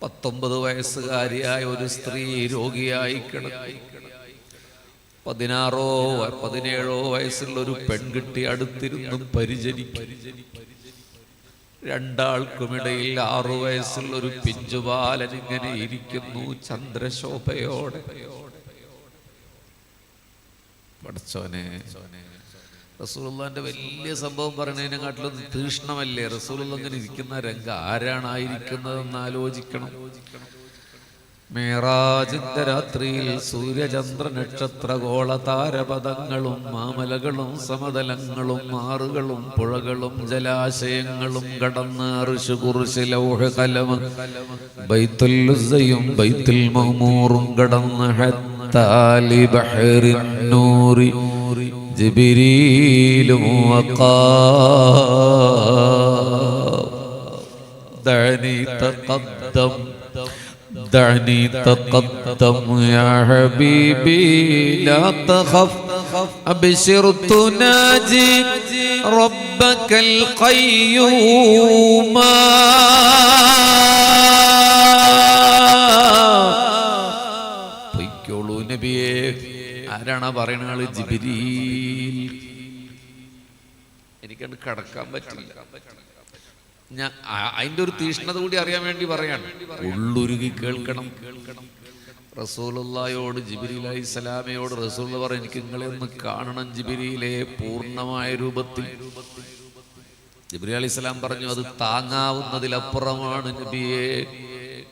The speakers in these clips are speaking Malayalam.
19 വയസ്സുകാരിയായ ഒരു സ്ത്രീ രോഗിയായി കിടക്കും. 16-17 വയസ്സുള്ള ഒരു പെൺകുട്ടി അടുത്തിരുന്നും പരിചരിക്കും. രണ്ടാൾക്കുമിടയിൽ 6 വയസ്സുള്ള ഒരു പിഞ്ചുബാലൻ ഇങ്ങനെ ഇരിക്കുന്നു ചന്ദ്രശോഭയോടെ. പടച്ചോനെ, റസൂലുള്ളാഹിന്റെ വലിയ സംഭവം പറയുന്നതിനെക്കാട്ടിലും തീഷ്ണമല്ലേ റസൂലുള്ള ഇങ്ങനെ ഇരിക്കുന്ന രംഗം? ആരാണായിരിക്കുന്നതെന്ന് ആലോചിക്കണം. മേറാജിന്റെ രാത്രിയിൽ സൂര്യചന്ദ്ര നക്ഷത്ര ഗോള താരപഥങ്ങളും മാമലകളും സമതലങ്ങളും ആറുകളും പുഴകളും ജലാശയങ്ങളും കടന്ന് അർശ് കുർശ് ലൗഹ് ഖലം ബൈത്തുൽ ഉസ്സയും ബൈത്തുൽ മഅ്മൂറും കടന്ന് ഹത്താ ലി ബഹ്റിൻ നൂറി ജിബ്രീലും വഖാ ദഅനി തഖദ്ദം دعني تقدم يا حبيبي لا تخف أبشر تناجي ربك القيوم പൊയ്ക്കോളൂ നബിയേ. ആരാണ് പറയുന്ന ആള്? ജിബ്രീൽ. എനിക്കത് കടക്കാൻ പറ്റില്ല. ഞാൻ അതിന്റെ ഒരു തീഷ്ണത കൂടി അറിയാൻ വേണ്ടി പറയാണ്. ഉള്ളുരുകി കേൾക്കണം. റസൂലുള്ളാഹിയോട് ജിബ്രീൽ അലൈഹിസ്സലാമയോട് റസൂൽ പറ, എനിക്ക് നിങ്ങളെ ഒന്ന് കാണണം ജിബ്രീലെ, പൂർണ്ണമായ രൂപത്തിൽ. ജിബ്രീൽ അലൈഹിസ്സലാം പറഞ്ഞു, അത് താങ്ങാവുന്നതിലപ്പുറമാണ് നബിയെ.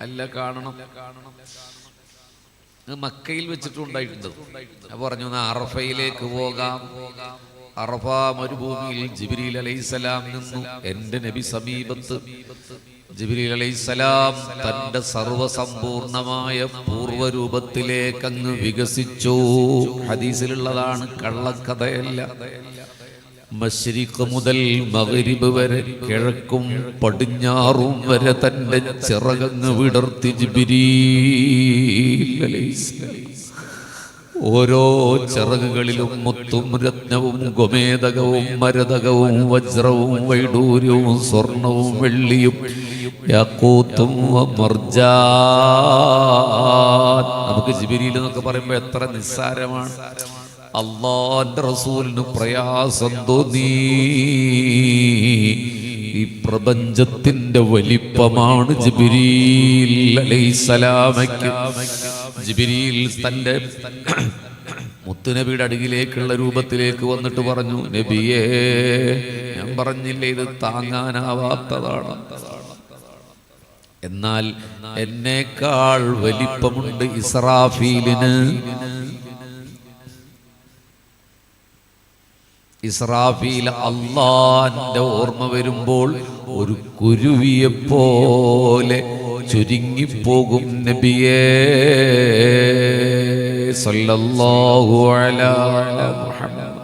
അല്ല, കാണണം. മക്കയിൽ വെച്ചിട്ടുണ്ടായിട്ടുണ്ട്. അപ്പൊ പറഞ്ഞു, അറഫയിലേക്ക് പോകാം. അറഫ മരുഭൂമിയിൽ ജിബ്രീൽ അലൈഹിസ്സലാം നിന്നു. എന്റെ നബി സമീപത്ത്. ജിബ്രീൽ അലൈഹിസ്സലാം തന്റെ സർവസമ്പൂർണമായ പൂർവ്വരൂപത്തിലേക്ക് അങ്ങ് വികസിച്ചു. ഹദീസിലുള്ളതാണ്, കള്ളക്കഥയല്ല. മശ്രിഖ് മുതൽ മഗ്രിബ് വരെ, കിഴക്കും പടിഞ്ഞാറും വരെ തന്റെ ചിറകങ്ങ് വിടർത്തി ജിബ്രീൽ അലൈഹിസ്സലാം. ഓരോ ചിറകുകളിലും മുത്തും രത്നവും ഗോമേദകവും മരതകവും വജ്രവും വൈഡൂര്യവും സ്വർണവും വെള്ളിയും യാഖൂത്തും മർജാൻ. നമുക്ക് ജിബ്രീൽ എന്നൊക്കെ പറയുമ്പോൾ എത്ര നിസ്സാരമാണ്. അല്ലാഹുവിന്റെ റസൂലിന് പ്രയാസം തോന്നി. ഈ പ്രപഞ്ചത്തിന്റെ വലിപ്പമാണ് ജിബ്രീൽ അലൈഹിസ്സലാമയ്ക്ക്. ജിബ്രീൽ തന്റെ മുത്തുനബിയുടെ അടുകിലേക്കുള്ള രൂപത്തിലേക്ക് വന്നിട്ട് പറഞ്ഞു, നബിയേ, ഞാൻ പറഞ്ഞില്ലേ ഇത് താങ്ങാനാവാത്തതാണ്. എന്നാൽ എന്നേക്കാൾ വലിപ്പമുണ്ട് ഇസ്രാഫീലിന്. ഇസ്രാഫീൽ അല്ലാഹുവിന്റെ ഓർമ്മ വരുമ്പോൾ ഒരു കുരുവിയെ പോലെ ചുരുങ്ങിപ്പോകും നബിയേ സല്ലല്ലാഹു അലാ മുഹമ്മദ്.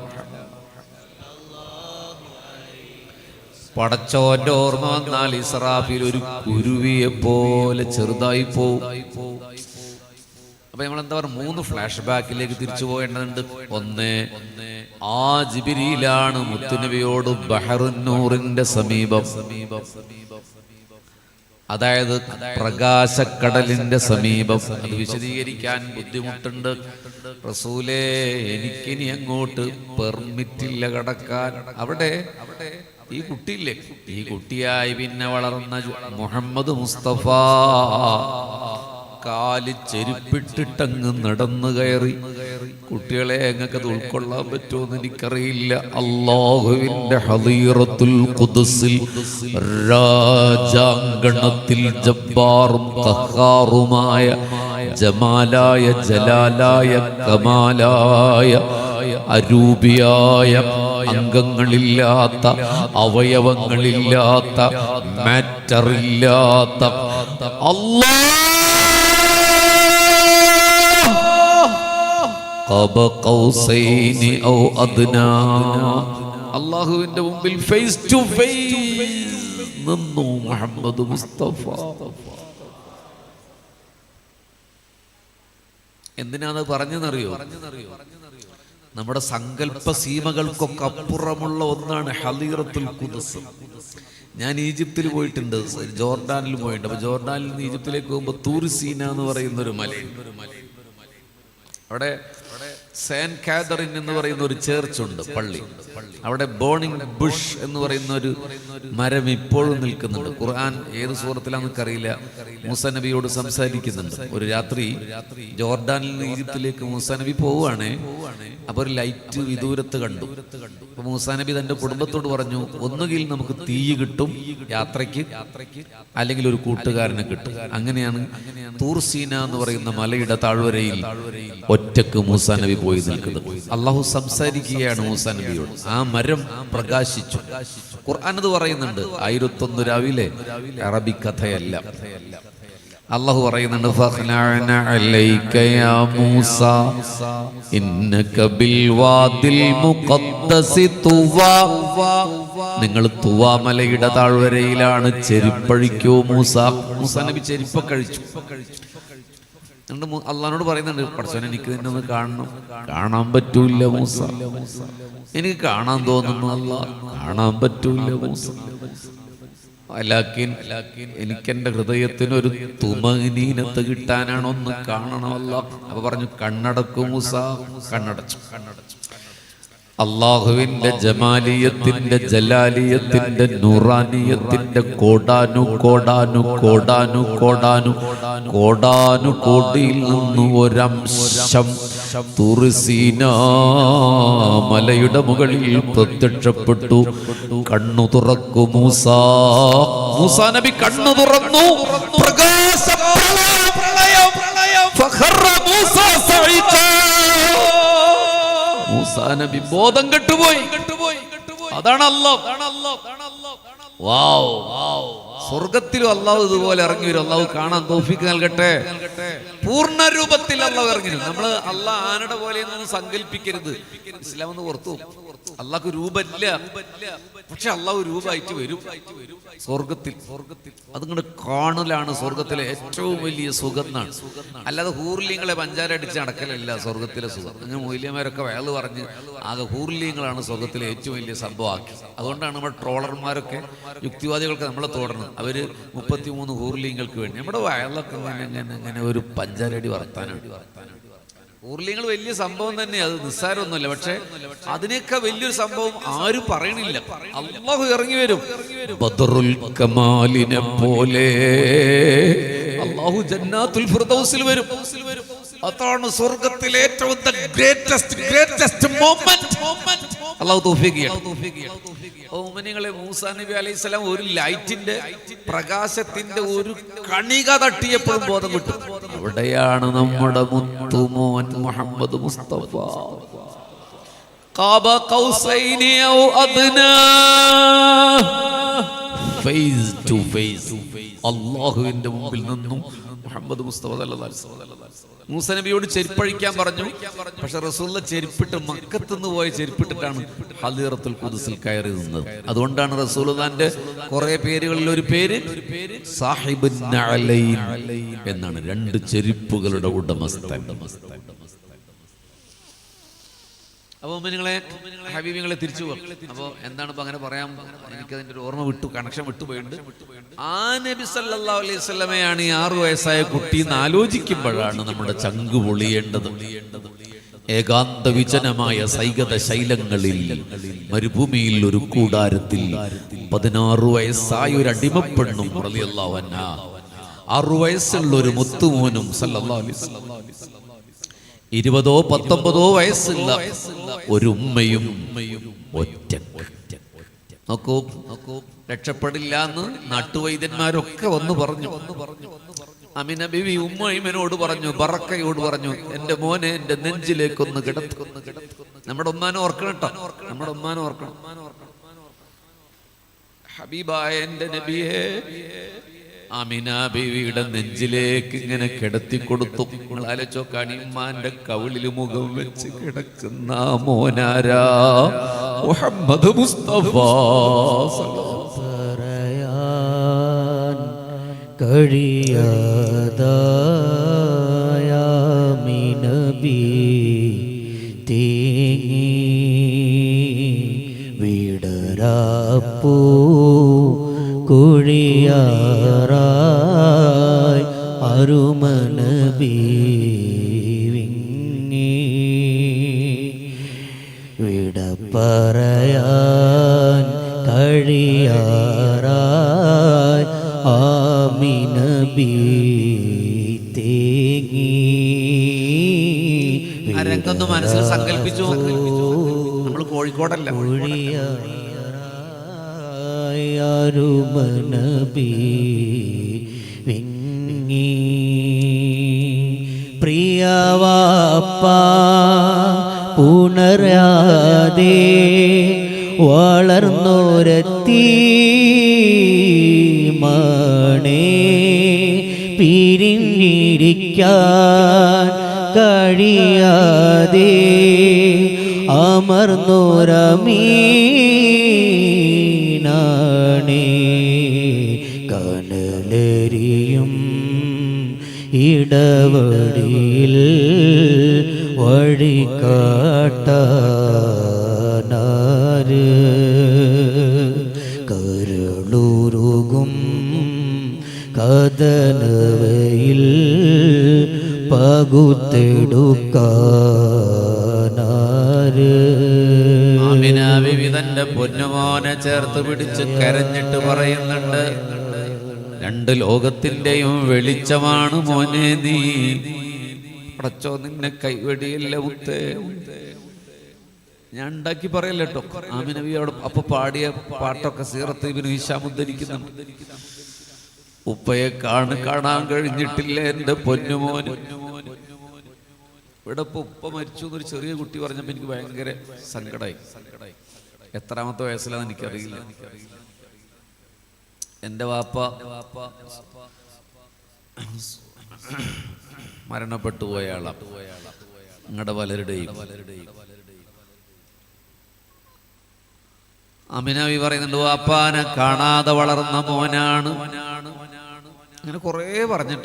പടച്ചോന്റെ ഓർമ്മ വന്നാൽ ഇസ്രാഫീൽ ഒരു കുരുവിയെ പോലെ ചെറുതായി പോവും. അപ്പൊ നമ്മളെന്താ പറയുക, 3 ഫ്ലാഷ് ബാക്കിലേക്ക് തിരിച്ചു പോകേണ്ടതുണ്ട്. ഒന്ന്, ആ ജിബ്രീലാണ് മുത്തുനബിയോട് ബഹറുന്നൂറിന്റെ സമീപം, അതായത് പ്രകാശക്കടലിന്റെ സമീപം. അത് വിശദീകരിക്കാൻ ബുദ്ധിമുട്ടുണ്ട്. റസൂലേ, എനിക്കിനി അങ്ങോട്ട് പെർമിറ്റില്ല കടക്കാൻ. അവിടെ ഈ കുട്ടിയില്ലേ, ഈ കുട്ടിയായി പിന്നെ വളർന്ന മുഹമ്മദ് മുസ്തഫ കാല് ചെരുപ്പിട്ടിട്ടങ്ങ് നടന്നു കയറി. കുട്ടികളെ എങ്ങക്കത് ഉൾക്കൊള്ളാൻ പറ്റുമെന്ന് എനിക്കറിയില്ല. അല്ലാഹുവിന്റെ ഹദീറത്തുൽ ഖുദ്സിൽ രാജാങ്കണത്തിൽ ജബ്ബാറും ഖഹാറുമായ ജമാലായ ജലാലായ കമാലായ അരൂപിയായ അംഗങ്ങളില്ലാത്ത അവയവങ്ങളില്ലാത്ത മാറ്ററില്ലാത്ത അല്ലാഹുവിന്റെ മുമ്പിൽ ഫേസ് ടു ഫേസ് നിന്നു മുഹമ്മദ് മുസ്തഫ. എന്തിനാണ് പറഞ്ഞെന്നറിയോ? നമ്മുടെ സങ്കല്പ സീമകൾക്കൊക്കെ അപ്പുറമുള്ള ഒന്നാണ് ഹദീറത്തുൽ ഖുദ്സ്. ഞാൻ ഈജിപ്തിൽ പോയിട്ടുണ്ട്, ജോർഡാനിൽ പോയിട്ടുണ്ട്. അപ്പൊ ജോർഡാനിൽ നിന്ന് ഈജിപ്തിലേക്ക് പോകുമ്പോൾ തൂർ സീന എന്ന് പറയുന്ന ഒരു മലയുണ്ട്. അവിടെ സെന്റ് കാതറിൻ എന്ന് പറയുന്ന ഒരു ചേർച്ച് ഉണ്ട്, പള്ളി. അവിടെ ബേണിംഗ് ബുഷ് എന്ന് പറയുന്ന ഒരു മരം ഇപ്പോഴും നിൽക്കുന്നുണ്ട്. ഖുർആൻ ഏത് സൂറത്തിലാണെന്ന് അറിയില്ല, മൂസാ നബിയോട് സംസാരിക്കുന്നുണ്ട്. ഒരു രാത്രി ജോർഡാനിൽ നിന്ന് ഈജിപ്തിലേക്ക് മൂസാ നബി പോവുകയാണേ. അപ്പൊ ഒരു ലൈറ്റ് വിദൂരത്ത് കണ്ടു. അപ്പൊ മൂസാ നബി തന്റെ കുടുംബത്തോട് പറഞ്ഞു, ഒന്നുകിൽ നമുക്ക് തീ കിട്ടും യാത്രയ്ക്ക്, അല്ലെങ്കിൽ ഒരു കൂട്ടുകാരനെ കിട്ടും. അങ്ങനെയാണ് തൂർ സീന എന്ന് പറയുന്ന മലയുടെ താഴ്വരയിൽ ഒറ്റക്ക് മൂസാ നബി പോയി നിൽക്കുന്നത്. അള്ളാഹു സംസാരിക്കുകയാണ് മൂസാ നബിയോട്. ആ മരം പ്രകാശിച്ചു. ഖുർആൻ അത് പറയുന്നുണ്ട്. 1001 രാവിലെ അറബി കഥയല്ല. അള്ളാഹു പറയുന്നുണ്ട്, ഫഖ്ലഅന അലൈക യാ മൂസ ഇന്നക ബിൽ വാദിൽ മുഖദ്ദസി തുവാ. നിങ്ങൾ തുവാ മലയുടെ താഴ്വരയിലാണ്, ചെരിപ്പഴിക്കൂ മൂസ. മൂസാ നബി ചെരിപ്പൊക്കെ കഴിച്ചു. അള്ളാഹിനോട് പറയുന്നുണ്ട്, പടച്ചോനെ എനിക്ക് നിന്നെ ഒന്ന് കാണണം. കാണാൻ പറ്റൂല മൂസ, എനിക്ക് കാണാൻ തോന്നുന്നു. അല്ലാഹ് കാണാൻ പറ്റൂല മൂസ. എനിക്കെന്റെ ഹൃദയത്തിനൊരു തുമനീനത്ത് കിട്ടാനാണ്, ഒന്ന് കാണണമല്ല. അപ്പൊ പറഞ്ഞു, കണ്ണടക്കും മൂസ. കണ്ണടച്ചു. അള്ളാഹുവിന്റെ ജമാലിയത്തിന്റെ ജലാലിയത്തിന്റെ നൂറാനിയത്തിന്റെ കോടാനു കോടാനു കോടാനു കോടാനു കോടാനു കോടിയിൽ നിന്ന് ഒരംശം തൂർ സീന മലയുടെ മുകളിൽ പ്രത്യക്ഷപ്പെട്ടു. കണ്ണു തുറക്കു മൂസ. മൂസാ നബി കണ്ണു തുറന്നു. മൂസാ നബി ബോധം കെട്ടുപോയി. അതാണ് അല്ലാഹ്. വാവ്. സ്വർഗത്തിലും അല്ലാഹു ഇതുപോലെ ഇറങ്ങി വരും. അല്ലാഹു കാണാൻ തൗഫീഖ് നൽകട്ടെ. പൂർണ്ണ രൂപത്തിൽ അല്ലാഹു ഇറങ്ങി വരും. നമ്മള് അല്ലാഹ് ആനയുടെ പോലെയൊന്നും സങ്കല്പിക്കരുത്. ഇസ്ലാം എന്ന് പുറത്തു. അല്ലാഹ്ക്ക് രൂപമില്ല, പക്ഷെ അല്ലാഹു രൂപമായിട്ട് വരും സ്വർഗത്തിൽ. അതിങ്ങോട്ട് കാണലാണ് സ്വർഗത്തിലെ ഏറ്റവും വലിയ സുഖം എന്നാണ്. അല്ലാതെ ഹൂർലിങ്ങളെ പഞ്ചാര അടിച്ച് നടക്കലല്ല സ്വർഗത്തിലെ സുഖം. അങ്ങനെ മൊയ്ലിയന്മാരൊക്കെ വയല് പറഞ്ഞ് ആകെ ഹൂർലിങ്ങളാണ് സ്വർഗത്തിലെ ഏറ്റവും വലിയ സംഭവമാക്കി. അതുകൊണ്ടാണ് നമ്മുടെ ട്രോളർമാരൊക്കെ, യുക്തിവാദികളൊക്കെ നമ്മളെ തോടണം. അവര് 33 ഹൂർലിങ്ങൾക്ക് വേണ്ടി നമ്മുടെ വയലൊക്കെ അങ്ങനെ ഒരു പഞ്ചാരടി വർത്താനാണ്. ഊർലിങ്ങൾ വലിയ സംഭവം തന്നെ, അത് നിസ്സാരമൊന്നുമില്ല. പക്ഷെ അതിനേക്കാൾ വലിയൊരു സംഭവം ആരും പറയണില്ല. അല്ലാഹു ഇറങ്ങി വരും ബദറുൽ കമാലിനെ പോലെ. അല്ലാഹു ജന്നാത്തുൽ ഫിർദൗസിൽ വരും. അതാണ് സ്വർഗ്ഗത്തിലെ ഏറ്റവും ഗ്രേറ്റസ്റ്റ് മൊമെന്റ്. അല്ലാഹു തൗഫീഖ് ചെയ്യട്ടെ. മുഅ്മിനീങ്ങളെ, മൂസാ നബി അലൈഹിസ്സലാം ഒരു ലൈറ്റിന്റെ പ്രകാശത്തിന്റെ ഒരു കണിക തട്ടിയപ്പോഴും ബോധം കിട്ടും. അവിടെയാണ് നമ്മുടെ മുത്തുമോൻ മുഹമ്മദ് മുസ്തഫ. ഖാബ ഖൗസൈനി ഔ അദ്നാ, ഫേസ് ടു ഫേസ് അല്ലാഹുവിന്റെ മുമ്പിൽ നിന്നും മുഹമ്മദ് മുസ്തഫ സല്ലല്ലാഹു അലൈഹി വസല്ലം. മൂസാ നബിയോട് ചെരുപ്പഴിക്കാൻ പറഞ്ഞു. പക്ഷെ റസൂലുള്ള ചെരുപ്പിട്ട് മക്കത്തുനിന്ന് പോയ ചെരുപ്പിട്ടിട്ടാണ് ഹദീറത്തുൽ ഖുദ്സിൽ കയറി നിന്നത്. അതുകൊണ്ടാണ് റസൂലുള്ളാഹിന്റെ കുറെ പേരുകളിൽ ഒരു പേര് സാഹിബുൻ നഅലൈൻ എന്നാണ്. 2 ചെരുപ്പുകളുടെ ഉടമസ്ഥൻ. അപ്പോൾ നിങ്ങളെ ഹബീബിങ്ങളെ തിരിച്ചു പോകും. അപ്പോൾ എന്താണ് ഇപ്പൊ അങ്ങനെ പറയാൻ, എനിക്കതിൻ്റെ ഒരു ഓർമ്മ വിട്ടു, കണക്ഷൻ വിട്ടുപോയിട്ടുണ്ട്. ആ നബി സല്ലല്ലാഹു അലൈഹി വസല്ലമയാണ് ഈ 6 വയസ്സായ കുട്ടി എന്ന് ആലോചിക്കുമ്പോഴാണ് നമ്മുടെ ചങ്ക് പൊളിയേണ്ടത്. ഏകാന്ത വിജനമായ സൈകത ശൈലങ്ങളിൽ മരുഭൂമിയിൽ ഒരു കൂടാരത്തിൽ 16 വയസ്സായ ഒരു അടിമപ്പെണ്ണും റളിയല്ലാഹു അൻഹാ, 6 വയസ്സുള്ള ഒരു മുത്തുമോനും സല്ലല്ലാഹു അലൈഹി വസല്ലം, 20 19 വയസ്സുള്ള ഒരു ഉമ്മയും ഒറ്റ. നോക്കൂ, രക്ഷപ്പെടില്ല എന്ന് നാട്ടുവൈദ്യന്മാരൊക്കെ വന്നു പറഞ്ഞു. അമിന ബിവി ഉമ്മയോട് പറഞ്ഞു, ബറക്കയോട് പറഞ്ഞു, എന്റെ മോനെ എന്റെ നെഞ്ചിലേക്കൊന്ന് കിടത്തും. നമ്മുടെ ഉമ്മാനെ ഓർക്കണം കേട്ടോ, നമ്മുടെ ഉമ്മാനെ ഓർക്കണം. ഹബീബായ എന്റെ നബിയെ ആമിന ബീവിയുടെ നെഞ്ചിലേക്ക് ഇങ്ങനെ കിടത്തി കൊടുത്തു. നിങ്ങൾ ആലോചിച്ചോക്കാണ്, ഉമ്മാന്റെ കവിളിൽ മുഖം വെച്ച് കിടക്കുന്ന മോനാരാ? മുഹമ്മദ് മുസ്തഫ. പറയാൻ കഴിയാതായാമിനബി തേങ്ങി വിടരാപ്പൂ ഒഴിയാറായി അരുമനബി വിങ്ങി വിട പറയാൻ കഴിയാറായി ആമിനബി തേങ്ങി. ആ രംഗം മനസ്സിൽ സങ്കല്പിച്ചു. നമ്മൾ കോഴിക്കോടല്ല, അരുമനബി വിങ്ങി. പ്രിയവാപ്പ പുണരാതെ വളർന്നോരത്തി മണേ പിരിഞ്ഞിരിക്കാൻ കഴിയാതെ അമർന്നോരമീനാണേ കനലെരിയും ഇടവഴിയിൽ വഴികാട്ടാനാര് കരുളുരുകും കദനവയിൽ പകുത്തെടുക്കാനാര്. ആമിന ബീവി തന്റെ പൊന്നുമോനെ ചേർത്ത് പിടിച്ച് കരഞ്ഞിട്ട് പറയുന്നുണ്ട്, രണ്ട് ലോകത്തിന്റെയും വെളിച്ചമാണ് മോനെ നീ. പടച്ചോ നിന്നെ കൈവെടിയല്ല മുത്തേ. ഞാൻ ഉണ്ടാക്കി പറയല്ല കേട്ടോ. ആമിന ബീവി അവിടെ അപ്പൊ പാടിയ പാട്ടൊക്കെ സീറത്ത് ഇബ്നു ഹിശാം ഉദ്ധരിക്കുന്നുണ്ട്. ഉപ്പയെ കാണാൻ കഴിഞ്ഞിട്ടില്ല എന്റെ പൊന്നുമോന്. ഇവിടെ ഇപ്പൊ ഉപ്പ മരിച്ചു എന്നൊരു ചെറിയ കുട്ടി പറഞ്ഞപ്പോ എനിക്ക് ഭയങ്കര സങ്കടമായി. എത്രാമത്തെ വയസ്സിലാന്ന് എനിക്കറിയില്ല. എൻ്റെ വാപ്പ മരണപ്പെട്ടു പോയ ആളാണ്. നിങ്ങളുടെ പലരുടെയും ആമിന ബീവി പറയുന്നുണ്ട്, വാപ്പാനെ കാണാതെ വളർന്ന മോനാണ്. അങ്ങനെ കുറേ പറഞ്ഞു.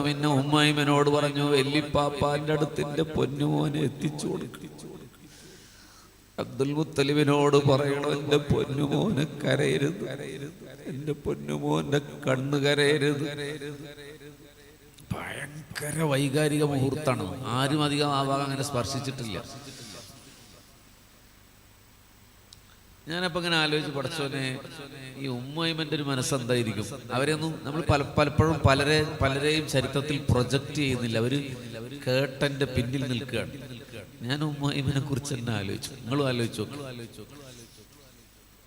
പിന്നെ ഉമ്മായിമനോട് പറഞ്ഞു, വല്ലിപ്പാപ്പാന്റെ അടുത്തിന്റെ പൊന്നുമോനെ എത്തിച്ചു കൊടുക്കും. അബ്ദുൽ മുത്തലിബിനോട് പറയണം, എന്റെ പൊന്നുമോനെ കരയരുത്, എന്റെ പൊന്നുമോന്റെ കണ്ണ് കരയരുത്. ഭയങ്കര വൈകാരിക മുഹൂർത്താണ്. ആരും അധികം ആ ഭാഗം അങ്ങനെ സ്പർശിച്ചിട്ടില്ല. ഞാനപ്പോൾ ഇങ്ങനെ ആലോചിച്ച്, പഠിച്ചോനെ ഈ ഉമ്മയിമൻ്റെ ഒരു മനസ്സെന്തായിരിക്കും? അവരെയൊന്നും നമ്മൾ പലപ്പോഴും പലരെയും ചരിത്രത്തിൽ പ്രൊജക്റ്റ് ചെയ്യുന്നില്ല. അവർ കേട്ടൻ്റെ പിന്നിൽ നിൽക്കുകയാണ്. ഞാൻ ഉമ്മയിമനെ കുറിച്ച് തന്നെ ആലോചിച്ചു. നിങ്ങളും ആലോചിച്ചു.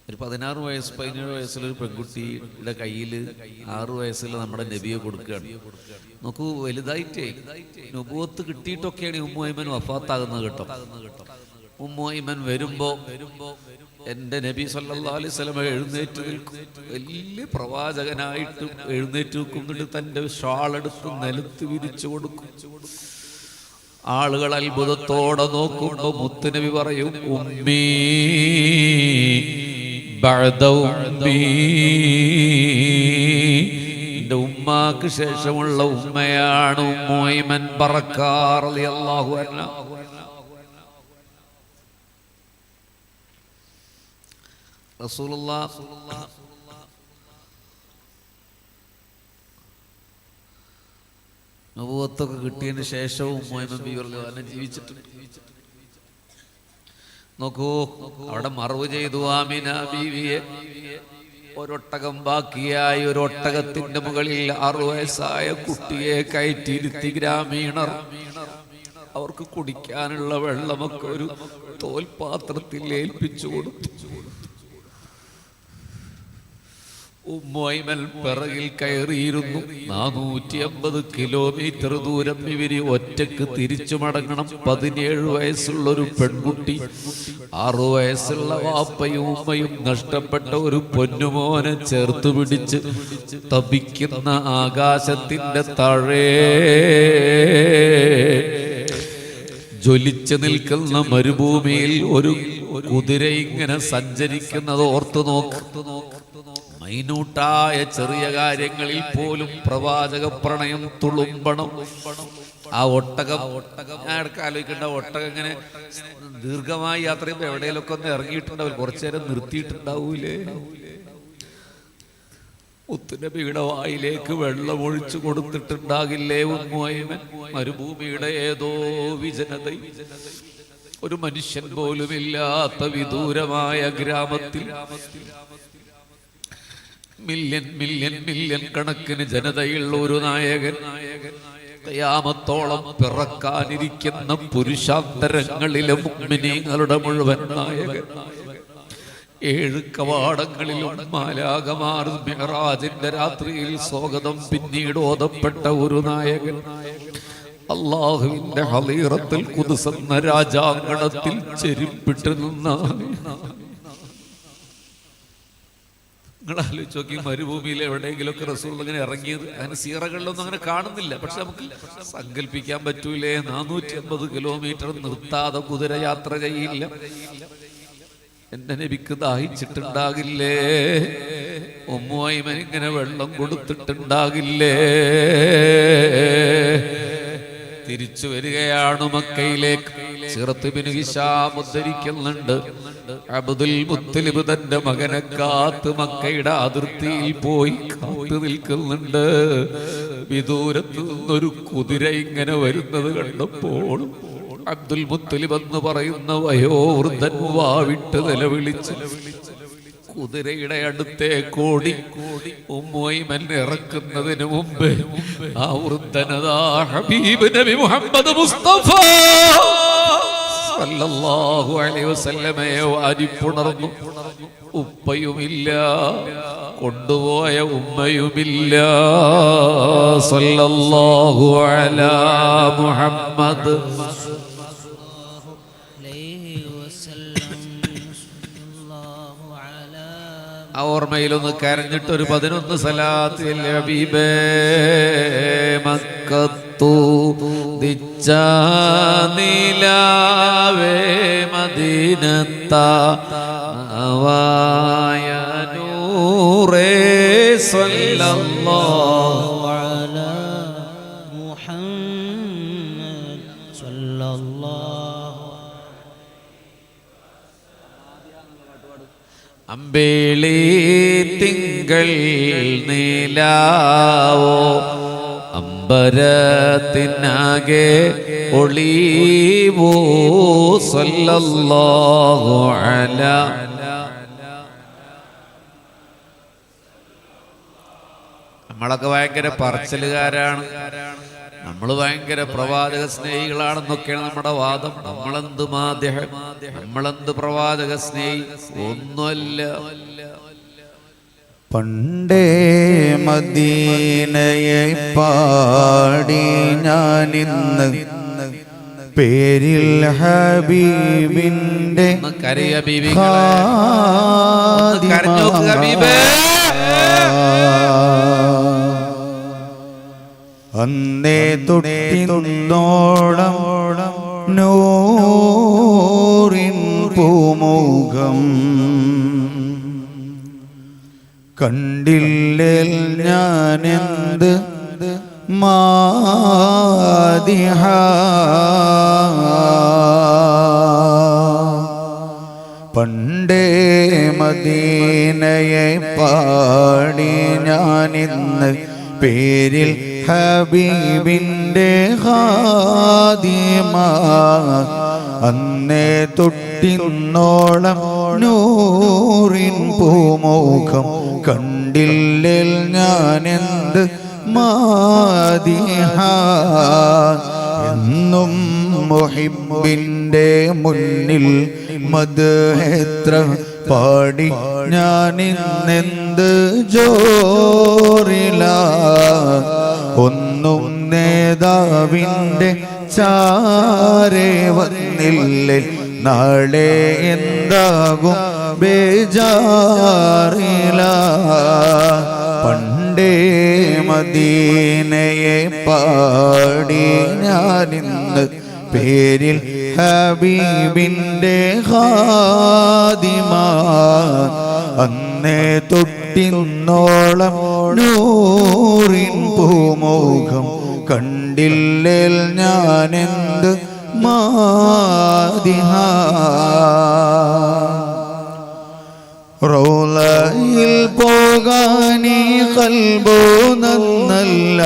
ഒരു 16 വയസ്സ് 17 വയസ്സുള്ളൊരു പെൺകുട്ടിയുടെ കയ്യിൽ 6 വയസ്സിൽ നമ്മുടെ നബിയെ കൊടുക്കുകയാണ്. നോക്കൂ, വലുതായിട്ടേ നുബുവത്ത് കിട്ടിയിട്ടൊക്കെയാണ് ഉമ്മയിമൻ വഫാത്താകുന്നത് കേട്ടോ. ഉമ്മയിമൻ വരുമ്പോ എൻ്റെ നബി സല്ലല്ലാഹു അലൈഹി വസല്ലം എഴുന്നേറ്റ് നിൽക്കും. വലിയ പ്രവാചകനായിട്ട് എഴുന്നേറ്റ് നിൽക്കുന്നുണ്ട്. തൻ്റെ ഷാളെടുത്ത് നിലത്ത് വിരിച്ചു കൊടുക്കും. ആളുകൾ അത്ഭുതത്തോടെ നോക്കുമ്പോ മുത്തുനബി പറയും, ഉമ്മീ ബഅദ ഉമ്മീ, എൻ്റെ ഉമ്മാക്ക് ശേഷമുള്ള ഉമ്മയാണ് ഉമ്മു ഐമൻ ബറക്ക റളിയല്ലാഹു അൻഹ. റസൂലുള്ളാഹി നബുവത്തൊക്കെ കിട്ടിയതിന് ശേഷവും മുഹമ്മദ് ബി റളിയല്ലാഹു ജീവിച്ചിട്ടുണ്ട്. നോക്കൂ, അവിടെ മറവ് ചെയ്തു ആമിന ബീവിയെ. ഒരൊട്ടകം ബാക്കിയായി. ഒരു ഒട്ടകത്തിന്റെ മുകളിൽ 6 വയസ്സായ കുട്ടിയെ കയറ്റിയിരുത്തി ഗ്രാമീണർ. അവർക്ക് കുടിക്കാനുള്ള വെള്ളമൊക്കെ ഒരു തോൽപാത്രത്തിൽ ഏൽപ്പിച്ചു കൊടുത്തു. ഉമ്മു ഐമൻ പിറകിൽ കയറിയിരുന്നു. 450 കിലോമീറ്റർ ദൂരം ഇവര് ഒറ്റക്ക് തിരിച്ചു മടങ്ങണം. 17 വയസ്സുള്ളൊരു പെൺകുട്ടി, 6 വയസ്സുള്ള വാപ്പയും ഉമ്മയും നഷ്ടപ്പെട്ട ഒരു പൊന്നുമോനെ ചേർത്തു പിടിച്ച് തപിക്കുന്ന ആകാശത്തിന്റെ താഴെ ജ്വലിച്ചു നിൽക്കുന്ന മരുഭൂമിയിൽ ഒരു കുതിര ഇങ്ങനെ സഞ്ചരിക്കുന്നത് ഓർത്തു നോക്ക്. മൈന്യൂട്ടായ ചെറിയ കാര്യങ്ങളിൽ പോലും പ്രവാചക പ്രണയം തുളുമ്പണം. ആ ഒട്ടകം, ഞാൻ ഇടയ്ക്ക് ആലോചിക്കേണ്ട, ഒട്ടകം ഇങ്ങനെ ദീർഘമായി യാത്ര ചെയ്യുമ്പോൾ എവിടെയെങ്കിലൊക്കെ ഒന്ന് ഇറങ്ങിയിട്ടുണ്ടാവില്ല, കുറച്ചു നേരം നിർത്തിയിട്ടുണ്ടാവൂലേ? മുത്തുനബിയുടെ വായിലേക്ക് വെള്ളം ഒഴിച്ചു കൊടുത്തിട്ടുണ്ടാകില്ലേ ഉമ്മു ഐമൻ? മരുഭൂമിയുടെ ഏതോ വിജനത, ഒരു മനുഷ്യൻ പോലും ഇല്ലാത്ത വിദൂരമായ ഗ്രാമത്തിൽ മില്യൺ മില്യൺ മില്യൺ കണക്കിന് ജനതയുള്ള ഒരു നായകൻ, ഖിയാമത്തോളം പിറക്കാനിരിക്കുന്ന പുരുഷാന്തരങ്ങളിലെ മുഅ്മിനീങ്ങളുടെ മുഴുവൻ നായകൻ, 7 കവാടങ്ങളിലും മാലാഖമാർ മിഅ്റാജിന്റെ രാത്രിയിൽ സ്വാഗതം പിന്നീട് ഓതപ്പെട്ട ഒരു നായകൻ, അല്ലാഹുവിന്റെ ഹളീറത്തുൽ ഖുദ്സ് എന്ന രാജാങ്കണത്തിൽ ചെരിപ്പിട്ട് നിന്ന. നിങ്ങൾ ആലോചിച്ച് നോക്കി, മരുഭൂമിയിൽ എവിടെയെങ്കിലുമൊക്കെ റസൂൽ ഇങ്ങനെ ഇറങ്ങിയത് അങ്ങനെ സീറകളിലൊന്നും അങ്ങനെ കാണുന്നില്ല. പക്ഷെ നമുക്ക് സങ്കല്പിക്കാൻ പറ്റൂലേ, 450 കിലോമീറ്റർ നിർത്താതെ കുതിര യാത്ര ചെയ്യില്ല. എന്റെ നബിക്ക് ദാഹിച്ചിട്ടുണ്ടാകില്ലേ? ഉമ്മു ഐമൻ ഇങ്ങനെ വെള്ളം കൊടുത്തിട്ടുണ്ടാകില്ലേ? തിരിച്ചു വരികയാണ് മക്കയിലേക്ക്. സീറത്ത് ഇബ്നു ഹിശാം ഉദ്ധരിക്കുന്നുണ്ട്, അബ്ദുൽ മുത്തലിബ് തന്റെ മകനെ കാത്ത് മക്കയുടെ അതിർത്തിയിൽ പോയി കാത്തു നിൽക്കുന്നുണ്ട്. വിദൂരത്ത് നിന്നൊരു കുതിര ഇങ്ങനെ വരുന്നത് കണ്ടപ്പോൾ അബ്ദുൽ മുത്തലിബ് എന്ന് പറയുന്ന വയോവൃദ്ധൻ വാവിട്ട് നിലവിളിച്ച് കുതിരയുടെ അടുത്തേക്ക് ഓടി. ഉമ്മു ഐമൻ ഇറക്കുന്നതിന് മുമ്പ് ആ വൃദ്ധനതാ ഹബീബ് നബി മുഹമ്മദ് മുസ്തഫ സല്ലല്ലാഹു അലൈഹി വസല്ലമയെ വാരിപ്പുണർന്നു. ഉപ്പയുമില്ല, കൊണ്ടുപോയ ഉമ്മയുമില്ല. സല്ലല്ലാഹു അലാ മുഹമ്മദ്. ആ ഓർമ്മയിലൊന്ന് കരഞ്ഞിട്ട് ഒരു 11 സലാത്ത് ഹബീബേ മക്കത്തു ദിച്ച നീലാവേ മദീനത്ത ആവായ നൂറേ സല്ലല്ലാഹു അലാ മുഹമ്മദ് സല്ലല്ലാഹു. അമ്പേളി തിങ്കൾ നീലാവോ അമ്പരത്തിനാകെ ഒളിവോ സല്ലല്ലാഹു അലാ. നമ്മളൊക്കെ ഭയങ്കര പറച്ചിലുകാരാണ്, നമ്മൾ ഭയങ്കര പ്രവാചക സ്നേഹികളാണെന്നൊക്കെയാണ് നമ്മുടെ വാദം. നമ്മളെന്ത് മാധ്യം, നമ്മളെന്ത് പ്രവാചക സ്നേഹി? ഒന്നുമല്ല. പണ്ടേ മദീനയെ പാടി ഞാനിന്ന് പേരിൽ ഹബീബിന്റെ അന്നേ തൊട്ടിന്നോളം നൂറിൻ പൂമുഖം കണ്ടില്ലേ ഞാനെന്ത് മാദിഹ. പണ്ടേ മദീനയെ പാടി ഞാനിന്ന് പേരിൽ ഹബീബിന്റെ ഖാദിമ അന്നേ തൊട്ടിന്നോളം നൂറിൻ പൂമുഖം കണ്ടില്ലേ ഞാനെന്ത് മാദിഹ. എന്നും മുഹിബ്ബിന്റെ മുന്നിൽ മദ്ഹെത്ര പാടി ഞാനിന്നെന്ത് ജോറില. ഒന്നും നേതാവിൻ്റെ ചാരേ വന്നില്ലേ നാളെ എന്താകും ബേജാറില. പണ്ടേ മദീനയെ പാടി ഞാനിന്ന് പേരിൽ ഹബീബിന്റെ ഖാദിമ അന്നേ തൊട്ടിന്നോളം നൂറിൻ പൂമുഖം കണ്ടില്ലേ ഞാനെന്ത് മാദിഹ. റൗളയിൽ പോകാനീ ഖൽബോ നന്നല്ല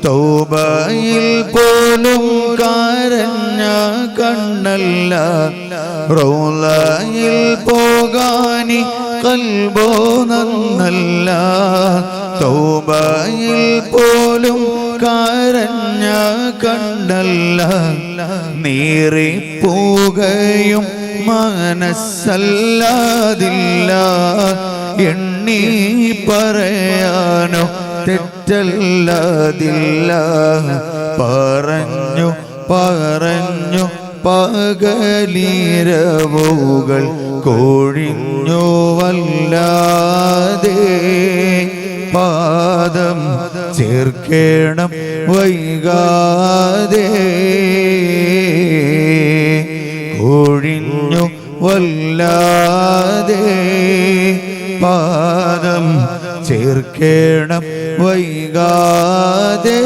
തൗബയിൽ പോലും കരഞ്ഞ കണ്ണല്ല റൗളയിൽ പോകാനീ ഖൽബോ നന്നല്ല തൗബയിൽ പോലും കരഞ്ഞ കണ്ണല്ല നീറിപ്പോകയും മനസ്സല്ലാതില്ല എണ്ണി പറയാനോ തെറ്റല്ലാതില്ല പറഞ്ഞു പറഞ്ഞു പകലീരവുകൾ കൊഴിഞ്ഞു വല്ലാതെ പാദം ചേർക്കേണം വൈകാതെ കൊഴിഞ്ഞു വല്ലാതെ പാദം ചേർക്കേണം വൈകാതെ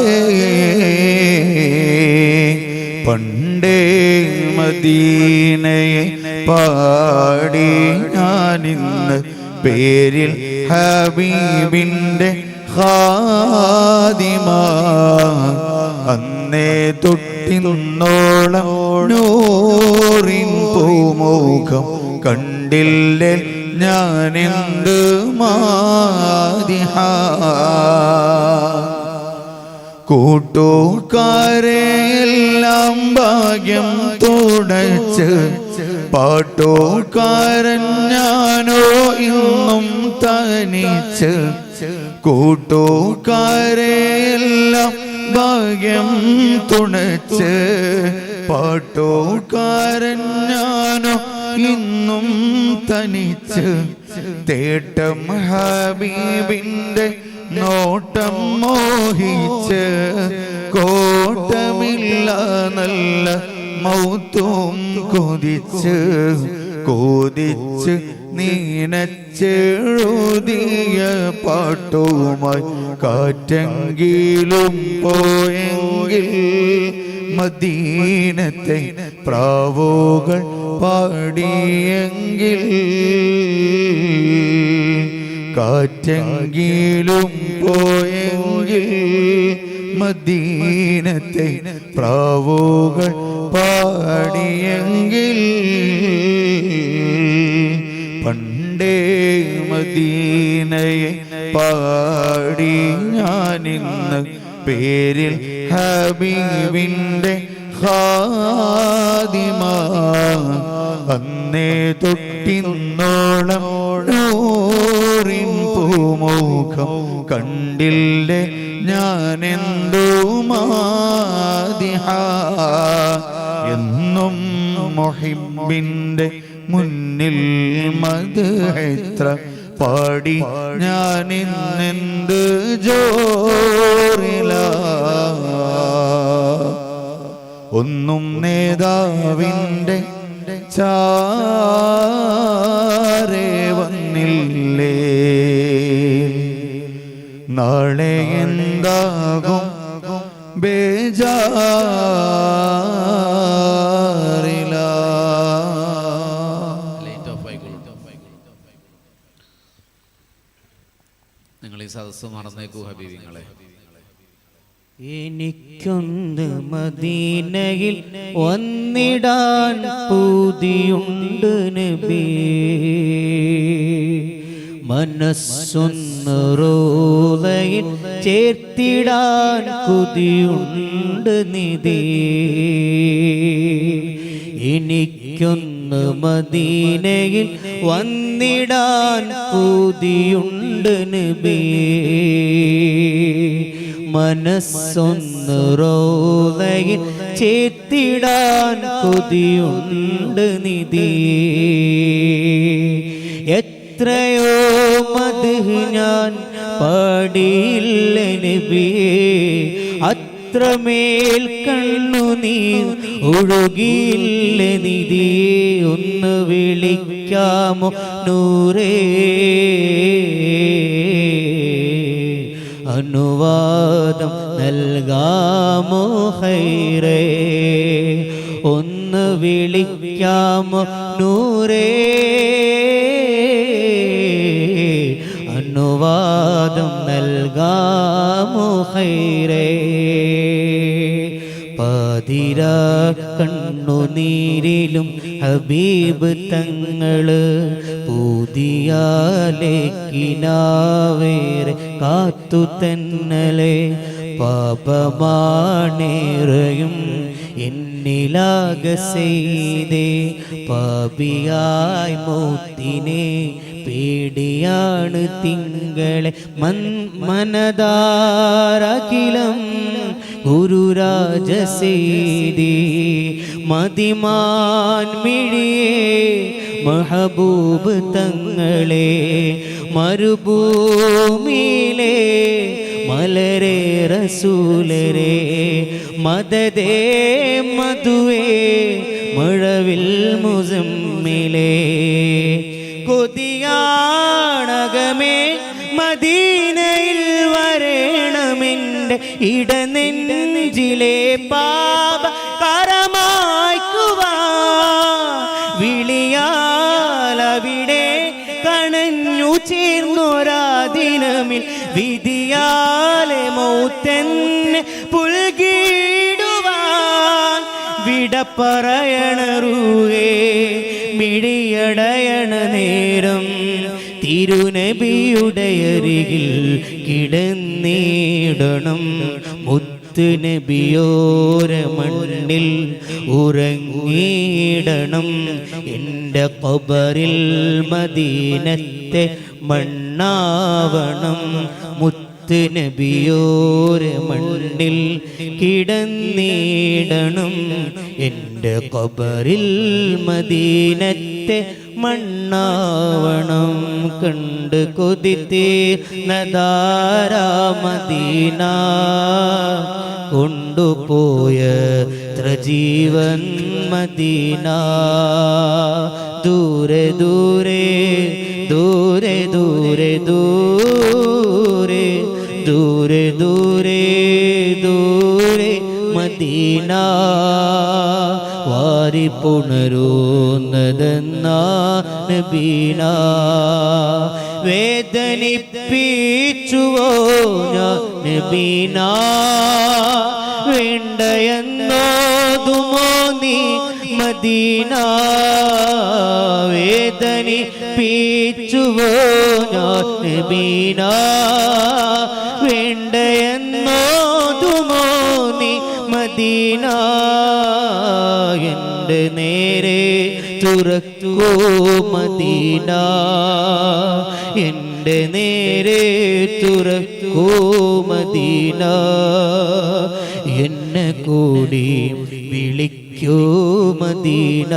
പണ്ടേ മദീനയെ പാടി ഞാനിന്ന് പേരിൽ ഹബീബിൻ്റെ ഖാദിമ അന്നേ തൊട്ടിന്നോളം നൂറിൻ പൂമുഖം കണ്ടില്ലേ ഞാനെന്ത് മാദിഹ കൂട്ടുകാരെല്ലാം ഭാഗ്യം തുടച്ച് പാട്ടുകാരൻ ഞാനോ ഇന്നും തനിച്ച് കൂട്ടുകാരെല്ലാം ഭാഗ്യം തുണച്ച് പാട്ടുകാരൻ ഞാനോ ഇന്നും തനിച്ച് തേട്ടം ഹബീബിൻ്റെ നോട്ടം മോഹിച്ച് കോട്ടമില്ല നല്ല മൗത്തും കൊതിച്ച് കൊതിച്ച് നീനച്ചെഴുതിയ പാട്ടുമായി കാറ്റെങ്കിലും പോയെങ്കിൽ മദീനത്തെ പ്രാവുകൾ പാടിയെങ്കിൽ കാറ്റെങ്കിലും പോയെങ്കിൽ മദീനത്തെ പ്രാവുകൾ പാടിയെങ്കിൽ പണ്ടേ മദീനയെ പാടി ഞാനിന്ന് പേരിൽ ഹബീബിൻ്റെ ഖാദിമ അന്നേ തൊട്ടിന്നോളം നൂറിൻ പൂമുഖം കണ്ടില്ലേ ഞാനെന്തോ മാദിഹ എന്നും മുഹിബ്ബിൻ്റെ മുന്നിൽ മദ്ഹെത്ര പാടി ഞാനിന്നെന്ത് ജോറില ഒന്നും നേതാവിൻ്റെ ചാരേ വന്നില്ലേ നാളെ എന്താകും ബേജാറില. നിങ്ങൾ ഈ സദസ്സ് മറന്നേക്കൂ ഹബീബിങ്ങളെ. എനിക്കൊന്ന് മദീനയിൽ വന്നിടാൻ പൂതിയുണ്ട് നബി, മനസ്സൊന്ന് റോളയിൽ ചേർത്തിടാൻ കൊതിയുണ്ട് നിധി. എനിക്കൊന്ന് മദീനയിൽ വന്നിടാൻ പൂതിയുണ്ട് നബി, മനസ്സൊന്ന് റോളയിൽ ചേർത്തിടാൻ കൊതിയുണ്ട് നിധി. എത്രയോ മദ്ഹ് ഞാൻ പാടിയില്ല നബിയേ, അത്രമേൽ കണ്ണുനീർ ഒഴുകിയില്ല നിധിയെ. ഒന്ന് വിളിക്കാമോ നൂറേ, അനുവാദം നൽകാമോ ഖൈറേ. ഒന്ന് വിളിക്കാമോ നൂറേ, അനുവാദം നൽകാമോ ഖൈറേ. പാതിര കണ്ണുനീരിലും ഹബീബ് തങ്ങള് പൂതിയാലേക്കിനാവേറെ കാത്തു തന്നലെ. പാപമാണേറെയും എന്നിലാകെ ചെയ്തേ, പാപിയായി മൗത്തിനെ പേടിയാണ് തിങ്കളെ. മനതാരകിലം ഗുരുരാജസീതി മതിമാൻ മിഴിയേ മഹബൂബ് തങ്ങളെ. മരുഭൂമിയിലെ മലരെ റസൂലരെ മദദേ മധുവേ മഴവിൽ മുസമ്മിലേ. കൊതിയാണകമേ മദീനയിൽ വരണമെൻ്റെ ഇടനെഞ്ചിലെ പാപ കരമായ്ക്കുവാ. വിളിയാലവിടെ കണഞ്ഞു ചേർന്നൊരാദിനമിൽ വിധിയാലെ മൗത്തെന്നെ പുൽകിടുവാൻ. വിട പറയണ റൂഹേ മിഴിയടയണ നേരം തിരുനബിയുടെ അരികിൽ കിടന്നിടണം. മുത്ത് നബിയോര മണ്ണിൽ ഉറങ്ങിയിടണം. എൻ്റെ ഖബറിൽ മദീനത്തെ മണ്ണാവണം. മുത്ത് നബിയോര മണ്ണിൽ കിടന്നിടണം. എൻ്റെ ഖബറിൽ മദീനത്തെ മണ്ണാവണം. കണ്ട് കൊതിത്തീർന്നതാരാ മദീന, കൊണ്ടുപോയ ജീവൻ മദീന. ദൂരെ ദൂരെ ദൂരെ ദൂരെ ദൂരെ ദൂരെ ദൂരെ ദൂരെ മദീന. വാരി പുണരുന്നതെന്നാ നബീന. വേദനിപ്പിച്ചുവോ ഞാൻ നബീന, വേണ്ടയെന്നോതുമോ നീ മദീന. വേദനിപ്പിച്ചുവോ ഞാൻ നബീന, വേണ്ടയെന്നോതുമോ നീ മദീന. എൻ്റെ നേരെ തുറക്കൂ മദീന, എൻ്റെ നേരെ തുറക്കൂ മദീന. എന്നെ കൂടി വിളിക്കൂ മദീന,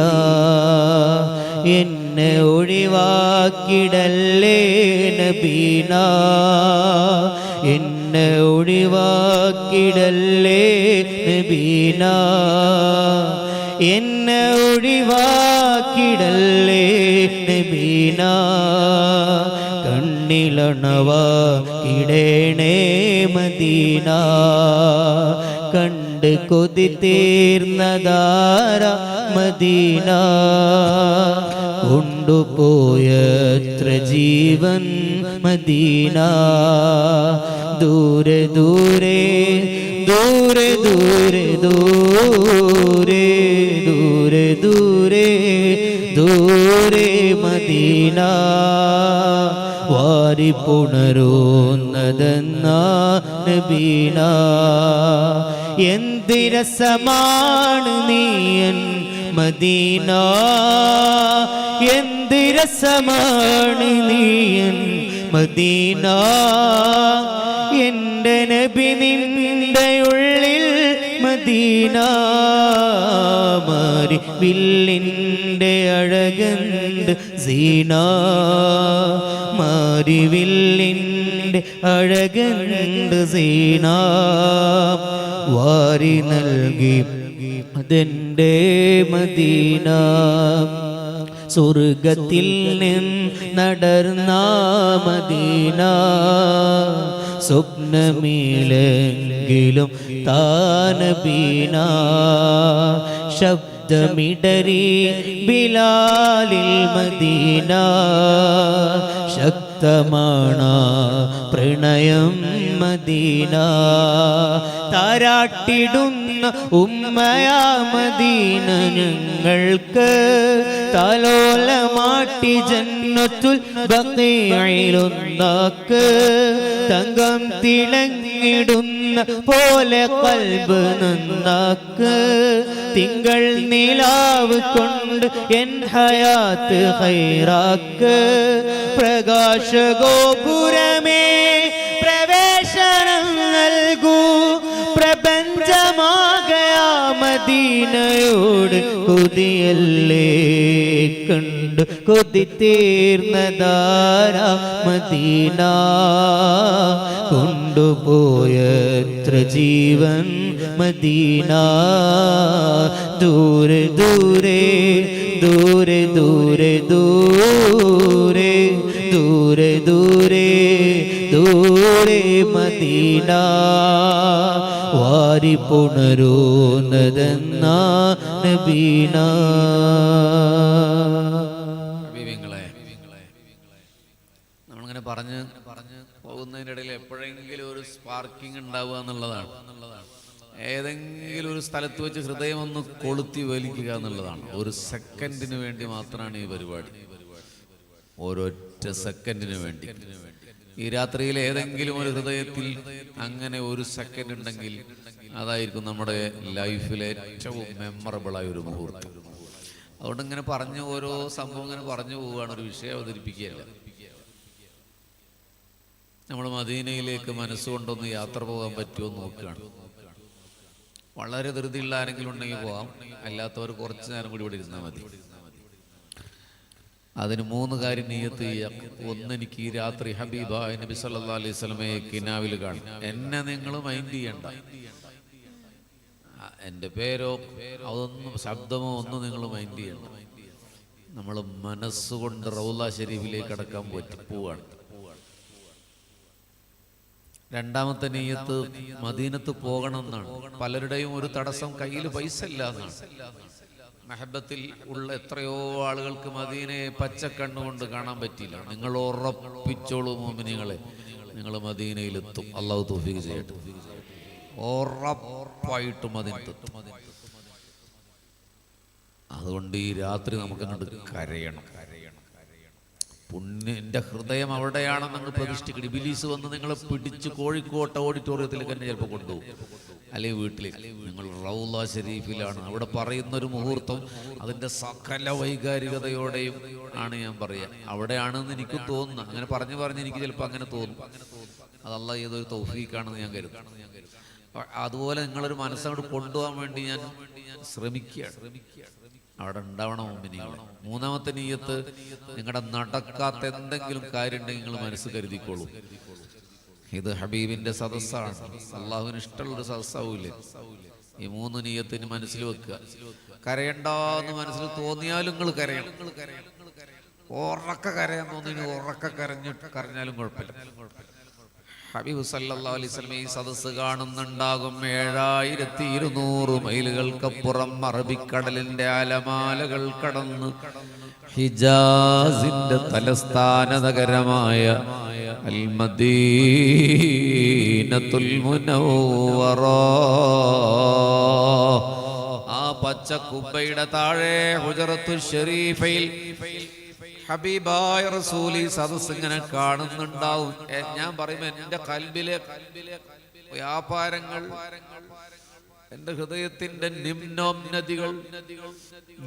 എന്നെ ഒഴിവാക്കിടല്ലേ നബീന. എന്നെ ഒഴിവാക്കിടല്ലേ നബീന, എന്നെ ഒഴിവാക്കിടല്ലേ നബീന. കണ്ണിലണവാക്കിടേണേ മദീന, കണ്ട് കൊതി തീർന്നതാര മദീന. കൊണ്ടുപോയത്ര ജീവൻ മദീന. ദൂരെ ദൂരെ ദൂരെ ദൂരെ ദൂരെ ദൂരെ ദൂരെ ദൂരെ മദീന. വാരി പുണരുന്നതെന്നാ നബീന. എന്തിരസമാണ് നീയൻ മദീന, എന്തിരസമാണ് നീയൻ മദീന. എൻ്റെ നബി നിന്റെ ഉള്ളിൽ മദീന. മാരി വില്ലിൻ്റെ അഴകണ്ട് സീന, മാരി വില്ലിൻ്റെ അഴകണ്ട് സീന. വാരി നൽകി അതെൻ്റെ മദീന. സ്വർഗത്തിൽ നിന്നടർന്ന മദീന. സ്വപ്നമേലെങ്കിലും താനബീന. ശബ്ദമിടറി ബിലാലിൽ മദീന. ശക്തി ശക്തമാണ് പ്രണയം മദീന. താരാട്ടിടുന്ന ഉമ്മയാ മദീന ഞങ്ങൾക്ക്, താലോലമാട്ടി ജന്നത്തുൽ ബഖീഇലൊന്നാക്ക്. തങ്കം തിളങ്ങിടുന്ന പോലെ കൽബ് നന്നാക്ക്. തിങ്കൾ നിലാവ് കൊണ്ട് എൻ ഹയാത്ത് ഖൈറാക്ക്. പ്രകാശഗോപുരമേ പ്രവേശനം നൽകൂ, പ്രപഞ്ചമാകയാ മദീനയോട് കൊതിയല്ലേ. കണ്ടു കൊതി തീർന്നതാരാ മദീന, കൊണ്ടുപോയത്ര ജീവൻ മദീന. ദൂരെ ദൂരെ ദൂരെ ദൂരെ ദൂരെ ദൂരെ ദൂരെ ദൂരെ മദീന. വാരി പുണരുന്നതെന്ന നബീന. നമ്മളിങ്ങനെ പറഞ്ഞ് പോകുന്നതിൻ്റെ ഇടയിൽ എപ്പോഴെങ്കിലും ഒരു സ്പാർക്കിംഗ് ഉണ്ടാവുക എന്നുള്ളതാണ്. ഏതെങ്കിലും ഒരു സ്ഥലത്ത് വെച്ച് ഹൃദയം ഒന്ന് കൊളുത്തി വലിക്കുക എന്നുള്ളതാണ്. ഒരു സെക്കൻഡിന് വേണ്ടി മാത്രമാണ് ഈ പരിപാടി, ഒരൊറ്റ സെക്കൻഡിന് വേണ്ടി. ഈ രാത്രിയിൽ ഏതെങ്കിലും ഒരു ഹൃദയത്തിൽ അങ്ങനെ ഒരു സെക്കൻഡ് ഉണ്ടെങ്കിൽ അതായിരിക്കും നമ്മുടെ ലൈഫിലെ ഏറ്റവും മെമ്മറബിളായ ഒരു മുഹൂർത്തം. അതുകൊണ്ട് ഇങ്ങനെ പറഞ്ഞ് ഓരോ സംഭവം ഇങ്ങനെ പറഞ്ഞു പോവുകയാണ്, ഒരു വിഷയം അവതരിപ്പിക്കുകയല്ല. നമ്മൾ മദീനയിലേക്ക് മനസ്സുകൊണ്ടൊന്ന് യാത്ര പോകാൻ പറ്റുമോ എന്ന് നോക്കുകയാണ്. വളരെ ധൃതിയുള്ള ആരെങ്കിലും ഉണ്ടെങ്കിൽ പോകാം, അല്ലാത്തവർ കുറച്ച് നേരം കൂടി ഇവിടെ ഇരുന്നാൽ മതി. അതിന് 3 കാര്യം നിയ്യത്ത് ചെയ്യാം. ഒന്ന്, എനിക്ക് ഈ രാത്രി ഹബീബായ നബി സല്ലല്ലാഹു അലൈഹി വസല്ലമയെ കിനാവിൽ കാണും. എന്നെ നിങ്ങൾ മൈൻഡ് ചെയ്യണ്ട, എൻ്റെ പേരോ അതൊന്നും ശബ്ദമോ ഒന്നും നിങ്ങൾ മൈൻഡ് ചെയ്യണ്ട. നമ്മൾ മനസ്സുകൊണ്ട് റൗള ശരീഫിലേക്ക് അടക്കാൻ പോവാണ്. രണ്ടാമത്തെ നിയ്യത്ത് മദീനത്ത് പോകണം എന്നാണ്. പലരുടെയും ഒരു തടസ്സം കയ്യിൽ പൈസ ഇല്ല എന്നാണ്. മഹബത്തിൽ ഉള്ള എത്രയോ ആളുകൾക്ക് മദീനയെ പച്ചക്കണ്ണുകൊണ്ട് കാണാൻ പറ്റിയില്ല. നിങ്ങൾ ഉറപ്പിച്ചോളൂ മോമിനികളെ, നിങ്ങൾ മദീനയിലെത്തും. അള്ളാഹു തൗഫീഖ് ചെയ്യട്ടെ. ഉറപ്പായിട്ടും മദീനത്തെത്തും. അതുകൊണ്ട് ഈ രാത്രി നമുക്ക് അങ്ങോട്ട് കരയണം. എൻ്റെ ഹൃദയം അവിടെയാണെന്ന് നിങ്ങൾ പ്രതിഷ്ഠിക്കണം. ഇബ്ലീസ് വന്ന് നിങ്ങളെ പിടിച്ച് കോഴിക്കോട്ടെ ഓഡിറ്റോറിയത്തിലേക്ക് തന്നെ ചിലപ്പോൾ കൊണ്ടുപോകും, അല്ലെങ്കിൽ വീട്ടിലേക്ക്. നിങ്ങൾ റൗള ശരീഫിലാണ്. അവിടെ പറയുന്ന ഒരു മുഹൂർത്തം അതിൻ്റെ സകല വൈകാരികതയോടെയും ആണ് ഞാൻ പറയുക. അവിടെയാണെന്ന് എനിക്ക് തോന്നുന്നു. അങ്ങനെ പറഞ്ഞ് എനിക്ക് ചിലപ്പോൾ അങ്ങനെ തോന്നും. അത് അല്ലാഹ് ഏതൊരു തൗഫീഖാണെന്ന് ഞാൻ കരുതുന്നു. അതുപോലെ നിങ്ങളൊരു മനസ്സങ്ങോട്ട് കൊണ്ടുപോകാൻ വേണ്ടി ഞാൻ ശ്രമിക്കുകയാണ്. അവിടെ ഉണ്ടാവണം മുഅ്മിനീങ്ങളെ. മൂന്നാമത്തെ നിയ്യത്ത്, നിങ്ങളുടെ നടക്കാത്ത എന്തെങ്കിലും കാര്യം ഉണ്ടെങ്കിൽ നിങ്ങൾ മനസ്സ് കരുതിക്കോളൂ. ഇത് ഹബീബിന്റെ സദസ്സാണ്, അള്ളാഹുവിന് ഇഷ്ടമുള്ളൊരു സദസ്സാവൂലേ. ഈ 3 നിയ്യത്തിന് മനസ്സിൽ വെക്കുക. കരയണ്ടെന്ന് മനസ്സിൽ തോന്നിയാലും നിങ്ങൾ കരയണം. ഉറക്ക കരയാൻ തോന്നി ഉറക്ക കരഞ്ഞാലും കുഴപ്പമില്ല. ഹബീബ് സല്ലല്ലാഹു അലൈഹി വസല്ലം ഈ സദസ്സ് കാണുന്നുണ്ടാകും. 7200 മൈലുകൾക്കപ്പുറം അറബിക്കടലിന്റെ അലമാലകൾ കടന്ന് ഹിജാസിന്റെ തലസ്ഥാന നഗരമായ അൽ മദീനത്തുൽ മുനവ്വറ, ആ പച്ച കുബ്ബയുടെ താഴെ ഹുജറത്തുൽ ശരീഫയിൽ ഹബീബായ റസൂലി സദസ് ഇങ്ങനെ കാണുന്നുണ്ടാവും. ഞാൻ പറയുമ്പോ എന്റെ കൽബിലെ വ്യാപാരങ്ങൾ, എന്റെ ഹൃദയത്തിന്റെ നിമ്നോന്നതികൾ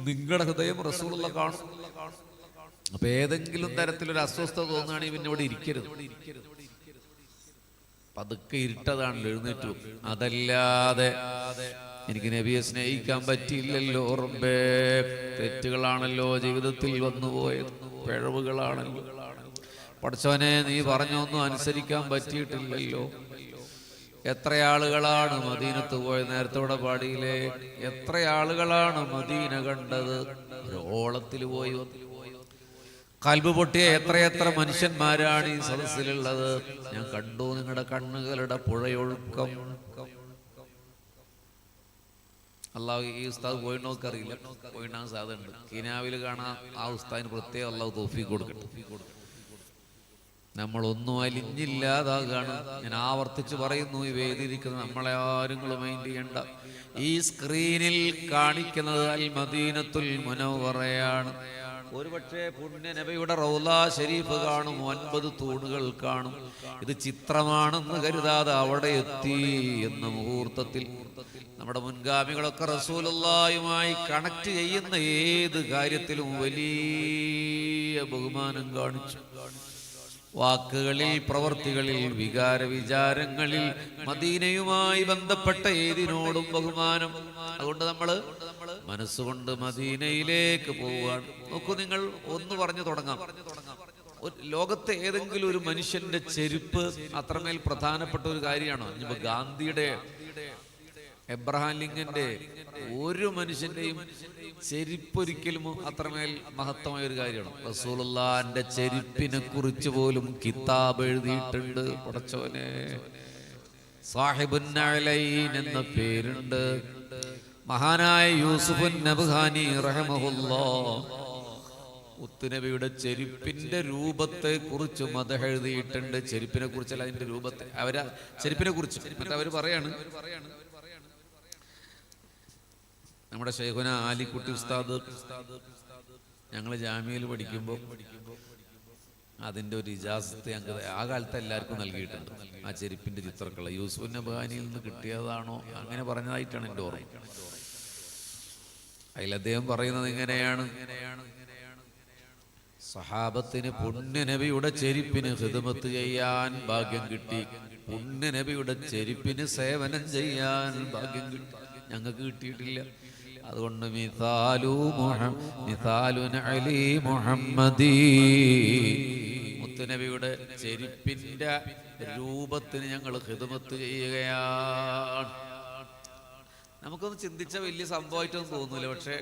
നിങ്ങളുടെ ഹൃദയം റസൂലുള്ള കാണും. അപ്പൊ ഏതെങ്കിലും തരത്തിലൊരു അസ്വസ്ഥത തോന്നുകയാണെങ്കിൽ പിന്നെ ഇവിടെ ഇരിക്കരുത്. പതുക്കെ ഇരുട്ടതാണല്ലോ, എഴുന്നേറ്റ് വെക്കും. അതല്ലാതെ എനിക്ക് നബിയെ സ്നേഹിക്കാൻ പറ്റിയില്ലല്ലോ റബ്ബേ, തെറ്റുകളാണല്ലോ ജീവിതത്തിൽ വന്നുപോയത്, പിഴവുകളാണല്ലോ പടച്ചോനെ, നീ പറഞ്ഞൊന്നും അനുസരിക്കാൻ പറ്റിയിട്ടില്ലല്ലോ. എത്ര ആളുകളാണ് മദീനത്ത് പോയത്? നേരത്തെ ഇവിടെ പാടിയില്ലേ, എത്ര ആളുകളാണ് മദീന കണ്ടത്? ഒരു ഓളത്തിൽ പോയി കൽബ് പൊട്ടിയ എത്രയെത്ര മനുഷ്യന്മാരാണ് ഈ സദസ്സിലുള്ളത്. ഞാൻ കണ്ടു നിങ്ങളുടെ കണ്ണുകളുടെ പുഴയൊഴുക്കം. അള്ളാഹു ഈ ഉസ്താദ് പോയിട്ടോക്ക് അറിയില്ല, പോയിട്ടാൻ സാധ്യതയുണ്ട്. കിനാവിൽ കാണാൻ ആ ഉസ്താദിന് പ്രത്യേകം അള്ളാഹു തൗഫീഖ് കൊടുക്കട്ടെ. നമ്മളൊന്നും അലിഞ്ഞില്ലാതാകാണ്. ഞാൻ ആവർത്തിച്ച് പറയുന്നു, ഈ വേദിയിരിക്കുന്ന നമ്മളെ ആരും മൈൻഡ് ചെയ്യണ്ട. ഈ സ്ക്രീനിൽ കാണിക്കുന്നത് അൽ മദീനത്തുൽ മുനവ്വറയാണ്. ഒരുപക്ഷെ പുണ്യ നബിയുടെ റൗള ശരീഫ് കാണും, 9 തൂണുകൾ കാണും. ഇത് ചിത്രമാണെന്ന് കരുതാതെ അവിടെ എത്തി എന്ന മുഹൂർത്തത്തിൽ നമ്മുടെ മുൻഗാമികളൊക്കെ റസൂലുള്ളാഹിയുമായി കണക്ട് ചെയ്യുന്ന ഏത് കാര്യത്തിലും വലിയ ബഹുമാനം കാണിച്ചു. വാക്കുകളിൽ, പ്രവർത്തികളിൽ, വികാര വിചാരങ്ങളിൽ മദീനയുമായി ബന്ധപ്പെട്ട ഏതിനോടും ബഹുമാനം. അതുകൊണ്ട് നമ്മള് മനസ്സുകൊണ്ട് മദീനയിലേക്ക് പോവുകയാണ്. നോക്കൂ, നിങ്ങൾ ഒന്ന് പറഞ്ഞു തുടങ്ങാം. ലോകത്തെ ഏതെങ്കിലും ഒരു മനുഷ്യന്റെ ചെരുപ്പ് അത്രമേൽ പ്രധാനപ്പെട്ട ഒരു കാര്യമാണോ? ഇനിയിപ്പോ ഗാന്ധിയുടെ, എബ്രഹാം ലിങ്കന്റെ, ഒരു മനുഷ്യന്റെയും ചെരുപ്പൊരിക്കലും അത്രമേൽ മഹത്തമായ ഒരു കാര്യമാണ്. റസൂലുള്ളാഹിന്റെ ചെരുപ്പിനെ കുറിച്ച് പോലും കിതാബ് എഴുതിയിട്ടുണ്ട്. പടച്ചോനെ, സാഹിബുൻ നഅലൈൻ എന്ന പേരുണ്ട്. മഹാനായ യൂസുഫുൻ നബ്ഹാനി റഹ്മഹുല്ലാഹ് മുത്തുനബിയുടെ ചെരുപ്പിന്റെ രൂപത്തെ കുറിച്ച് മദഹ് എഴുതിയിട്ടുണ്ട്. ചെരുപ്പിനെ കുറിച്ചല്ല, അതിന്റെ രൂപത്തെ, അവര് ചെരുപ്പിനെ കുറിച്ച്. എന്നിട്ട് അവര് പറയാണ്, നമ്മുടെ ശൈഖുന ആലിക്കുട്ടി ഉസ്താദ് ഞങ്ങൾ ജാമ്യയിൽ പഠിക്കുമ്പോൾ അതിൻ്റെ ഒരു ഇജാസത്ത് ഞങ്ങൾക്ക് ആ കാലത്ത് എല്ലാവർക്കും നൽകിയിട്ടുണ്ട്. ആ ചെരുപ്പിന്റെ ചിത്രങ്ങൾ യൂസുഫ് നബ്ഹാനിയിൽ നിന്ന് കിട്ടിയതാണോ അങ്ങനെ പറഞ്ഞതായിട്ടാണ് എൻ്റെ ഓർമ്മ. അതിൽ അദ്ദേഹം പറയുന്നത് ഇങ്ങനെയാണ്: സഹാബത്തിന് പുണ്യനബിയുടെ ചെരുപ്പിന് ഖിദ്മത്ത് ചെയ്യാൻ ഭാഗ്യം കിട്ടി, പുണ്യനബിയുടെ ചെരുപ്പിന് സേവനം ചെയ്യാൻ ഭാഗ്യം കിട്ടി. ഞങ്ങൾക്ക് കിട്ടിയിട്ടില്ല. അതുകൊണ്ട് മുത്തുനബിയുടെ ചെരുപ്പിന്റെ രൂപത്തിന് ഞങ്ങൾ ഖിദ്മത്ത് ചെയ്യുകയാണ്. നമുക്കൊന്ന് ചിന്തിച്ച വലിയ സംഭവമായിട്ടൊന്നും തോന്നൂല. പക്ഷെ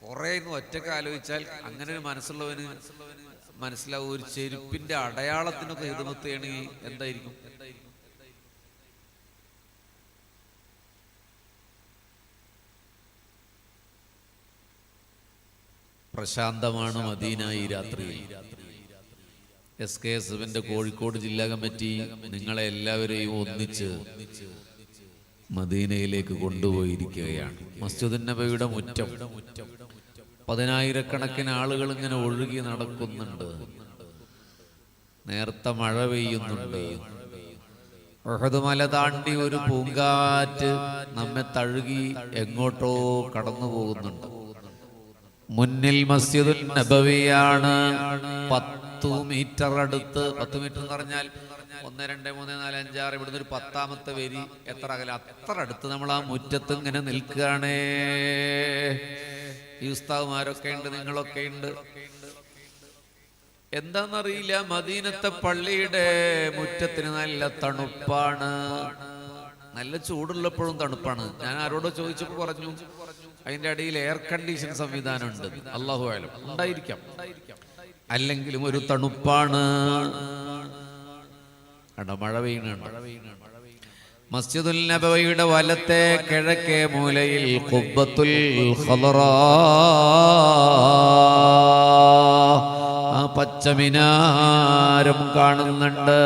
കുറെ ഒറ്റക്ക് ആലോചിച്ചാൽ അങ്ങനെ ഒരു മനസ്സുള്ളവന് മനസ്സിലാവും, ഒരു ചെരുപ്പിന്റെ അടയാളത്തിനൊക്കെ ഖിദ്മത്ത് ചെയ്യണമെങ്കിൽ എന്തായിരിക്കും. പ്രശാന്തമാണ് മദീന ഈ രാത്രിയിൽ. SKSFന്റെ കോഴിക്കോട് ജില്ലാ കമ്മിറ്റി നിങ്ങളെ എല്ലാവരെയും ഒന്നിച്ച് മദീനയിലേക്ക് കൊണ്ടുപോയിരിക്കുകയാണ്. മസ്ജിദുൻ നബവിയുടെ മുറ്റം 10,000-കണക്കിന് ആളുകൾ ഇങ്ങനെ ഒഴുകി നടക്കുന്നുണ്ട്. നേർത്ത മഴ പെയ്യുന്നുണ്ട്. ഉഹദ് മല താണ്ടി ഒരു പൂങ്കാറ്റ് നമ്മെ തഴുകി എങ്ങോട്ടോ കടന്നു പോകുന്നുണ്ട്. മുന്നിൽ മസ്ജിദുൻ നബവിയാണ്. 10 മീറ്റർ അടുത്ത്, 10 മീറ്റർ എന്ന് പറഞ്ഞാൽ 1, 2, 3, 4, 5, 6, ഇവിടുന്ന് ഒരു 10ാമത്തെ വരി എത്ര അകലെ, അത്ര അടുത്ത് നമ്മൾ ആ മുറ്റത്ത് ഇങ്ങനെ നിൽക്കുകയാണേ. ഈ ഉസ്താദുമാരൊക്കെ ഉണ്ട്, നിങ്ങളൊക്കെ ഉണ്ട്. എന്താന്നറിയില്ല, മദീനത്തെ പള്ളിയുടെ മുറ്റത്തിന് നല്ല തണുപ്പാണ്. നല്ല ചൂടുള്ളപ്പോഴും തണുപ്പാണ്. ഞാൻ ആരോടോ ചോദിച്ചപ്പോൾ പറഞ്ഞു അതിന്റെ അടിയിൽ എയർ കണ്ടീഷൻ സംവിധാനം ഉണ്ട്. അല്ലാഹു അലം, ഉണ്ടായിരിക്കാം. അല്ലെങ്കിലും ഒരു തണുപ്പാണ്. മഴ പെയ്യുന്നുണ്ട്. മസ്ജിദുൽ നബവിയുടെ വലത്തെ കിഴക്കേ മൂലയിൽ ഖുബ്ബത്തുൽ ഖദറാ, ആ പച്ചമിനാരം കാണുന്നുണ്ട്.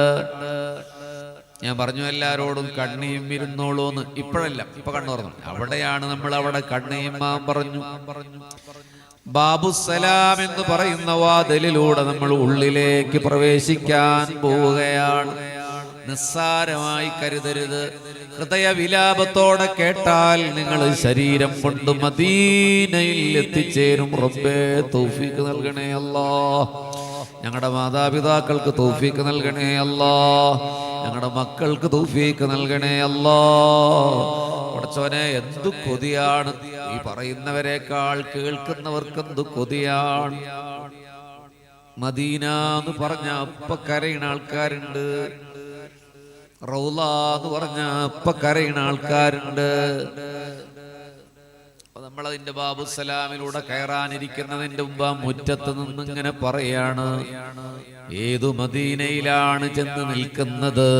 ഞാൻ പറഞ്ഞു എല്ലാരോടും കണ്ണിയും ഇരുന്നോളൂന്ന്. ഇപ്പോഴല്ല, ഇപ്പൊ കണ്ണു തുറന്നു. അവിടെയാണ് നമ്മൾ, അവിടെ കണ്ണിയമ്മാൻ പറഞ്ഞു. ബാബുസലാം എന്ന് പറയുന്ന വാതിലിലൂടെ നമ്മൾ ഉള്ളിലേക്ക് പ്രവേശിക്കാൻ പോവുകയാണ്. നിസ്സാരമായി കരുതരുത്. ഹൃദയവിലാപത്തോടെ കേട്ടാൽ നിങ്ങൾ ശരീരം കൊണ്ട് മദീനയിൽ എത്തിച്ചേരും. റബ്ബേ തൗഫീഖ് നൽകണേ അല്ലാ. ഞങ്ങളുടെ മാതാപിതാക്കൾക്ക് തൗഫീഖ് നൽകണേ അല്ലാ. ഞങ്ങളുടെ മക്കൾക്ക് തൗഫീഖ് നൽകണേ അല്ലാ. പടച്ചോനെ, എന്തു കൊതിയാണ് ഈ പറയുന്നവരെക്കാൾ കേൾക്കുന്നവർക്ക് എന്തു കൊതിയാണ്. മദീന എന്ന് പറഞ്ഞ അപ്പ കരയുന്ന ആൾക്കാരുണ്ട്. റൗള എന്ന് പറഞ്ഞ അപ്പ കരയുന്ന ആൾക്കാരുണ്ട്. നമ്മളതിന്റെ ബാബുസലാമിലൂടെ കയറാനിരിക്കുന്നതിന്റെ മുമ്പ് ആ മുറ്റത്ത് നിന്നിങ്ങനെ പറയാണ്, ഏതു മദീനയിലാണ് ചെന്ന് നിൽക്കുന്നത്?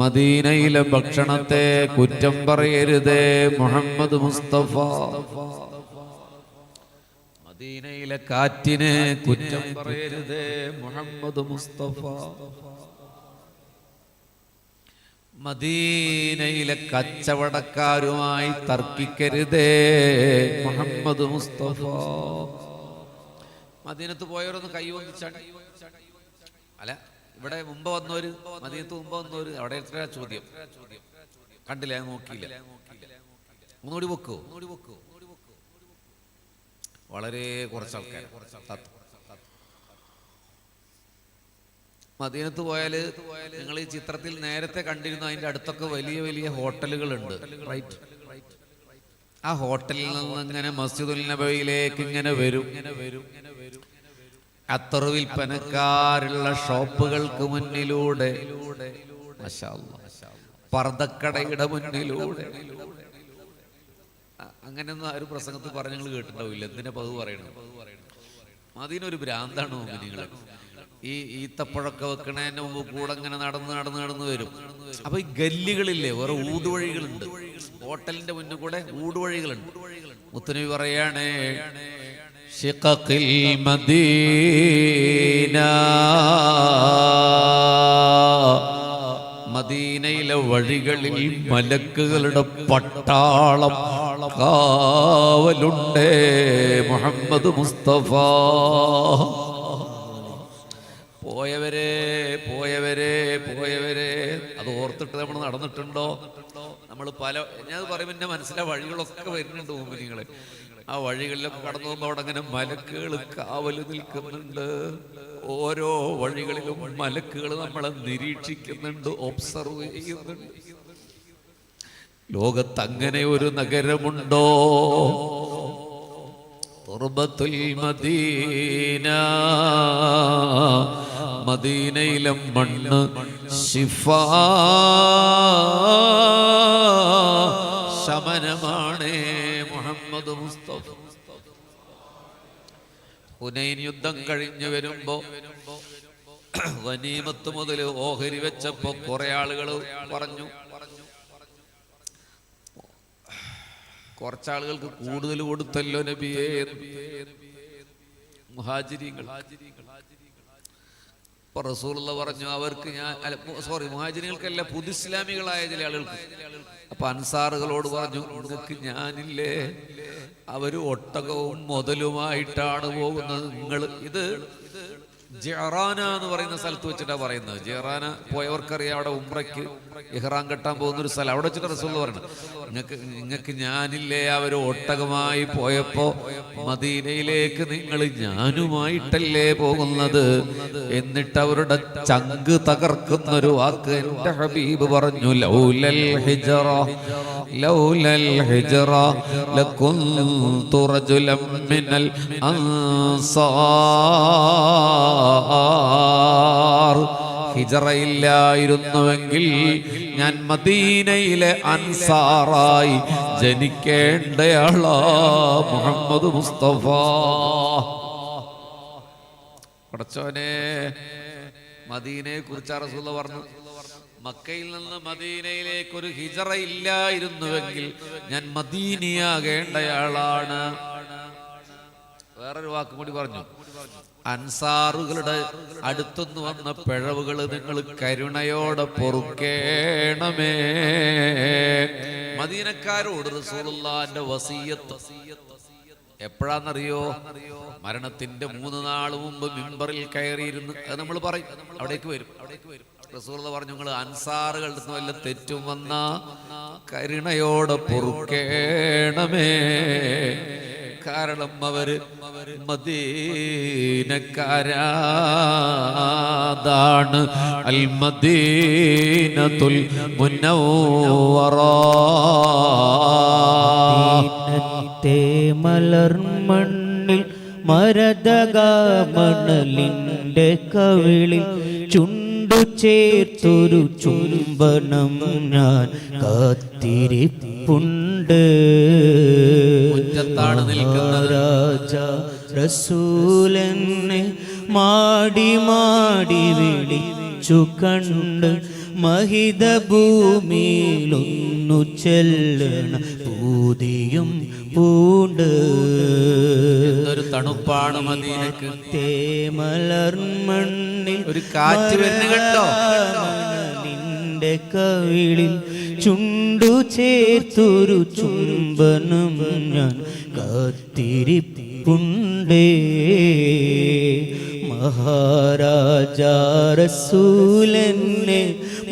മദീനയിലെ ഭക്ഷണത്തെ കുറ്റം പറയരുതേ മുഹമ്മദ് മുസ്തഫ. മദീനയിലെ കാറ്റിനെ കുറ്റം പറയരുതേ മുഹമ്മദ് മുസ്തഫ. മദീനയിലെ കച്ചവടക്കാരുമായി തർക്കിക്കരുതേ മുഹമ്മദ് മുസ്തഫ. മദീനത്ത് പോയവരൊന്ന് കൈവന്നിച്ചാണ്. അല്ല, ഇവിടെ മുമ്പ് വന്നവര്, മദീനത്ത് മുമ്പ് വന്നവര്, അവിടെ എത്ര ചോദ്യം കണ്ടില്ല, നോക്കിയില്ല. ഒന്നുകൂടി വെക്കോ? വളരെ കുറച്ച് ആൾക്കാർ. മദീനത്ത് പോയാൽ നിങ്ങൾ ഈ ചിത്രത്തിൽ നേരത്തെ കണ്ടിരുന്ന അതിൻ്റെ അടുത്തൊക്കെ വലിയ വലിയ ഹോട്ടലുകളുണ്ട്, റൈറ്റ്? ആ ഹോട്ടലിൽ നിന്ന് ഇങ്ങനെ മസ്ജിദുൽ നബവിയിലേക്ക് ഇങ്ങനെ വരും. അത്തർ വിൽപ്പനക്കാരുള്ള ഷോപ്പുകൾക്ക് മുന്നിലൂടെ, മാഷാ അല്ലാഹ്, പർദ്ദക്കടയുടെ മുന്നിലൂടെ. അങ്ങനെയൊന്നും ആ ഒരു പ്രസംഗത്തിൽ പറഞ്ഞ് നിങ്ങൾ കേട്ടിട്ടുണ്ടാവില്ല. എന്തിനാ പതിവ് പറയണത്? മദീന ഒരു ഭ്രാന്താണ് മുഅ്മിനീങ്ങളെ. ഈ ഈത്തപ്പഴമൊക്കെ വെക്കണതിന് മുമ്പ് കൂടെ ഇങ്ങനെ നടന്ന് വരും. അപ്പൊ ഈ ഗല്ലികളില്ലേ, വേറെ ഊടുവഴികളുണ്ട്. ഹോട്ടലിന്റെ മുന്നിൽ കൂടെ ഊടുവഴികളുണ്ട്. മുത്തുനബി പറയാണ്, ശിഖഖിൽ മദീന, മദീനയിലെ വഴികളിൽ മലക്കുകളുടെ പട്ടാളം കാവലുണ്ട് മുഹമ്മദ് മുസ്തഫ. പോയവരെ അത് ഓർത്തിട്ട് നമ്മൾ നടന്നിട്ടുണ്ടോ? നമ്മൾ ഞാൻ പറയുമ്പോൾ എന്നെ മനസ്സിലായ വഴികളൊക്കെ വരുന്നുണ്ട് മുഅ്മിനീങ്ങളെ. ആ വഴികളിലൊക്കെ കടന്നു പോകുമ്പോൾ അവിടെ അങ്ങനെ മലക്കുകൾ കാവല് നിൽക്കുന്നുണ്ട്. ഓരോ വഴികളിലും മലക്കുകൾ നമ്മളെ നിരീക്ഷിക്കുന്നുണ്ട്, ഒബ്സർവ് ചെയ്യുന്നുണ്ട്. ലോകത്ത് അങ്ങനെ ഒരു നഗരമുണ്ടോ? തുർബത്തുൽ മദീന, മദീനയിലെ മണ്ണ് ശിഫാ, ശമനമാണ് മുഹമ്മദ് മുസ്തഫ. ഹുനൈൻ യുദ്ധം കഴിഞ്ഞു വരുമ്പോ ഗനീമത്ത് മുതൽ ഓഹരി വെച്ചപ്പോ കുറെ ആളുകൾ പറഞ്ഞു, കുറച്ചാളുകൾക്ക് കൂടുതൽ കൊടുത്തല്ലോ നബിയേ. മുഹാജിരികൾ. ഇപ്പൊ റസൂലുള്ളാഹി പറഞ്ഞു, അവർക്ക് മുഹാജിരികൾക്കല്ല, പുതുഇസ്ലാമികളായ ചില ആളുകൾക്ക്. അപ്പൊ അൻസാറുകളോട് പറഞ്ഞു, നിങ്ങൾക്ക് ഞാനില്ലേ, അവര് ഒട്ടകവും മുതലുമായിട്ടാണ് പോകുന്നത്. നിങ്ങൾ ഇത് ജെറാന എന്ന് പറയുന്ന സ്ഥലത്ത് വെച്ചിട്ടാണ് പറയുന്നത്. ജെറാന പോയവർക്കറിയാം, അവിടെ ഉംറയ്ക്ക് ഇഹ്റാം കെട്ടാൻ പോകുന്ന ഒരു സ്ഥലം. അവിടെ വെച്ചിട്ട് റസൂൽ പറയുന്നത്, നിങ്ങൾക്ക് ഞാനില്ലേ, അവർ ഒട്ടകമായി പോയപ്പോ മദീനയിലേക്ക് നിങ്ങൾ ഞാനുമായിട്ടല്ലേ പോകുന്നത്. എന്നിട്ട് അവരുടെ ചങ്ക് തകർക്കുന്നൊരു വാക്ക് എന്റെ ഹബീബ് പറഞ്ഞു, ലൗലൽ ഹിജ്റ ലകുന്തു റജുലൻ മിനൽ അൻസാർ. ഹിജറയില്ലായിരുന്നുവെങ്കിൽ ഞാൻ മദീനയിലെ അൻസാറായി ജനിക്കേണ്ടയാളാ മുഹമ്മദ് മുസ്തഫ. പടച്ചോനെ, മദീനയെ കുറിച്ച് റസൂലുള്ളാഹി പറഞ്ഞു, മക്കയിൽ നിന്ന് മദീനയിലേക്ക് ഒരു ഹിജറ ഇല്ലായിരുന്നുവെങ്കിൽ ഞാൻ മദീനിയാകേണ്ടയാളാണ്. വേറൊരു വാക്കും കൂടി പറഞ്ഞു, അൻസാറുകളുടെ അടുത്തുനിന്ന് വന്ന പിഴവുകൾ നിങ്ങൾ കരുണയോടെ പൊറുക്കേണമേ. മദീനക്കാരോട് റസൂലുള്ളാഹിന്റെ വസിയ്യത്ത് എപ്പോഴാന്നറിയോ? മരണത്തിന്റെ 3 നാൾ മുമ്പ് മിമ്പറിൽ കയറിയിരുന്നു. അത് നമ്മൾ പറയും, അവിടേക്ക് വരും. റസൂലുള്ളാഹി പറഞ്ഞു, നിങ്ങൾ അൻസാറുകളുടെ അടുത്ത് വല്ല തെറ്റും വന്ന കരുണയോടെ പൊറുക്കേണമേ. കാരണം അവര് മദീനക്കാരാണ്. അൽ മദീനത്തുൽ മുനവ്വറ. മലർമണ്ണിൽ മരതക മണലിന്റെ കവിളിൽ ചുണ്ടു ചേർത്തൊരു ചുംബനം ഞാൻ കാത്തിരിപ്പുണ്ട്. രാജ റസൂലെന്നെ മാടി വിളിച്ചു കണ്ട് മഹിത ഭൂമിയിലൊന്നു ചെല്ലണ പൂതിയും പൂണ്ട് ഒരു തണുപ്പാണ് മദീനക്ക്. തേമലർമണ്ണിൽ ഒരു കാറ്റ് വരുന്ന കണ്ടോ? നിന്റെ കവിളിൽ ചുണ്ടു ചേർത്തൊരു ചുംബനം ഞാൻ കാത്തിരിപ്പുണ്ടേ. മഹാരാജാ റസൂലെന്നെ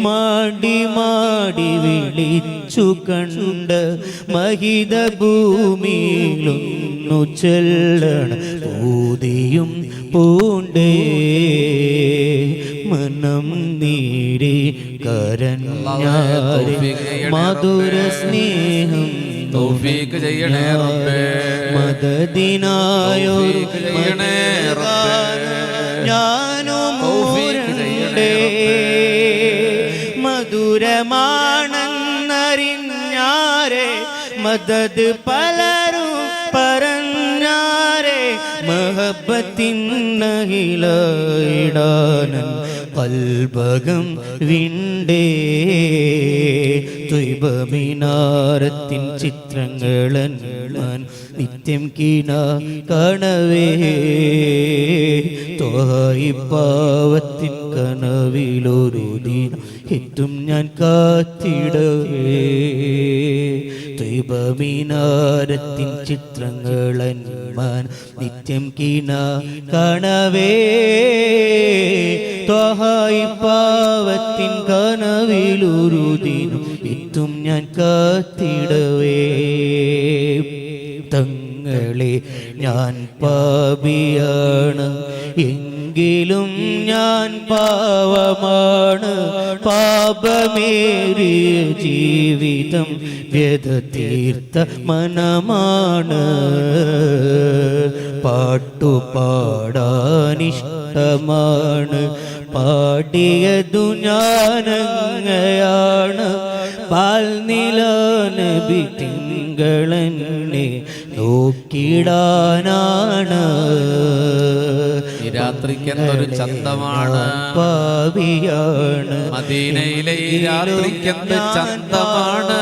മാടി മാടി വിളിച്ചു കണ്ട മഹിത ഭൂമിയിലൊന്നു ചെല്ലണ പൂതിയും പൂണ്ടേ. മനം നീരി കരഞ്ഞാരെ മധുര സ്നേഹം തൗഫീഖ് ചെയ്യണേ റബ്ബേ, മദദിനായൊരു ചെയ്യണേ റബ്ബേ, ഞാനും ഊരണ്ടേ. മധുരമാണെന്നറിഞ്ഞാരെ മദദ് പലരും പറഞ്ഞാരെ മഹബത്തിൻ നഹിലയിടാനൻ കൽബകം വിണ്ടേ. ത്വയ്ബമിനാരത്തിൻ ചിത്രങ്ങളൻ നിത്യം കീന കണവേ. ത്വഹായിപ്പാവത്തിൻ കനവിലൊരു ദിനം എത്തും ഞാൻ കാത്തിടവേ. ത്വയ്ബമിനാരത്തിൻ ചിത്രങ്ങളൻ നിത്യം കീന കണവേ. ത്വഹായിപ്പാവത്തിൻ കനവിലൊരു ദിനം എത്തും ഞാൻ കാത്തിടവേ. തങ്ങളെ ഞാൻ പാപിയാണ് എങ്കിലും ഞാൻ പാവമാണ്. പാപമേറിയ ജീവിതം വ്യത തീർത്ത മനമാണ്. പാട്ടുപാടാനിഷ്ടമാണ് പാടിയതു ഞാനങ്ങയാണ്. പാൽനില നബി തിങ്കളെന്നെ നോക്കിടാനാണ്. ഈ രാത്രിക്കെന്തൊരു ചന്തമാണ്, പാവിയാണ് മദീനയിലെ ഈ രാത്രിക്കെന്ത് ചന്തമാണ്.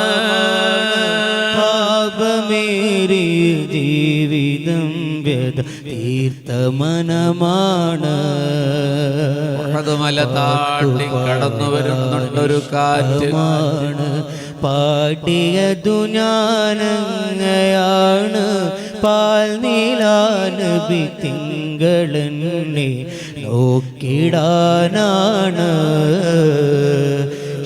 പാപമേറിയ ജീവിതം വ്യത തീർത്ത മനമാണ്. മല താണ്ടി കടന്നു വരുന്നുണ്ടൊരു കാറ്റ്. പാടിയതു ഞാനങ്ങയാണ്. പാൽനീലാനബി തിങ്കളെന്നെ നോക്കിടാനാണ്.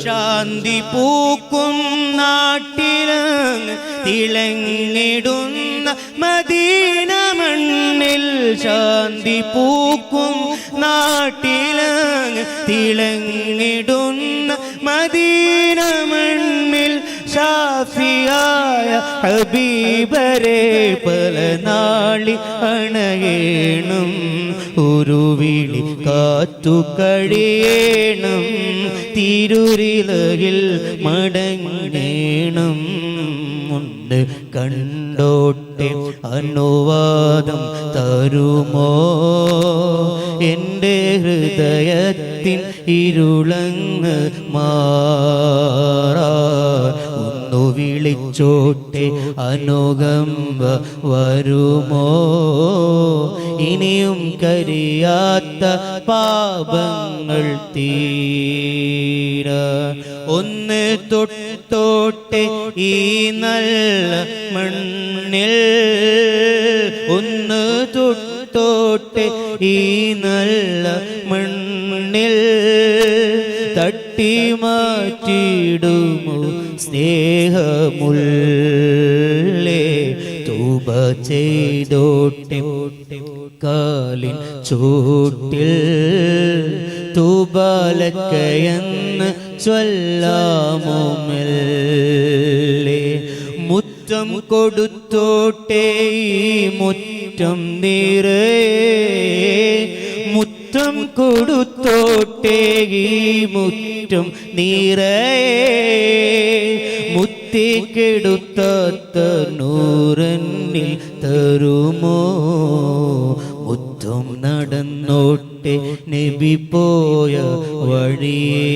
ശാന്തി പൂക്കും നാട്ടിലങ്ങ് തിളങ്ങിടുന്ന മദീന മണ്ണിൽ. ശാന്തി പൂക്കും നാട്ടിലങ്ങ് തിളങ്ങിടുന്ന മദീന മണ്ണിൽ. ഷാഫിയായ ഹബീബരെ പല നാളി അണയേണം. ഒരു വിളി കാത്തു കഴിയേണം. തിരുരിലകിൽ മടങ്ങേണം. മുണ്ട് കണ്ടോട്ടെ അനുവാദം തരുമോ? എൻ്റെ ഹൃദയത്തിൻ ഇരുളങ്ങ് മാറാ. ഒന്നു വിളിച്ചോട്ടെ അനുകമ്പ വരുമോ? ഇനിയും കരിയാത്ത പാപങ്ങൾ തീരാ. ഒന്ന് തൊട്ടോട്ടെ ഈ നല്ല മണ്ണിൽ. ഒന്ന് തൊട്ടോട്ടെ ഈ നല്ല മണ്ണിൽ. തട്ടി മാറ്റിടുമോ സ്നേഹമുള്ളേ? തൂബ ചെയ്തോട്ടെ കാലിൻ ചോട്ടിൽ. തൂബാലക്കയെന്ന് ചൊല്ലാമോ മെല്ലെ? മുറ്റം കൊടുത്തോട്ടെ ഈ മുറ്റം നിറയെ. മുറ്റം കൊടുത്തോട്ടെ ഈ മുറ്റം നിറയെ. മുത്തിക്കെടുത്താത്ത നൂറന്നിൽ തരുമോ? മുറ്റം നടന്നോട്ടെ നബി പോയ വഴിയേ.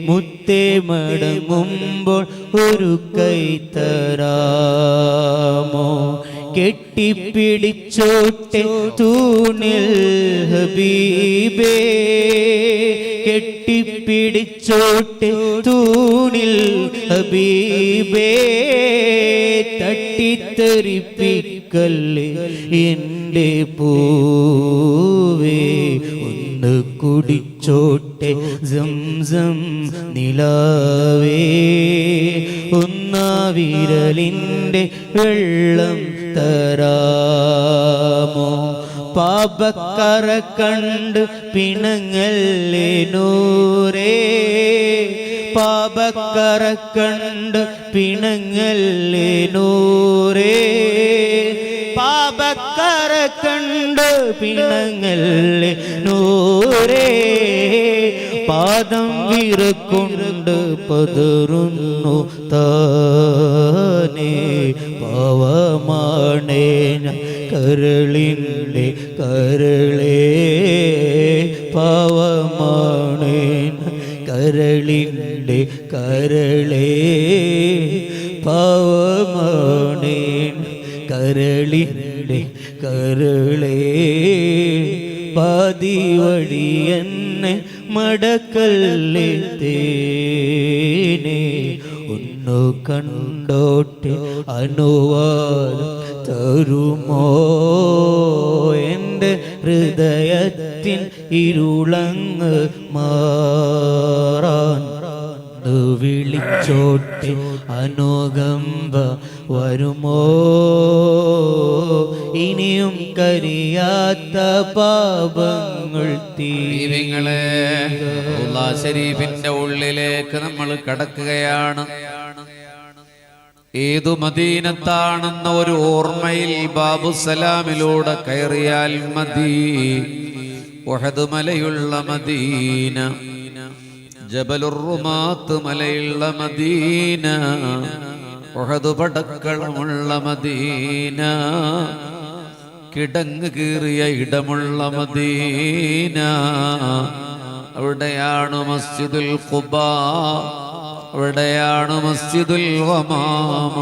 മുത്തേ മടങ്ങുമ്പോൾ ഒരു കൈ തരാമോ? കെട്ടിപ്പിടിച്ചോട്ടെ തൂണിൽ ഹബീബേ, കെട്ടിപ്പിടിച്ചോട്ടെ തൂണിൽ ഹബീബേ, തട്ടിത്തെറിപ്പിക്കല്ലേ എൻ്റെ പൂവേ, ഒന്ന് കുടിച്ചോട്ടെ സംസം നിലാവേ, ഒന്നാ വിരലിൻ്റെ വെള്ളം തരാമോ? പാപക്കറ കണ്ട് പിണങ്ങല്ലേ നൂരേ, പാപക്കറ കണ്ട് പിണങ്ങല്ലേ നൂരേ, പാപക്കറ കണ്ട് പിണങ്ങല്ലേ നൂരേ, പാദം വിറക്കൊണ്ട് പതറുന്നു താനേ, പാവമാണേ ഞാൻ കരളിൻ്റെ കരളേ, പാവമാണേ കരളിൻ്റെ കരളേ, പാവമാണേ കരളിൻ്റെ കരളേ, പാതി വഴി എന്നെ മടക്കല്ലേ തേനേ, ഒന്നു കണ്ടോട്ടെ അനുവാദം തരുമോ? എൻ്റെ ഹൃദയത്തിൻ ഇരുളങ്ങ് മാറാൻ വിളിച്ചോട്ടെ അനുകമ്പ വരുമോ? ഇനിയും കരിയാത്ത പാപങ്ങൾ തീവിങ്ങളെ റൗള ശരീഫിന്റെ ഉള്ളിലേക്ക് നമ്മൾ കടക്കുകയാണ്. ഏതു മദീനത്താണെന്ന ഒരു ഓർമ്മയിൽ ബാബുസലാമിലൂടെ കയറിയാൽ മതി. ഉഹദ് മലയുള്ള മദീന, ജബലുർ റുമാത്ത് മലയുള്ള മദീന, ഉഹദ് പടക്കളമുള്ള മദീന, കിടങ്ങ് കീറിയ ഇടമുള്ള മദീന, അവിടെയാണ് മസ്ജിദുൽ ഖുബാ, അവിടെയാണ് മസ്ജിദുൽ ഗമാമ,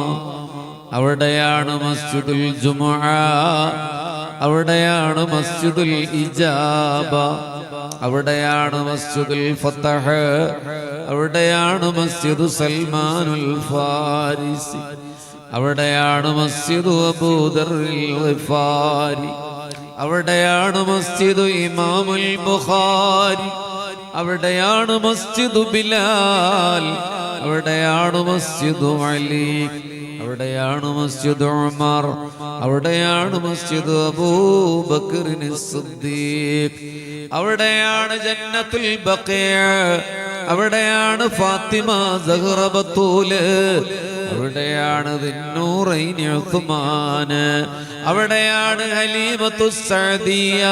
അവിടെയാണ് മസ്ജിദുൽ ജുമുഅ, അവിടെയാണ് മസ്ജിദുൽ ഇജാബ, അവിടെയാണ് മസ്ജിദുൽ ഫതഹ്, അവിടെയാണ് മസ്ജിദു സൽമാനുൽ ഫാരിസി, അവിടെയാണ് മസ്ജിദു അബൂദർറിൽ ഗിഫാരി, അവിടെയാണ് മസ്ജിദു ഇമാമുൽ ബുഖാരി, അവിടെയാണ് മസ്ജിദു ബിലാൽ, അവിടെയാണ് മസ്ജിദു അലി, അവിടെയാണ് മസ്ജിദ് ഉമർ, അവിടെയാണ് മസ്ജിദ് അബൂബക്കറിന് സിദ്ദീഖ്, അവിടെയാണ് ജന്നത്തുൽ ബഖീഅ, അവിടെയാണ് ഫാത്തിമ സഹറ ബത്തൂല്, അവിടെയാണ് ദിന്നൂറൈനി ഉസ്മാൻ, അവിടെയാണ് ഹലീമത്തു സഅദിയ,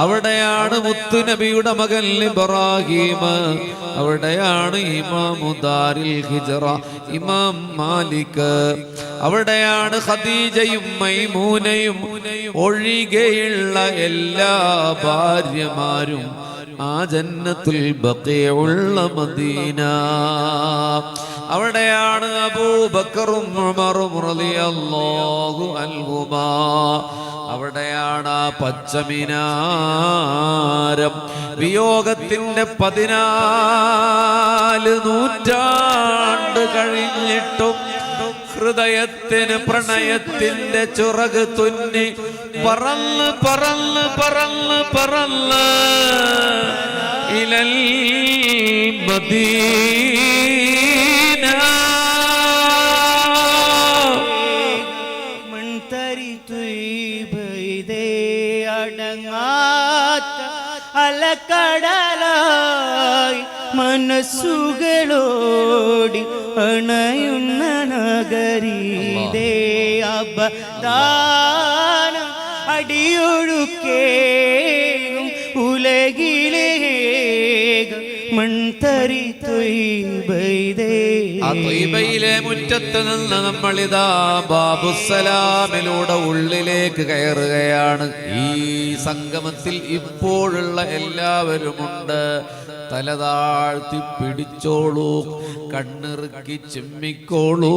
അവിടെയാണ് മുത്തുനബിയുടെ മകൻ ഇബ്രാഹിം, അവിടെയാണ് ഇമാമു ദാരിൽ ഹിജ്റ ഇമാം മാലിക്, അവിടെയാണ് ഖദീജയും മൈമൂനയും ഒഴികെയുള്ള എല്ലാ ഭാര്യമാരും ആ ജന്നത്തുൽ ബഖീഉള്ള മദീന. അവിടെയാണ് അബൂബക്കറും ഉമറും റളിയല്ലാഹു അൻഹുമാ, അവിടെയാണ് ആ പച്ചമിനാരം. വിയോഗത്തിന്റെ 14 നൂറ്റാണ്ട് കഴിഞ്ഞിട്ടും ഹൃദയത്തിന് പ്രണയത്തിന്റെ ചിറക് തുന്നി പറന്ന് പറന്ന് പറന്ന് പറന്ന് ഇലൽ മദീന. മൺതരി തുയ്ബൈദേ അടങ്ങാത്ത അലക്കടലായി മനസ്സുകളോടി അണയുന്ന നഗരീതേ അബദാനം അടിയൊഴുക്കേയും ഉലകിലേക മൺതരി ത്വയ്ബയിതേ. ആ ത്വയ്ബയിലെ മുറ്റത്ത് നിന്ന് നമ്മളിതാ ബാബുസലാമിലൂടെ ഉള്ളിലേക്ക് കയറുകയാണ്. ഈ സംഗമത്തിൽ ഇപ്പോഴുള്ള എല്ലാവരുമുണ്ട്. തല താഴ്ത്തി പിടിച്ചോളൂ, കണ്ണിറുക്കി ചിമ്മിക്കോളൂ.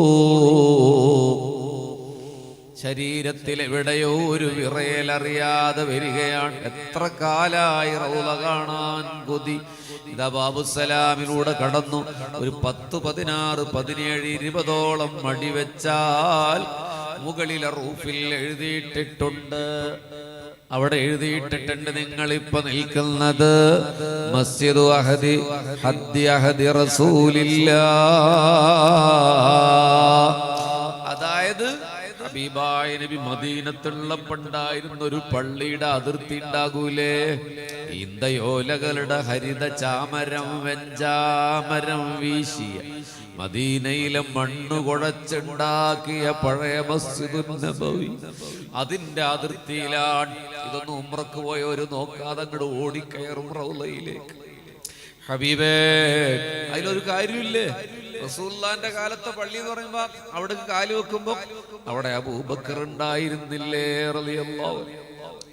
ശരീരത്തിൽ എവിടെയോ ഒരു വിറയലറിയാതെ വരികയാണ്. എത്ര കാലായി റൗള കാണാൻ കൊതി. ഇതാ ബാബുസലാമിലൂടെ കടന്നു. ഒരു 10, 16, 17, 20ഓളം മടി വെച്ചാൽ മുകളിലെ റൂഫിൽ എഴുതിയിട്ടിട്ടുണ്ട്. അവിടെ എഴുതിയിട്ടിട്ടുണ്ട്, നിങ്ങളിപ്പോ നിൽക്കുന്നത് മസ്ജിദു അഹദി ഹദ്ദി അഹദി റസൂലില്ലാഹ്. അതായത് ഹബീബായ നബി മദീനത്തുള്ളപ്പോണ്ടായിരുന്ന ഒരു പള്ളിയുടെ അതിർത്തി ഉണ്ടാകൂലേ, ഈന്തയോലകളുടെ ഹരിത ചാമരം വെഞ്ചാമരം വീശിയ മദീനയിലെ മണ്ണ് കുഴച്ചുണ്ടാക്കിയ പഴയ മസ്ജിദുൻ നബവി, അതിന്റെ അതിർത്തിയിലാണ്. ഇതൊന്നും ഉംറക്ക് പോയവര് നോക്കാതെ അങ്ങോട്ട് ഓടിക്കയറും റൗളയിലേക്ക്. ഹബീബേ, അതിലൊരു കാര്യമില്ലേ, റസൂലുള്ളാഹിന്റെ കാലത്തെ പള്ളി എന്ന് പറയുമ്പോ അവിടെ കാല് വെക്കുമ്പോ അവിടെ അബൂബക്കർ ഉണ്ടായിരുന്നില്ലേ റളിയല്ലാഹു,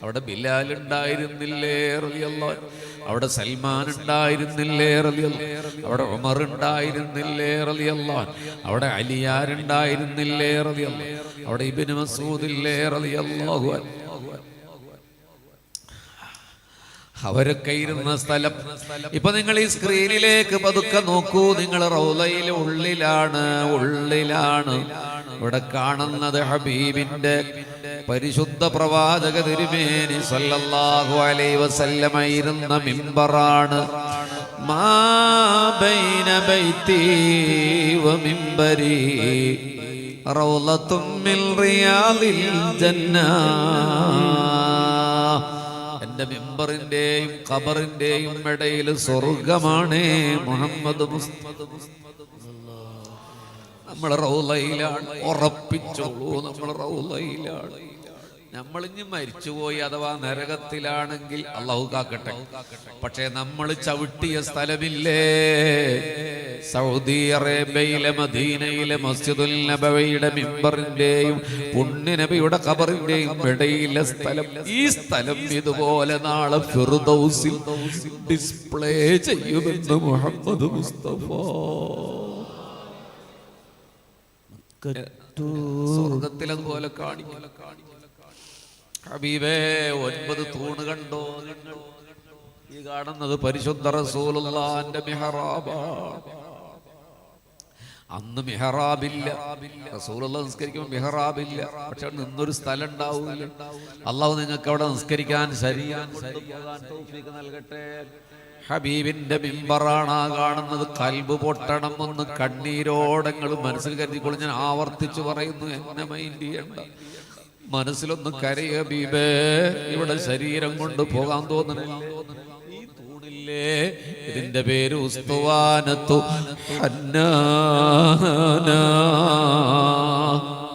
അവിടെ ബിലാൽ ഉണ്ടായിരുന്നില്ലേ റളിയല്ലാഹു, അവിടെ സൽമാൻ ഉണ്ടായിരുന്നില്ലേ റളിയല്ലാഹു, അവിടെ ഉമർ ഉണ്ടായിരുന്നില്ലേ റളിയല്ലാഹു, അവിടെ അലിയാർ ഉണ്ടായിരുന്നില്ലേ റളിയല്ലാഹു, അവിടെ ഇബ്നു മസ്ഊദ് ഇല്ലേ റളിയല്ലാഹു. അവരൊക്കെ ഇരുന്ന സ്ഥലം. ഇപ്പൊ നിങ്ങൾ ഈ സ്ക്രീനിലേക്ക് പതുക്കെ നോക്കൂ. നിങ്ങൾ റൗളയിലെ ഉള്ളിലാണ്. ഇവിടെ കാണുന്നത് ഹബീബിന്റെ പരിശുദ്ധ പ്രവാചക തിരുമേനി സല്ലല്ലാഹു അലൈഹി വസല്ലമ ഇരുന്ന മിമ്പറാണ്. മാ ബൈന ബൈതി വ മിമ്പരി റൗളത്തും മിൻ റിയാദിൽ ജന്ന. എന്റെ മിമ്പറിന്റെയും ഖബറിന്റെയും ഇടയിൽ സ്വർഗമാണ് മുഹമ്മദ് മുസ്തഫ. നമ്മൾ റൗളയിലാണ്, ഉറപ്പിച്ചോളൂ, നമ്മൾ റൗളയിലാണ്. നമ്മളിഞ്ഞ് മരിച്ചുപോയി അഥവാ നരകത്തിലാണെങ്കിൽ അള്ളാഹു കാക്കട്ടെ. പക്ഷേ നമ്മൾ ചവിട്ടിയ സ്ഥലമില്ലേ, സൗദി അറേബ്യയിലെ മദീനയിലെ മസ്ജിദുൽ നബവിയുടെ മിമ്പറിന്റെയും പുണ്യനബിയുടെ ഖബറിന്റെയും ഇടയിലെ സ്ഥലം. ഈ സ്ഥലം ഇതുപോലെ നാളെ ഫിർദൗസിൽ ഡിസ്പ്ലേ ചെയ്യുമെന്ന് മുഹമ്മദ് മുസ്തഫ. സ്വർഗത്തിലതുപോലെ കാണിക്കും. ഹബീബേ, 9 തൂണ് കണ്ടോ നിങ്ങൾ? ഈ കാണുന്നത് പരിശുദ്ധ റസൂലുള്ളാഹിന്റെ മിഹ്റാബാണ്. അന്ന് മിഹ്റാബില്ല. റസൂലുള്ളാഹി നിസ്കരിക്കുമ്പോൾ മിഹ്റാബില്ല. പക്ഷെ നിന്നൊരു സ്ഥലം ഉണ്ടാവൂല. അള്ളാഹു നിങ്ങൾക്ക് അവിടെ നിസ്കരിക്കാൻ ശരീരം കൊണ്ടുപോകാൻ തൗഫീഖ് നൽകട്ടെ. ഹബീബിന്റെ മിമ്പറാണ് ആ കാണുന്നത്. കൽബ് പൊട്ടണം എന്ന് കണ്ണീരോടങ്ങൾ മനസ്സിൽ കരുതിക്കോളും. ഞാൻ ആവർത്തിച്ചു പറയുന്നു, എന്നെ മൈൻഡ് ചെയ്യണ്ട. മനസ്സിലൊന്ന് കരയ ഹബീബേ, ഇവിടെ ശരീരം കൊണ്ട് പോകാൻ തോന്നുന്നില്ല. ഈ തൂണില്ലേ, ഇതിന്റെ പേര് ഉസ്തുവാനത്തു ഹന്നാന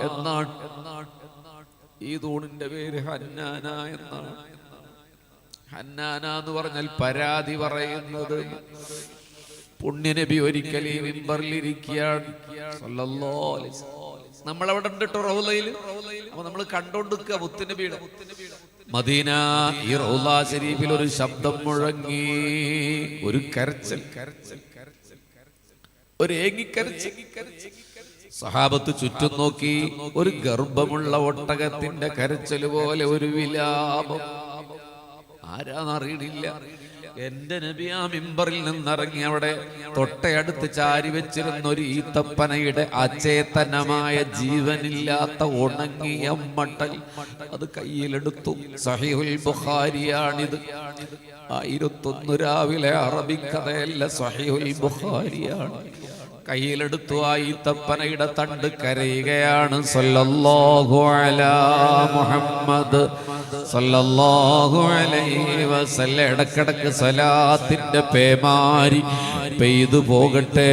എന്നാണ്. ഈ തൂണിന്റെ പേര് ഹന്നാന എന്നാണ്. ഹന്നാന എന്ന് പറഞ്ഞാൽ പരാതി പറയുന്നത്. പുണ്യനബി ഒരിക്കൽ ഈ മിമ്പറിലിരിക്കുകയാണ് സല്ലല്ലാഹു അലൈഹി വസല്ലം. നമ്മളവിടെ ഉണ്ട് കേട്ടോ റൗളയിൽ. അപ്പൊ നമ്മൾ കണ്ടോണ്ടിരിക്കുക മുത്തുനബിയുടെ മദീന. ഈ റൗള ശരീഫിൽ ഒരു ശബ്ദം മുഴങ്ങി, ഒരു കരച്ചൽ, ഒരു ഏങ്ങിക്കരച്ചൽ. സഹാബത്ത് ചുറ്റും നോക്കി. ഒരു ഗർഭമുള്ള ഒട്ടകത്തിന്റെ കരച്ചൽ പോലെ ഒരു വിലാപം. ആരാന്നറിയണില്ല. എന്റെ നബി ആ മിമ്പറിൽ നിന്നിറങ്ങി അവിടെ തൊട്ടയടുത്ത് ചാരി വെച്ചിരുന്ന ഒരു ഈത്തപ്പനയുടെ അചേതനമായ ജീവനില്ലാത്ത ഉണങ്ങിയ മട്ടൽ അത് കയ്യിലെടുത്തു. സഹീഹുൽ ബുഖാരിയാണിത്. 1001 രാവിലെ അറബിക്കഥയല്ല, സഹീഹുൽ ബുഖാരിയാണ്. കയ്യിലെടുത്തു ആ ഈത്തപ്പനയുടെ തണ്ട്, കരയുകയാണ്. സല്ലല്ലാഹു അലാ മുഹമ്മദ് സല്ലല്ലാഹു അലൈഹി വസല്ലം. ഇടക്കിടക്ക് സലാത്തിന്റെ പേമാരി പെയ്തു പോകട്ടെ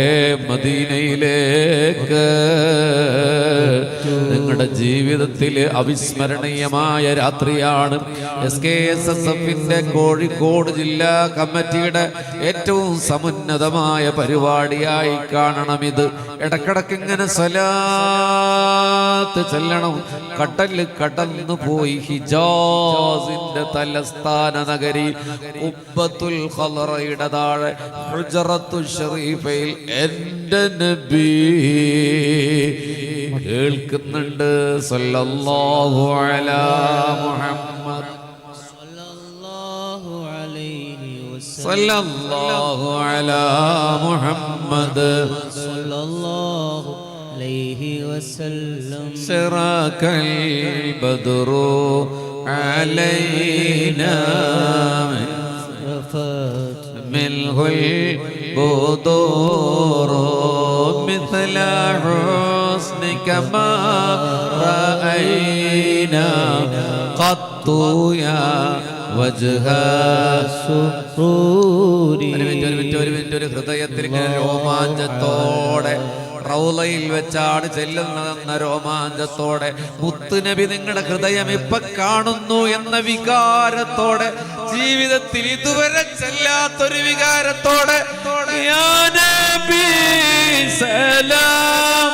മദീനയിലേക്ക്. നിങ്ങളുടെ ജീവിതത്തിലെ അവിസ്മരണീയമായ രാത്രിയാണ്. SKSSF-ന്റെ കോഴിക്കോട് ജില്ലാ കമ്മിറ്റിയുടെ ഏറ്റവും സമുന്നതമായ പരിപാടിയായി കാണണം ഇത്. ഇടക്കിടക്ക് ഇങ്ങനെ സ്വലാത്ത് ചെല്ലണം. കടല് കടന്നു പോയി ഹിജാസിന്റെ തലസ്ഥാന നഗരി ഉബ്ബത്തുൽ ഖലറയുടെ താഴെ ഹുജറത്തുൽ ഷരീഫയിൽ എൻ്റെ നബി കേൾക്കുന്നുണ്ട്. സല്ലല്ലാഹു അലാ മുഹമ്മദ് സല്ലല്ലാഹു അലാ മുഹമ്മദ് സല്ലല്ലാഹു അലൈഹി വസല്ലം. ശറകൽ ബദ്റു അലൈനാ മിൻഹുൽ ബുദൂർ മിസ്ല ഹുസ്നിക മാ റഅയ്നാ ഖത്തു യാ വജ്ഹ സുറൂരി. ഒരു ഹൃദയത്തിൽ ഇങ്ങനെ രോമാഞ്ചത്തോടെ റൗളയിൽ വെച്ചാണ് ചെല്ലുന്നതെന്ന രോമാഞ്ചത്തോടെ മുത്തുനബി നിങ്ങളുടെ ഹൃദയം ഇപ്പൊ കാണുന്നു എന്ന വികാരത്തോടെ, ജീവിതത്തിൽ ഇതുവരെ ചെല്ലാത്തൊരു വികാരത്തോടെ യാ നബി സലാം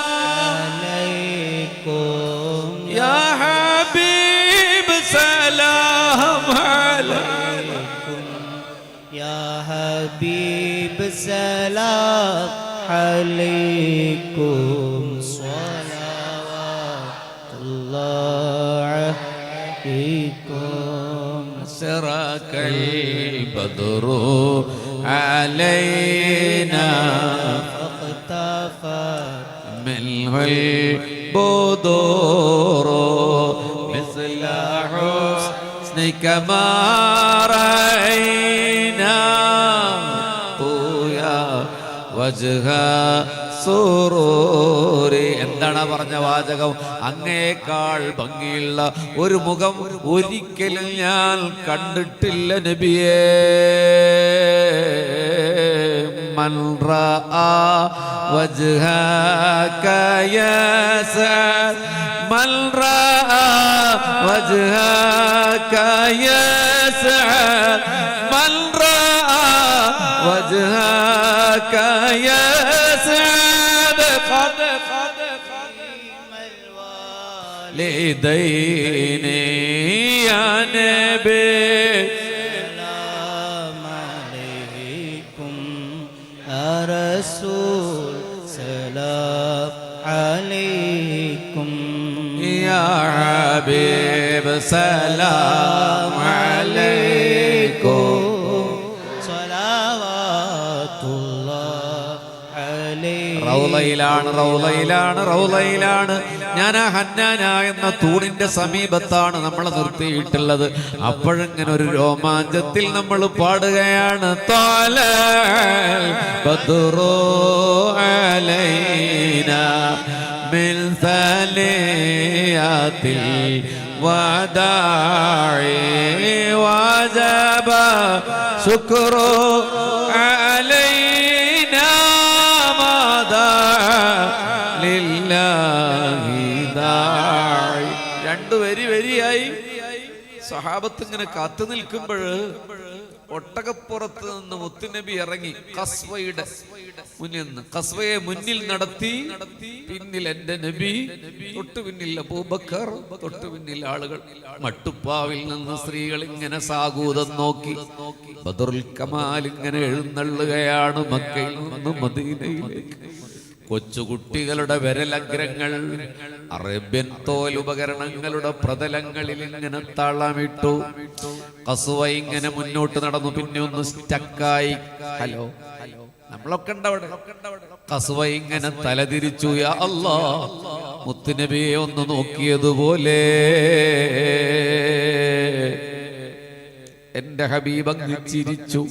അലൈക്കും യാ ഹബീബ് സലാം അലൈക്കും യാ ഹബീബ് സലാം അലൈക്കും സ്വലവാത്തുല്ലാഹി അലൈക്കും. ശറകൽ ബദ്റു അലൈനാ മിൻഹുൽ ബുദൂർ മിസ്ല ഹുസ്നിക മാ റഅയ്നാ വജ്ഹ സുറൂരി. എന്താണ് പറഞ്ഞ വാചകം? അങ്ങേക്കാൾ ഭംഗിയുള്ള ഒരു മുഖം ഒരിക്കലും ഞാൻ കണ്ടിട്ടില്ല നബിയേ. മൻ റആ വജ്ഹക യസ്അദ് മൻ റആ വജ്ഹക യസ്അദ് മൻ റആ وجهك يسعد قد والدين يا نبي سلام عليكم يا رسول سلام عليكم يا حبيب سلام عليكم. റൗളയിലാണ് ഞാൻ ആ ഹന്നാന എന്ന തൂണിന്റെ സമീപത്താണ് നമ്മൾ നിർത്തിയിട്ടുള്ളത്. അപ്പോഴിങ്ങനെ ഒരു രോമാഞ്ചത്തിൽ നമ്മൾ പാടുകയാണ്. ത്വലഅൽ ബദ്റു അലൈനാ മിൻ സനിയാത്തിൽ വദാഇ വജബ ശുക്രു അലൈനാ രണ്ടു വരിയായി സഹാബത്ത് ഇങ്ങനെ കാത്തു നിൽക്കുമ്പോൾ ഒട്ടകപ്പുറത്ത് നിന്ന് മുത്തുനബി ഇറങ്ങി കസ്വയുടെ മുന്നിൽ നിന്ന്. കസ്വയെ മുന്നിൽ നടത്തി, പിന്നിൽ എന്റെ നബി, തൊട്ടു പിന്നിൽ അബൂബക്കർ, തൊട്ടു പിന്നിൽ ആളുകൾ. മട്ടുപ്പാവിൽ നിന്ന് സ്ത്രീകൾ ഇങ്ങനെ സാഗൂതം നോക്കി. ബദറുൽ കമാൽ ഇങ്ങനെ എഴുന്നള്ളുകയാണ് മക്കയിൽ നിന്ന് മദീനയിലേക്ക്. കൊച്ചുകുട്ടികളുടെ വിരലഗ്രങ്ങൾ അറേബ്യൻ തോലുപകരണങ്ങളുടെ പ്രതലങ്ങളിൽ ഇങ്ങനെ തളമിട്ടു. കസുവ ഇങ്ങനെ മുന്നോട്ട് നടന്നു, പിന്നെ ഒന്ന് സ്റ്റക്കായി. ഹലോ നമ്മളൊക്കെ ഉണ്ടവിടെ. കസുവ ഇങ്ങനെ തലതിരിച്ചു. യാ അല്ലാ, മുത്തുനബിയെ ഒന്ന് നോക്കിയതുപോലെ എന്റെ ഹബീബ് അങ്ങ് ചിരിച്ചു.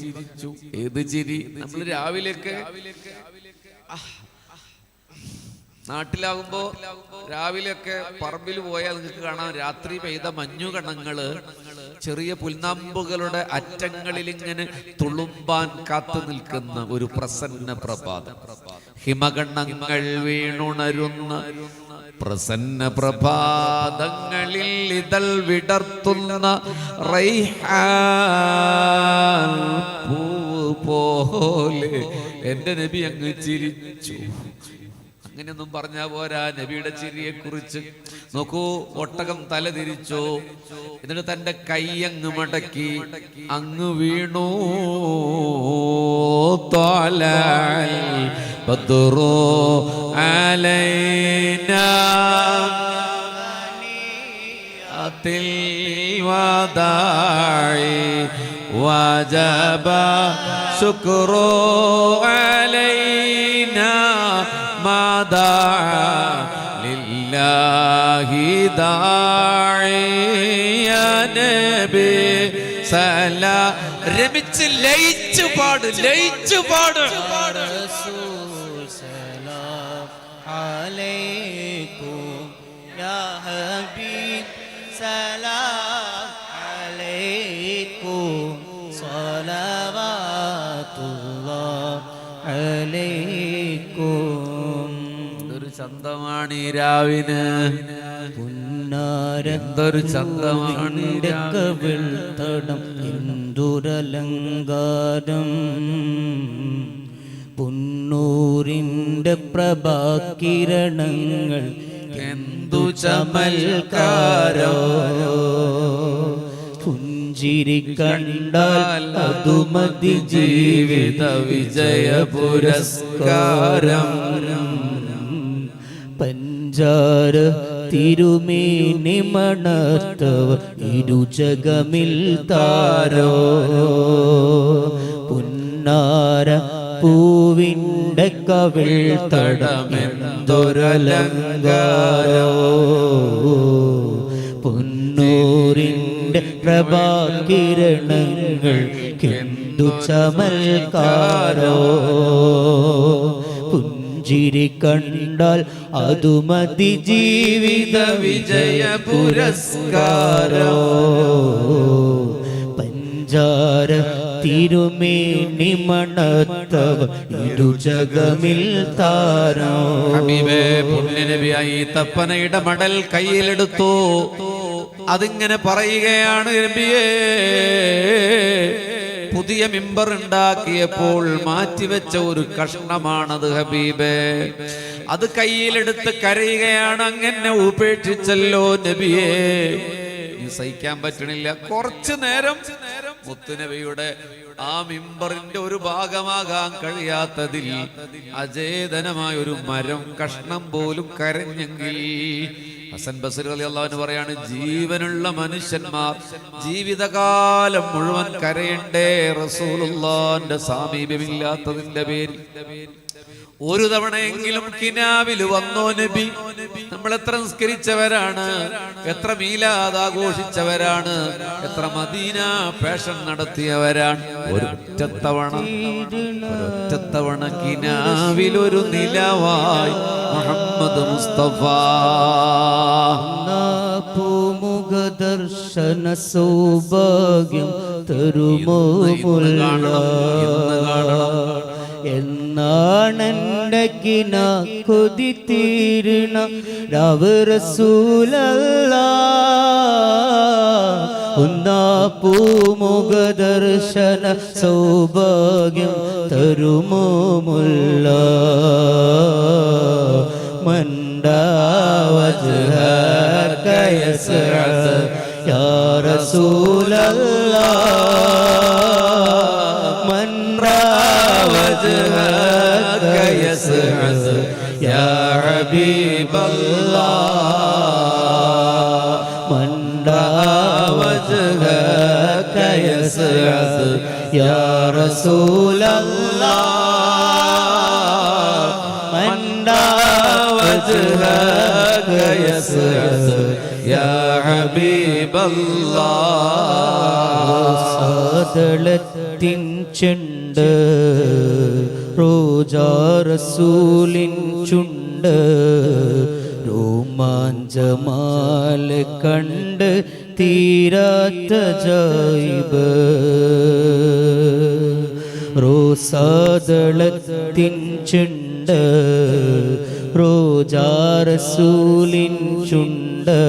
ഏത് ചിരി? നമ്മൾ രാവിലെയൊക്കെ നാട്ടിലാകുമ്പോ രാവിലെയൊക്കെ പറമ്പിൽ പോയാൽ നിങ്ങൾക്ക് കാണാം രാത്രി പെയ്ത മഞ്ഞുകണങ്ങള് ചെറിയ പുൽനാമ്പുകളുടെ അറ്റങ്ങളിൽ ഇങ്ങനെ തുളുമ്പാൻ കാത്തു നിൽക്കുന്ന ഒരു പ്രസന്ന പ്രഭാതം. ഹിമകണങ്ങൾ വീണുണരുന്ന പ്രസന്ന പ്രഭാതങ്ങളിൽ ഇതൾ വിടർത്തുന്ന റൈഹാൻ പൂവ് പോലെ എന്റെ നബി അങ്ങ് ചിരിച്ചു. അങ്ങനെയൊന്നും പറഞ്ഞാ പോരാ. നബിയുടെ ചിരിയെ കുറിച്ച് നോക്കൂ. ഒട്ടകം തല തിരിച്ചു, എന്നിട്ട് തന്റെ കൈ അങ്ങ് മടക്കി അങ്ങ് വീണു. ബദ്റു അലൈനാ അതിൽ വദാഇ വജബ ശുക്രു അലൈനാ മാദാ ലില്ലാഹി ദാഇയ നബി സലാ. രമിച്ച് ലയിച്ചു പാട്, ലയിച്ചു പാട്. റസൂൽ സലാം അലൈക്കും യാ ഹബീബ് സലാം അലൈക്കും സ്വലവാത്തുല്ലാഹ് അലൈക്കും. എന്തൊരു ചന്തമാണ് ഈ രാവിന്, എന്തൊരു ചന്തമാണ് കവിൾ തടം എന്തുരലങ്കാരം. പുന്നൂരിന്റെ പ്രഭാകിരണങ്ങൾ എന്തു ചമൽക്കാരോ. പുഞ്ചിരി കണ്ടാൽ അതുമതി ജീവിത വിജയ പുരസ്കാരം. പഞ്ചാര തിരുമേനി മണത്തവർ ഇരുജഗമിൽ താരോ. പുന്നാര പൂവിൻ്റെ കവിൾ തടമെന്തൊരലങ്കാരോ. പുന്നൂരിൻ്റെ പ്രഭാകിരണങ്ങൾ എന്തു ചമൽക്കാരോ. പുഞ്ചിരി കണ്ടാൽ അതുമതി ജീവിത വിജയ പുരസ്കാരോ. പഞ്ചാര തിരുമേനി മണത്തവ ഇരുജഗമിൽ താരോ. ഹബീബേ പുണ്യനബിയായി തപ്പനയുടെ മടൽ കയ്യിലെടുത്തു. അതിങ്ങനെ പറയുകയാണ്, നബിയേ പുതിയ മിമ്പർ ഉണ്ടാക്കിയപ്പോൾ മാറ്റിവെച്ച ഒരു കഷ്ണമാണത് ഹബീബേ. അത് കയ്യിലെടുത്ത് കരയുകയാണ്, അങ്ങനെ ഉപേക്ഷിച്ചല്ലോ നബിയേ. സഹിക്കാൻ പറ്റണില്ല. കുറച്ചു നേരം മുത്തുനബിയുടെ ആ മിമ്പറിന്റെ ഒരു ഭാഗമാകാൻ കഴിയാത്തതിൽ അചേതനമായ ഒരു മരം കഷ്ണം പോലും കരഞ്ഞെങ്കിൽ ഹസൻ ബസ്രി റളിയല്ലാഹു അൻഹു പറയാണ്, ജീവനുള്ള മനുഷ്യന്മാർ ജീവിതകാലം മുഴുവൻ കരയണ്ടേ റസൂലുള്ളാഹിന്റെ സാമീപ്യമില്ലാത്തതിന്റെ പേരിൽ. ഒരു തവണയെങ്കിലും കിനാവിൽ വന്നോ നബി? നമ്മൾ എത്ര നിസ്കരിച്ചവരാണ്, എത്ര മീലാദ് ആഘോഷിച്ചവരാണ്, എത്ര മദീന ഫാഷൻ നടത്തിയവരാണ്. ഒരൊറ്റത്തവണ കിനാവിൽ ഒരു നിലവായി മുഹമ്മദ് മുസ്തഫ. പൂമുഖ ദർശന സൗഭാഗ്യം തരുമോ എന്നാണെൻ്റെ കിന കൊതി തീരണ രവ് റസൂലല്ലാഹ്. ഒന്നാ പൂമുഖ ദർശന സൗഭാഗ്യം തരുമോ മുല്ല. മണ്ടാവജ്ഹക യസ്അദ് യാ റസൂലല്ലാഹ്. വജ്ഹക യസ്അദ് യാ ഹബീബല്ലാഹ്. മണ്ടാ വജ്ഹക യസ്അദ് യാ റസൂലല്ലാഹ്. മണ്ടാ വജ്ഹക യസ്അദ് യാ ഹബീബല്ലാഹ്. സാദളത്തിൻ ചെണ്ട് റോജാ റസൂലിൻ ചുണ്ട് ചുണ്ട് രോമാഞ്ചമാല കണ്ട് തീരാത്ത ജൈബ് റോസാദളത്തിൻ ചുണ്ട് റോജാറസൂലിൻ ചുണ്ട്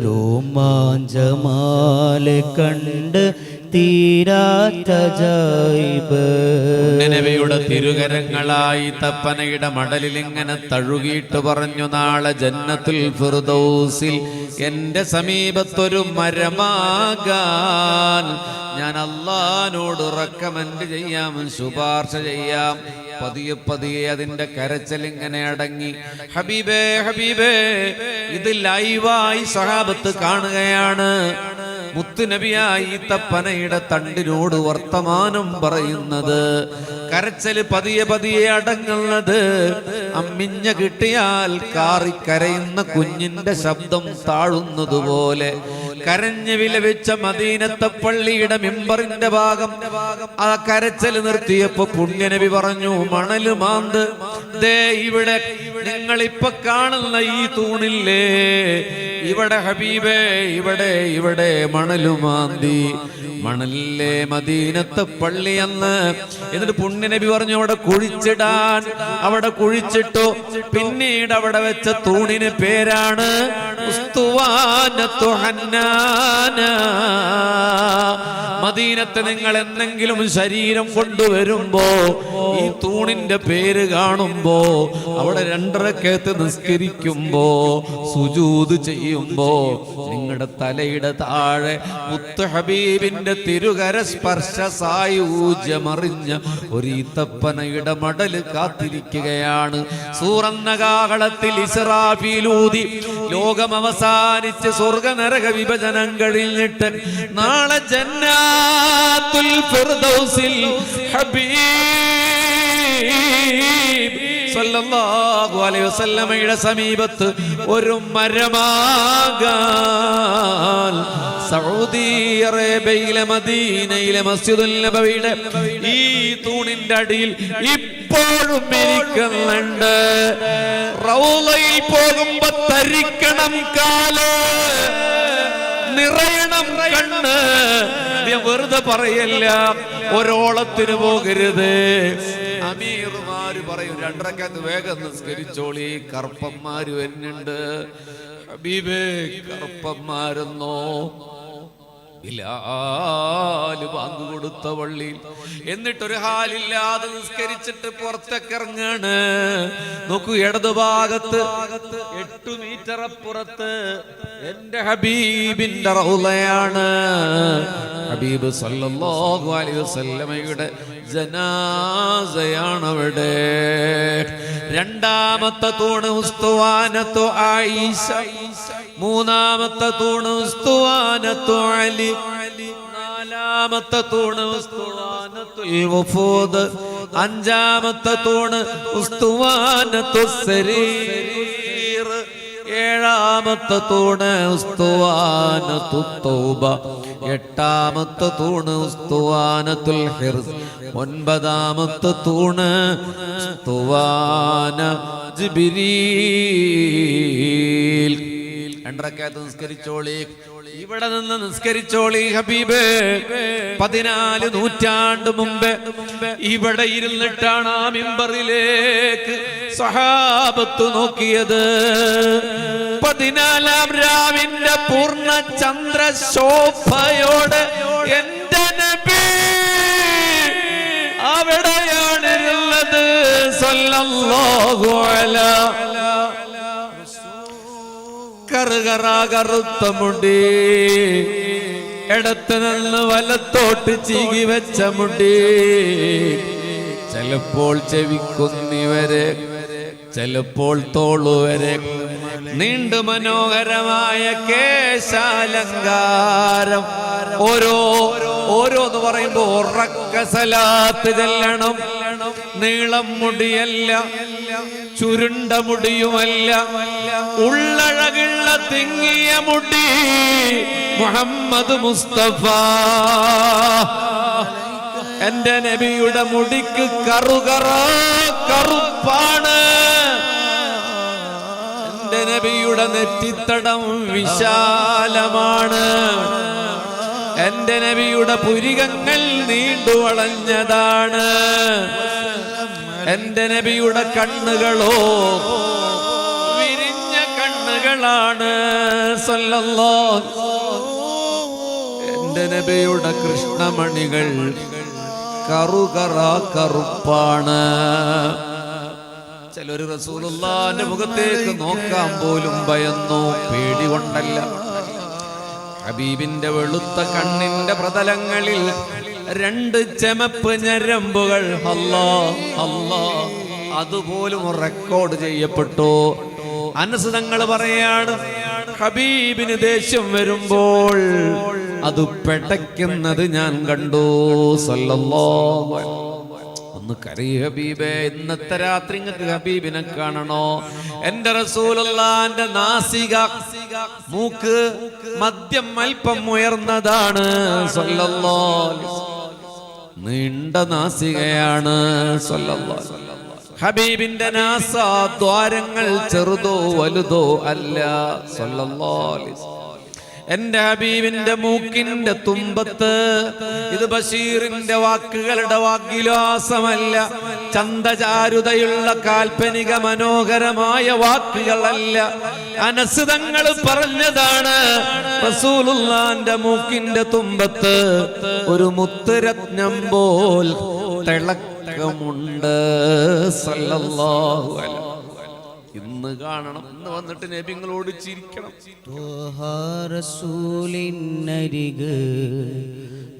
രോമാഞ്ചമാല കണ്ട് തീരാത്ത ജൈബ് നബിയുടെ തിരുകരങ്ങളായി തപ്പനയുടെ മടലിൽ ഇങ്ങനെ തഴുകിയിട്ട് പറഞ്ഞു, നാളെ ജന്നത്തുൽ ഫിർദൗസിൽ എന്റെ സമീപത്തൊരു മരമാകാൻ ഞാൻ അല്ലാഹുവോട് റെക്കമെൻഡ് ചെയ്യാം, ശുപാർശ ചെയ്യാം. പതിയെ പതിയെ അതിന്റെ കരച്ചൽ ഇങ്ങനെ അടങ്ങി. ഹബീബേ ഹബീബേ, ഇത് ലൈവായി സഹാബത്ത് കാണുകയാണ്. മുത്തുനബിയായി തപ്പനയുടെ തണ്ടിനോട് വർത്തമാനം പറയുന്നത്, കരച്ചല് പതിയെ പതിയെ അടങ്ങുന്നത്. അമ്മിഞ്ഞ കിട്ടിയാൽ കാറിക്കരയുന്ന കുഞ്ഞിന്റെ ശബ്ദം താഴുന്നതുപോലെ കരഞ്ഞു വിലപിച്ച മദീനത്തെ പള്ളിയുടെ മിമ്പറിന്റെ ഭാഗം ആ കരച്ചല് നിർത്തിയപ്പോ പുണ്യനബി പറഞ്ഞു, മണല് മാന്ത്, ദേ ഇവിടെ നിങ്ങളിപ്പൊ കാണുന്ന ഈ തൂണില്ലേ, ഇവിടെ ഹബീബേ, ഇവിടെ ഇവിടെ മണലുമാന്തി, മണലിലെ മദീനത്തെ പള്ളിയെന്ന്. എന്നിട്ട് പുണ്യനബി പറഞ്ഞു, അവിടെ കുഴിച്ചിടാൻ. അവിടെ കുഴിച്ചിട്ടു. പിന്നീട് അവിടെ വെച്ച തൂണിന് പേരാണ് ഉസ്തുവാനത്തു ഹന്നാന. മദീനത്ത് നിങ്ങൾ എന്തെങ്കിലും ശരീരം കൊണ്ടുവരുമ്പോ ഈ തൂണിന്റെ പേര് കാണുമ്പോ, അവിടെ 2 റക്അത്ത് നിസ്കരിക്കുമ്പോ, സുജൂദ് ചെയ്യുമ്പോ നിങ്ങളുടെ തലയുടെ താഴെ മുത്ത് ഹബീബിന്റെ തിരുകര സ്പർശ സായൂജ്യമറിഞ്ഞ ഒരു ഈത്തപ്പനയുടെ മടല് കാത്തിരിക്കുകയാണ്. സൂറന്ന കാഹളത്തിൽ ഇസ്രാഫീലൂതി ലോകം അവസാനിച്ച് സ്വർഗനരക വിഭജനം കഴിഞ്ഞിട്ട് നാളെ ജന്നാത്തുൽ ഫിർദൗസിൽ ഹബീബ് സല്ലല്ലാഹു അലൈഹി വസല്ലമയുടെ സമീപത്ത് ഒരു മരമാകാൻ സൗദി അറേബ്യയിലെ മദീനയിലെ മസ്ജിദുൽ നബവിയുടെ ഈ തൂണിന്റെ അടിയിൽ ഇപ്പോഴും ഇരിക്കുന്നുണ്ട്. റൗളയിൽ പോകുമ്പോ തരിക്കണം കാല്, നിറയണം കണ്ണ്. വെറുതെ പറയല്ല, ഒരോളത്തിന് പോകരുത്. അമീർമാര് പറയും 2 റക്അത്ത് വേഗം നിസ്കരിച്ചോളി, കറുപ്പന്മാര് വരുന്നുണ്ട്. ഹബീബേ, കറുപ്പന്മാരെന്നോ? ബിലാല് ബാങ്ക് കൊടുത്ത പള്ളിയിൽ എന്നിട്ടൊരു ഹാലില്ലാതെ നിസ്കരിച്ചിട്ട് പുറത്തേക്ക് ഇറങ്ങാണ്. നോക്കൂ, ഇടതുഭാഗത്ത് 8 മീറ്റർ അപ്പുറത്ത് എന്റെ ഹബീബിന്റെ റൗളയാണ്. ഹബീബ് സല്ലല്ലാഹു അലൈഹി വസല്ലമയുടെ ജനാസയാണ് അവിടെ. 2ാമത്തെ തൂണ് ഉസ്തുവാനത്തു ആയിഷ, 3ാമത്തെ തൂണ് ഉസ്തുവാനത്തു അലി, 4ാമത്തെ തൂണ് ഉസ്തുവാനത്തുൽ വഫൂദ്, 5ാമത്തെ തൂണ് ഉസ്തുവാനത്തു സരീർ, 7ാമത്തെ തൂണ് ഉസ്തുവാനത്തു തൗബ, 8ാമത്തെ തൂണ് ഉസ്തുവാനത്തുൽ ഹിർസ്, 9ാമത്തെ തൂണ് ഉസ്തുവാന ജിബ്രീൽ. 2 റക്അത്ത് നിസ്കരിച്ചോളി, ഇവിടെ നിന്ന് നിസ്കരിച്ചോളി ഹബീബേ. 14 നൂറ്റാണ്ട് മുമ്പ് ഇവിടെ ഇരുന്നിട്ടാണ് ആ മിമ്പറിലേക്ക് സഹാബത്ത് നോക്കിയത്. 14ാം രാവിന്റെ പൂർണ്ണ ചന്ദ്രശോഭയോടെ എന്റെ നബി അവിടെയാണിരുന്നത്. സല്ലല്ലാഹു അലൈഹി കറുത്ത മുടി, ഇടത്ത് നിന്ന് വലത്തോട്ട് ചീകി വെച്ച മുടി, ചിലപ്പോൾ ചെവിക്കുന്നിവരെ, ചിലപ്പോൾ തോളുവരെ നീണ്ടു മനോഹരമായ കേശാലങ്കാരം. ഓരോന്ന് പറയുമ്പോ ഉറക്ക സലാത്ത് ചെല്ലണം. നീളം മുടിയല്ല, ചുരുണ്ട മുടിയുമല്ല, ഉള്ളഴകുള്ള തിങ്ങിയ മുടി. മുഹമ്മദ് മുസ്തഫ എന്റെ നബിയുടെ മുടിക്ക് കറുപ്പാണ്. എന്റെ നബിയുടെ നെറ്റിത്തടം വിശാലമാണ്. എന്റെ നബിയുടെ പുരികങ്ങൾ നീണ്ടു വളഞ്ഞതാണ്. എന്റെ നബിയുടെ കണ്ണുകളോ വിരിഞ്ഞ കണ്ണുകളാണ്. സല്ലല്ലാഹു എന്റെ നബിയുടെ കൃഷ്ണമണികൾ കറുപ്പാണ്. ചിലര് റസൂലുള്ളാഹിന്റെ മുഖത്തേക്ക് നോക്കാൻ പോലും ഭയന്നു, പേടി കൊണ്ടല്ല. ഹബീബിന്റെ വെളുത്ത കണ്ണിന്റെ പ്രതലങ്ങളിൽ 2 ചെമപ്പ് ഞരമ്പുകൾ അതുപോലും റെക്കോർഡ് ചെയ്യപ്പെട്ടു. അനസ് തങ്ങൾ പറയാണ്, ഹബീബിന് ദേഷ്യം വരുമ്പോൾ അത് പെടയ്ക്കുന്നത് ഞാൻ കണ്ടു. സല്ലല്ലാഹു അലൈഹി ഒന്ന് കരയ് ഹബീബേ, ഇന്നത്തെ രാത്രി നിങ്ങൾക്ക് ഹബീബിനെ കാണണോ? എന്റെ റസൂലുള്ളാഹിന്റെ നാസിക, മൂക്ക് മദ്യം അല്പം ഉയർന്നതാണ്. സല്ലല്ലാഹു അലൈഹി വസല്ലം നീണ്ട നാസികയാണ്. സല്ലല്ലാഹു അലൈഹി വസല്ലം ഹബീബിന്റെ നാസാദ്വാരങ്ങൾ ചെറുതോ വലുതോ അല്ല. സല്ലല്ലാഹു അലൈഹി വസല്ലം എന്റെ ഹബീബിന്റെ മൂക്കിന്റെ തുമ്പത്ത്, ഇത് ബഷീറിന്റെ വാക്കുകളുടെ വാഗ്വിലാസമല്ല, ചന്തചാരുതയുള്ള കാൽപ്പനിക മനോഹരമായ വാക്കുകളല്ല, അനസ് തങ്ങൾ പറഞ്ഞതാണ്. റസൂലുള്ളാഹിന്റെ മൂക്കിന്റെ തുമ്പത്ത് ഒരു മുത്തുരത്നം പോൽ തിളക്കമുണ്ട്. സല്ലല്ലാഹു അലൈഹി വസല്ലം ഇന്ന് കാണണം, ഇന്ന് വന്നിട്ട് നബിങ്ങളോട് ചിരിക്കണം. റസൂലിനരിക്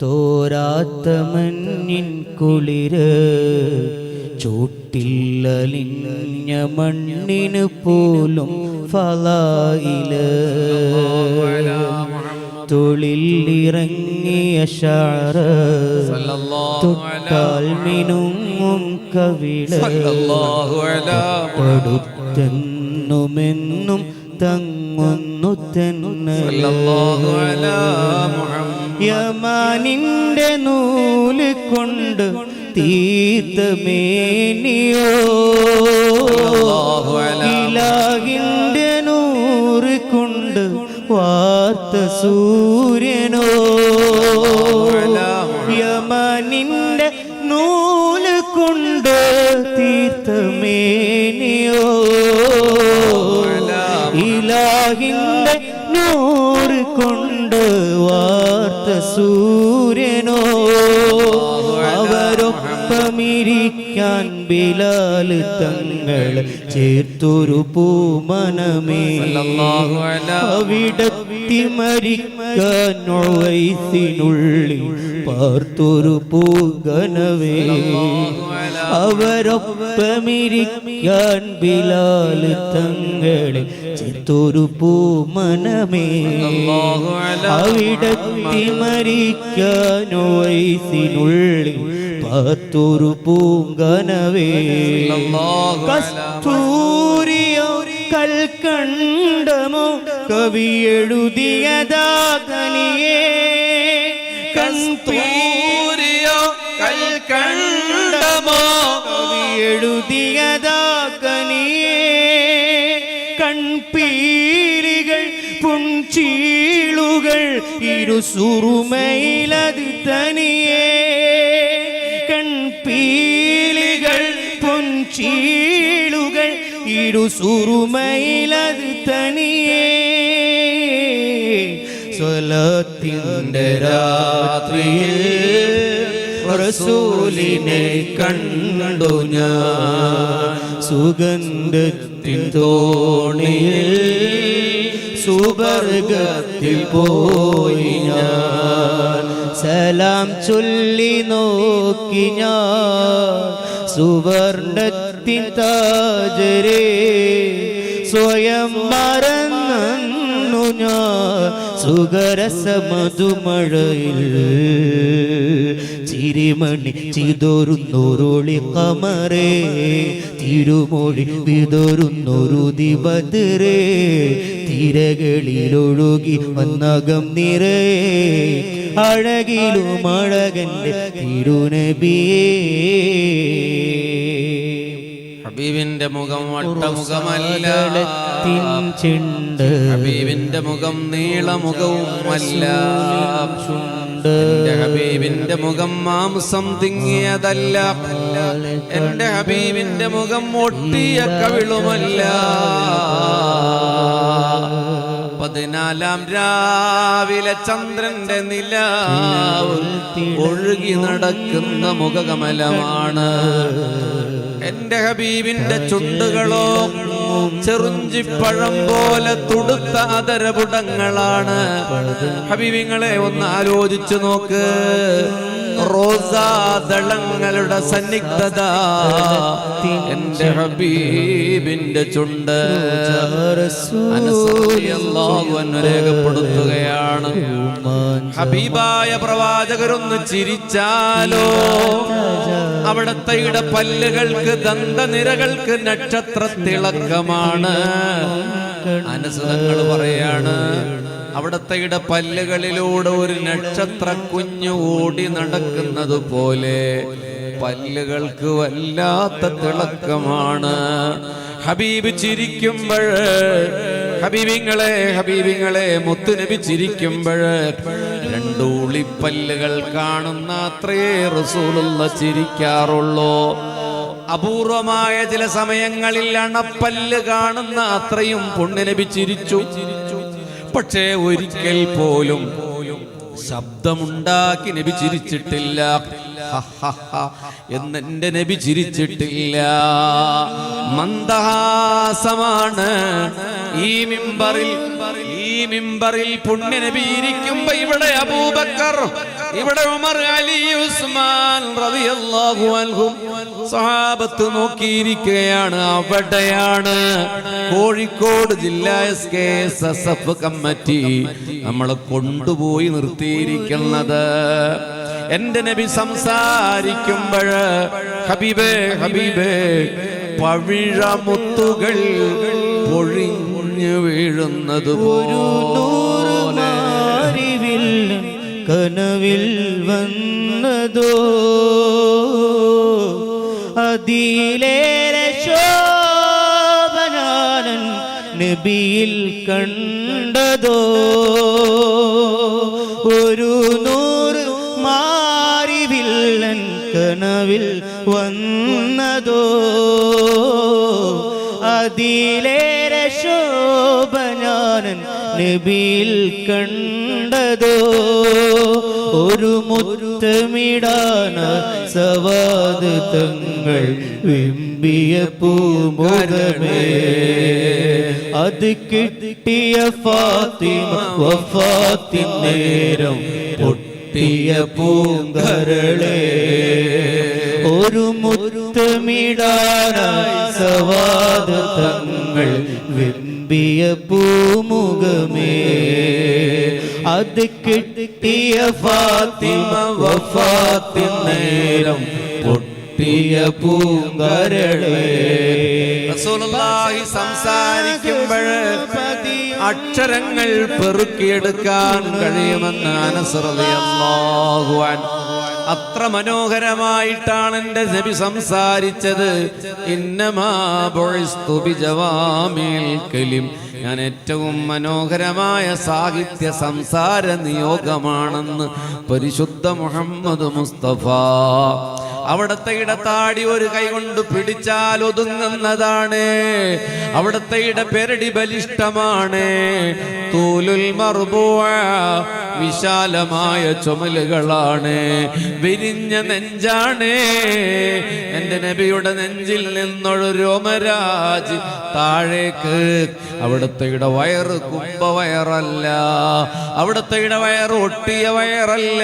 തോരാത്ത മഞ്ഞിൻ കുളിര്, ചൂട്ടില്ലലിഞ്ഞ മണ്ണിന് പോലും ഫളായില്, തൊളിലിറങ്ങിയ ഷാറ് തൊട്ടാൽ മിനുങ്ങും കവിള്, പടുത്തെന്നുമെന്നും തങ്ങുന്നു തെന്നല്, യമാനിന്റെ നൂല് കൊണ്ട് തീർത്തമേനിയോ, ഇലാഹിന്റെ നൂറ് കൊണ്ട് വാർത്ത സൂര്യനോ, യമാനിന്റെ നൂല് കൊണ്ട് തീർത്തമേനിയോ, ഇലാഹിന്റെ നൂറ് കൊണ്ട് വാർത്ത സൂര്യനോ, അവരൊപ്പമിരിക്കാൻ ബിലാൽ തങ്ങൾ ചേർത്തൊരു പൂമനമേ, അവിടത്തി മരിക്കാൻ ഉവൈസിനുള്ളിൽ പാർത്തൊരു പൂഗനവേ, അവരൊപ്പമിരിക്കാൻ ബിലാൽ തങ്ങളെ ചേർത്തൊരു പൂമനമേ, അവിടത്തി മരിക്കാൻ ഉവൈസിനുള്ളിൽ പാർത്തൊരു പൂങ്കനവേ, കസ്തൂരിയോ കൽക്കണ്ടമോ കവിയെഴുതിയതാകനിയേ, കസ്തൂരിയോ കൽക്കണ്ടമോ കവിയെഴുതിയതാകനിയേ, കൺപീലികൾ പുൻചീളുകൾ ഇരുസുറുമയിലത് തനിയേ, കൺപീലികൾ പൊൻചീളുകൾ ഇരുസുറുമയിലത് തനിയേ, സ്വലാത്തിന്റെ രാത്രിയിൽ റസൂലിനെ കണ്ടു ഞാൻ, സുഗന്ധത്തിൻ തോണിയിൽ സുവർഗത്തിൽ പോയി ഞാൻ, സലാം ചൊല്ലി നോക്കി ഞാൻ സുവർണത്തിൻ താജരേ, സ്വയം മറന്നു ഞാൻ സുഖരസമധുമഴയിൽ, ചിരിമണി ചിതൊരുന്നൊരുളി കമറേ, തിരുമൊഴി വിതൊരുന്നൊരു ദിബദ്രേ, തിരകളിലൊഴുകി വന്നകം നിറേ, അഴകിലും അഴകന്റെ തിരുനബിയേ. ഹബീബിന്റെ മുഖം വട്ടമുഖമല്ല, ചെണ്ട് ഹബീബിന്റെ മുഖം നീളമുഖവുമല്ല, എന്റെ ഹബീബിന്റെ മുഖം മാംസം തിങ്ങിയതല്ല, എന്റെ ഹബീബിന്റെ മുഖം ഒട്ടിയ കവിളുമല്ല. 14-ാം രാവിലെ ചന്ദ്രന്റെ നിലാവ് ഒഴുകി നടക്കുന്ന മുഖകമലമാണ്. എന്റെ ഹബീബിന്റെ ചുണ്ടുകളോ ചെറുഞ്ചിപ്പഴം പോലെ തുടുത്ത അതരപുടങ്ങളാണ്. ഹബീബിങ്ങളെ ഒന്ന് ആലോചിച്ചു നോക്ക്. റോസാദളങ്ങളുടെ സന്നിഗ്ധത എന്റെ ഹബീബിന്റെ ചുണ്ട് രേഖപ്പെടുത്തുകയാണ്. ഹബീബായ പ്രവാചകരൊന്ന് ചിരിച്ചാലോ അവിടത്തെ പല്ലുകൾക്ക് ദന്തനിരകൾക്ക് നക്ഷത്രത്തിളക്കമാണ്. അനസുതങ്ങൾ പറയാണ്, അവിടത്തെ പല്ലുകളിലൂടെ ഒരു നക്ഷത്ര കുഞ്ഞു ഓടി നടക്കുന്നത് പോലെ പല്ലുകൾക്ക് വല്ലാത്ത തിളക്കമാണ്. ഹബീബ് ചിരിക്കുമ്പോൾ, ഹബീബിങ്ങളെ മുത്തുനബി ചിരിക്കുമ്പോൾ 2 ഉളിപ്പല്ലുകൾ കാണുന്ന അത്രയേ റസൂലുള്ള ചിരിക്കാറുള്ളൂ. അപൂർവമായ ചില സമയങ്ങളിൽ അണപ്പല്ല് കാണുന്ന അത്രയും പുണ്യനബി ചിരിച്ചു. പക്ഷേ ഒരിക്കൽ പോലും ശബ്ദമുണ്ടാക്കി നബി ചിരിച്ചിട്ടില്ല. എന്നെന്റെ നബി ചിരിച്ചിട്ടില്ല. മന്ദഹാസമാണ്. ഈ മിമ്പറിൽ പുണ്യനബി ഇരിക്കുമ്പോ ഇവിടെ അബൂബക്കർ, ഇവിടെ ഉമർ, അലി, ഉസ്മാൻ റളിയല്ലാഹു അൻഹും സഹാബത്ത് നോക്കിയിരിക്കുകയാണ്. അവിടെയാണ് കോഴിക്കോട് ജില്ലാ SKSSF കമ്മിറ്റി നമ്മളെ കൊണ്ടുപോയി നിർത്തിയിരിക്കുന്നത്. എന്റെ നബി സംസാരിക്കുമ്പോൾ ഹബീബേ പവിഴമുത്തുകൾ പൊഴിഞ്ഞു വീഴുന്നത് പോലെ കനവിൽ വന്നതോ അതിലേറെ ശോഭനാനൻ നബിയിൽ കണ്ടതോ ഒരു 100 മാരിവില്ലൻ കനവിൽ വന്നതോ അതിലേറെ ശോഭനാനൻ നബിയിൽ കണ്ടതോ ഒരു മുത്തമിടാന സവാദ് തങ്ങൾ വിമ്പിയ പൂമുഖമേ അത് കിട്ടിയ ഫാത്തിമ വഫാത്തിൻ നേരം പൊട്ടിയ പൂങ്കരളേ ഒരു മുത്തമിടാന സവാദ് തങ്ങൾ വിമ്പിയ പൂമുഖമേ അത് കിട്ടിയ ഫാത്തിമ വഫാത്തിൻ നേരം പൊട്ടിയ പൂങ്കരളേ. റസൂലുള്ളാഹി സംസാരിക്കുമ്പോൾ അക്ഷരങ്ങൾ പെറുക്കിയെടുക്കാൻ കഴിയുമെന്ന് അനസ് റളിയല്ലാഹു അൻഹു. അത്ര മനോഹരമായിട്ടാണ് എൻ്റെ നബി സംസാരിച്ചത്. ഇന്നമാ ബുഇസ്തു ബിജവാമിൽ കലിം, ഞാൻ ഏറ്റവും മനോഹരമായ സാഹിത്യ സംസാര നിയോഗമാണെന്ന് പരിശുദ്ധ മുഹമ്മദ് മുസ്തഫ. അവിടത്തെ താടി ഒരു കൈ കൊണ്ട് പിടിച്ചാൽ ഒതുങ്ങുന്നതാണ്. അവിടത്തെ പെരടി ബലിഷ്ഠമാണ്. തൂലുൽ മർബൂഅ, വിശാലമായ ചുമലുകളാണ്. വിരിഞ്ഞ നെഞ്ചാണ്. എൻ്റെ നബിയുടെ നെഞ്ചിൽ നിന്നൊരു രോമരാജ് താഴേക്ക്. അവിടത്തെ വയറ് കുംഭവയറല്ല, അവിടത്തെ വയറ് ഒട്ടിയ വയറല്ല.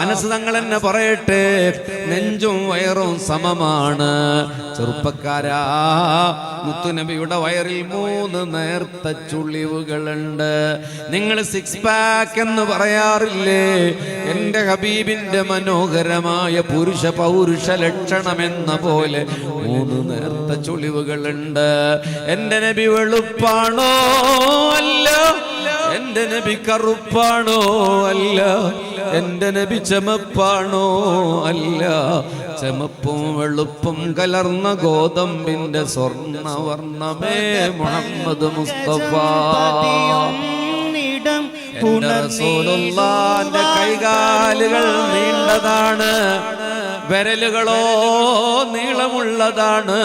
അനസ് തങ്ങൾ എന്നെ പറയട്ടെ, നെഞ്ചും വയറും സമമാണ്. ചെറുപ്പക്കാരാ, മുത്തുനബിയുടെ വയറിൽ 3 നേർത്ത ചുളിവുകളുണ്ട്. നിങ്ങൾ 6 പാക്ക് എന്ന് പറയാറില്ലേ? എൻ്റെ ഹബീബിന്റെ മനോഹരമായ പുരുഷ പൗരുഷ ലക്ഷണം എന്ന പോലെ 3 നേർത്ത ചുളിവുകളുണ്ട്. എൻ്റെ നബി വെളുപ്പാണോ? അല്ല. എൻ്റെ നബി കറുപ്പാണോ? അല്ല. എന്റെ നബി ചെമപ്പാണോ? അല്ല, ചെമപ്പും വെളുപ്പും കലർന്ന ഗോതമ്പിന്റെ സ്വർണ്ണവർണ്ണമേ മുഹമ്മദ് മുസ്തഫ. എന്റെ റസൂലുള്ളാന്റെ കൈകാലുകൾ നീണ്ടതാണ്, വിരലുകളോ നീളമുള്ളതാണ്,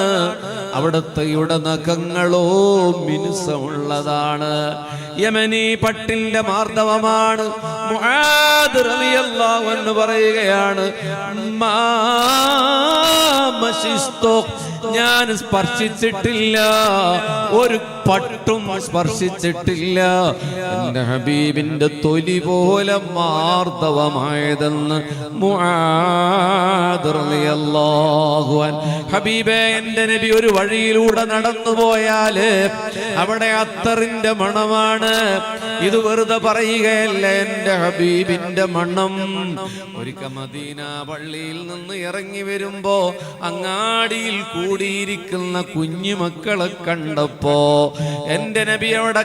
അവിടുത്തെ നഖങ്ങളോ മിനുസമുള്ളതാണ്. യമനി പട്ടിന്റെ മാർദ്ദവമാണ്. മുആദ് റളിയല്ലാഹു അൻഹു പറയുകയാണ്, ഞാൻ സ്പർശിച്ചിട്ടില്ല, ഒരു പട്ടും സ്പർശിച്ചിട്ടില്ല എന്റെ ഹബീബിന്റെ തൊലി പോലെ മാർദ്ദവമായതെന്ന് മുആദ് റളിയല്ലാഹു അൻഹു. ഹബീബേ, എന്റെ നബി ഒരു വഴിയിലൂടെ നടന്നു പോയാല് അവിടെ അത്തറിന്റെ മണമാണ്. ഇത് വെറുതെ പറയുകയല്ല, എന്റെ ഹബീബിന്റെ മണം. ഒരിക്കൽ മദീന പള്ളിയിൽ നിന്ന് ഇറങ്ങി വരുമ്പോ അങ്ങാടിയിൽ കൂടിയിരിക്കുന്ന കുഞ്ഞുമക്കളെ കണ്ടപ്പോ എന്റെ നബി അവരുടെ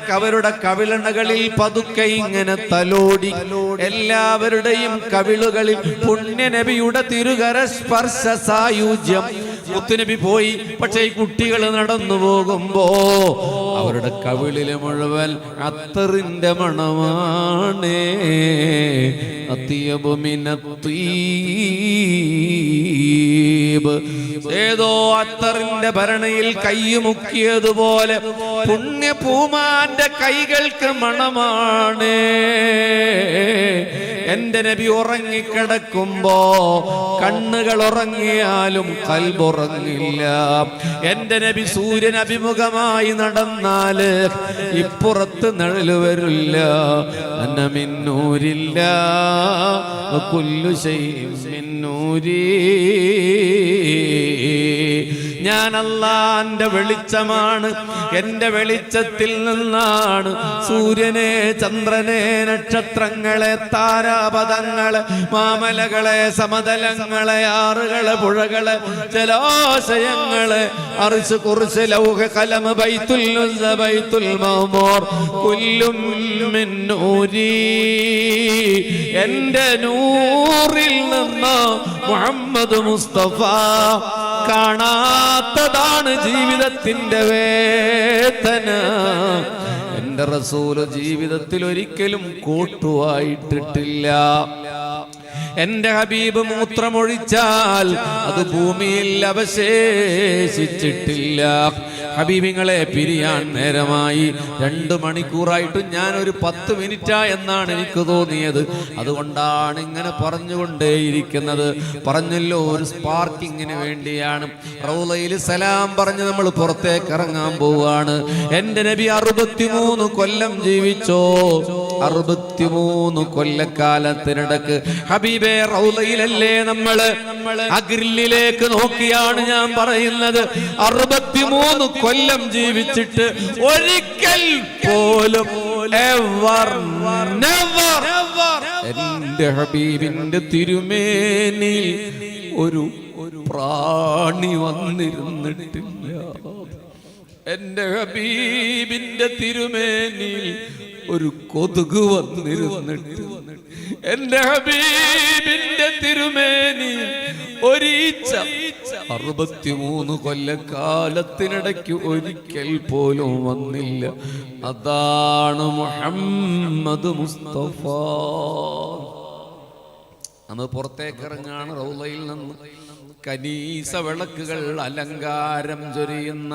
കവിളണകളിൽ പതുക്കെ ഇങ്ങനെ തലോടി. എല്ലാവരുടെയും കവിളുകളിൽ പുണ്യ നബിയുടെ തിരുകര സ്പർശ സായുജ്യം. മുത്തുനബി പോയി, പക്ഷേ ഈ കുട്ടികൾ നടന്നു പോകുമ്പോ അവരുടെ കവിളിലെ മുഴുവൻ അത്തറിന്റെ മണമാണ്. ഏതോ അത്തറിന്റെ ഭരണയിൽ കയ്യുമുക്കിയതുപോലെ പുണ്യ പൂമാന്റെ കൈകൾക്ക് മണമാണ്. എന്റെ നബി ഉറങ്ങിക്കിടക്കുമ്പോ കണ്ണുകൾ ഉറങ്ങിയാലും കൽബുറങ്ങില്ല. എന്റെ നബി സൂര്യൻ അഭിമുഖമായി നടന്നാല് ഇപ്പുറത്ത് നിഴല് വരില്ല. അന്നമിന്നൂരില്ല കുല്ലു ശൈഇൻ മിന്നൂരി. ഞാൻ അല്ലാഹുവിന്റെ വെളിച്ചമാണ്, എന്റെ വെളിച്ചത്തിൽ നിന്നാണ് സൂര്യനെ, ചന്ദ്രനെ, നക്ഷത്രങ്ങളെ, താരാപഥങ്ങളെ, മാമലകളെ, സമതലങ്ങളെ, ആറുകളെ, പുഴകളെ, ജലാശയങ്ങളെ, അർശ്, കുർശ്, ലൗഹ, ഖലം, ബൈത്തുൽ ഉസ്സ, ബൈത്തുൽ മഅ്മൂർ, കുല്ലും മിൻ നൂരി. എന്റെ നൂറിൽ നിന്ന് മുഹമ്മദ് മുസ്തഫ. കാണാത്തതാണ് ജീവിതത്തിന്റെ വേദന. എന്റെ റസൂല് ജീവിതത്തിൽ ഒരിക്കലും കോട്ടുവായിട്ടിട്ടില്ല. എന്റെ ഹബീബ് മൂത്രമൊഴിച്ചാൽ അത് ഭൂമിയിൽ അവശേഷിച്ചിട്ടില്ല. ഹബീബിങ്ങളെ പിരിയാൻ നേരമായി. 2 മണിക്കൂറായിട്ട് ഞാൻ ഒരു 10 മിനിറ്റാ എന്നാണ് എനിക്ക് തോന്നിയത്. അതുകൊണ്ടാണ് ഇങ്ങനെ പറഞ്ഞുകൊണ്ടേയിരിക്കുന്നത്. പറഞ്ഞല്ലോ, ഒരു സ്പാർക്കിങ്ങിന് വേണ്ടിയാണ്. റൗളയിൽ സലാം പറഞ്ഞ് നമ്മൾ പുറത്തേക്ക് ഇറങ്ങാൻ പോവാണ്. എന്റെ നബി 63 കൊല്ലം ജീവിച്ചോ. 63 കൊല്ലക്കാലത്തിനിടക്ക് ഹബീബെ റൗളയിലല്ലേ നമ്മള്? ആ ഗ്രില്ലിലേക്ക് നോക്കിയാണ് ഞാൻ പറയുന്നത്. 63 കൊല്ലം ജീവിച്ചിട്ട് ഒരിക്കൽ പോലും എന്റെ ഹബീബിന്റെ തിരുമേനി ഒരു പ്രാണി വന്നിരുന്നിട്ടില്ല. എന്റെ ഹബീബിന്റെ തിരുമേനി ഒരു കൊതുക് വന്നിരുന്നിട്ട്, എന്റെ ഹബീബിന്റെ തിരുമേനി ഒരീച്ച 63 കൊല്ലക്കാലത്തിനിടയ്ക്ക് ഒരിക്കൽ പോലും വന്നില്ല. അതാണ് മുഹമ്മദ് മുസ്തഫ. നമ്മൾ പുറത്തേക്ക് ഇറങ്ങാണ് റൗളയിൽ നിന്ന്. കനീസ വിളക്കുകൾ അലങ്കാരം ചൊരിയുന്ന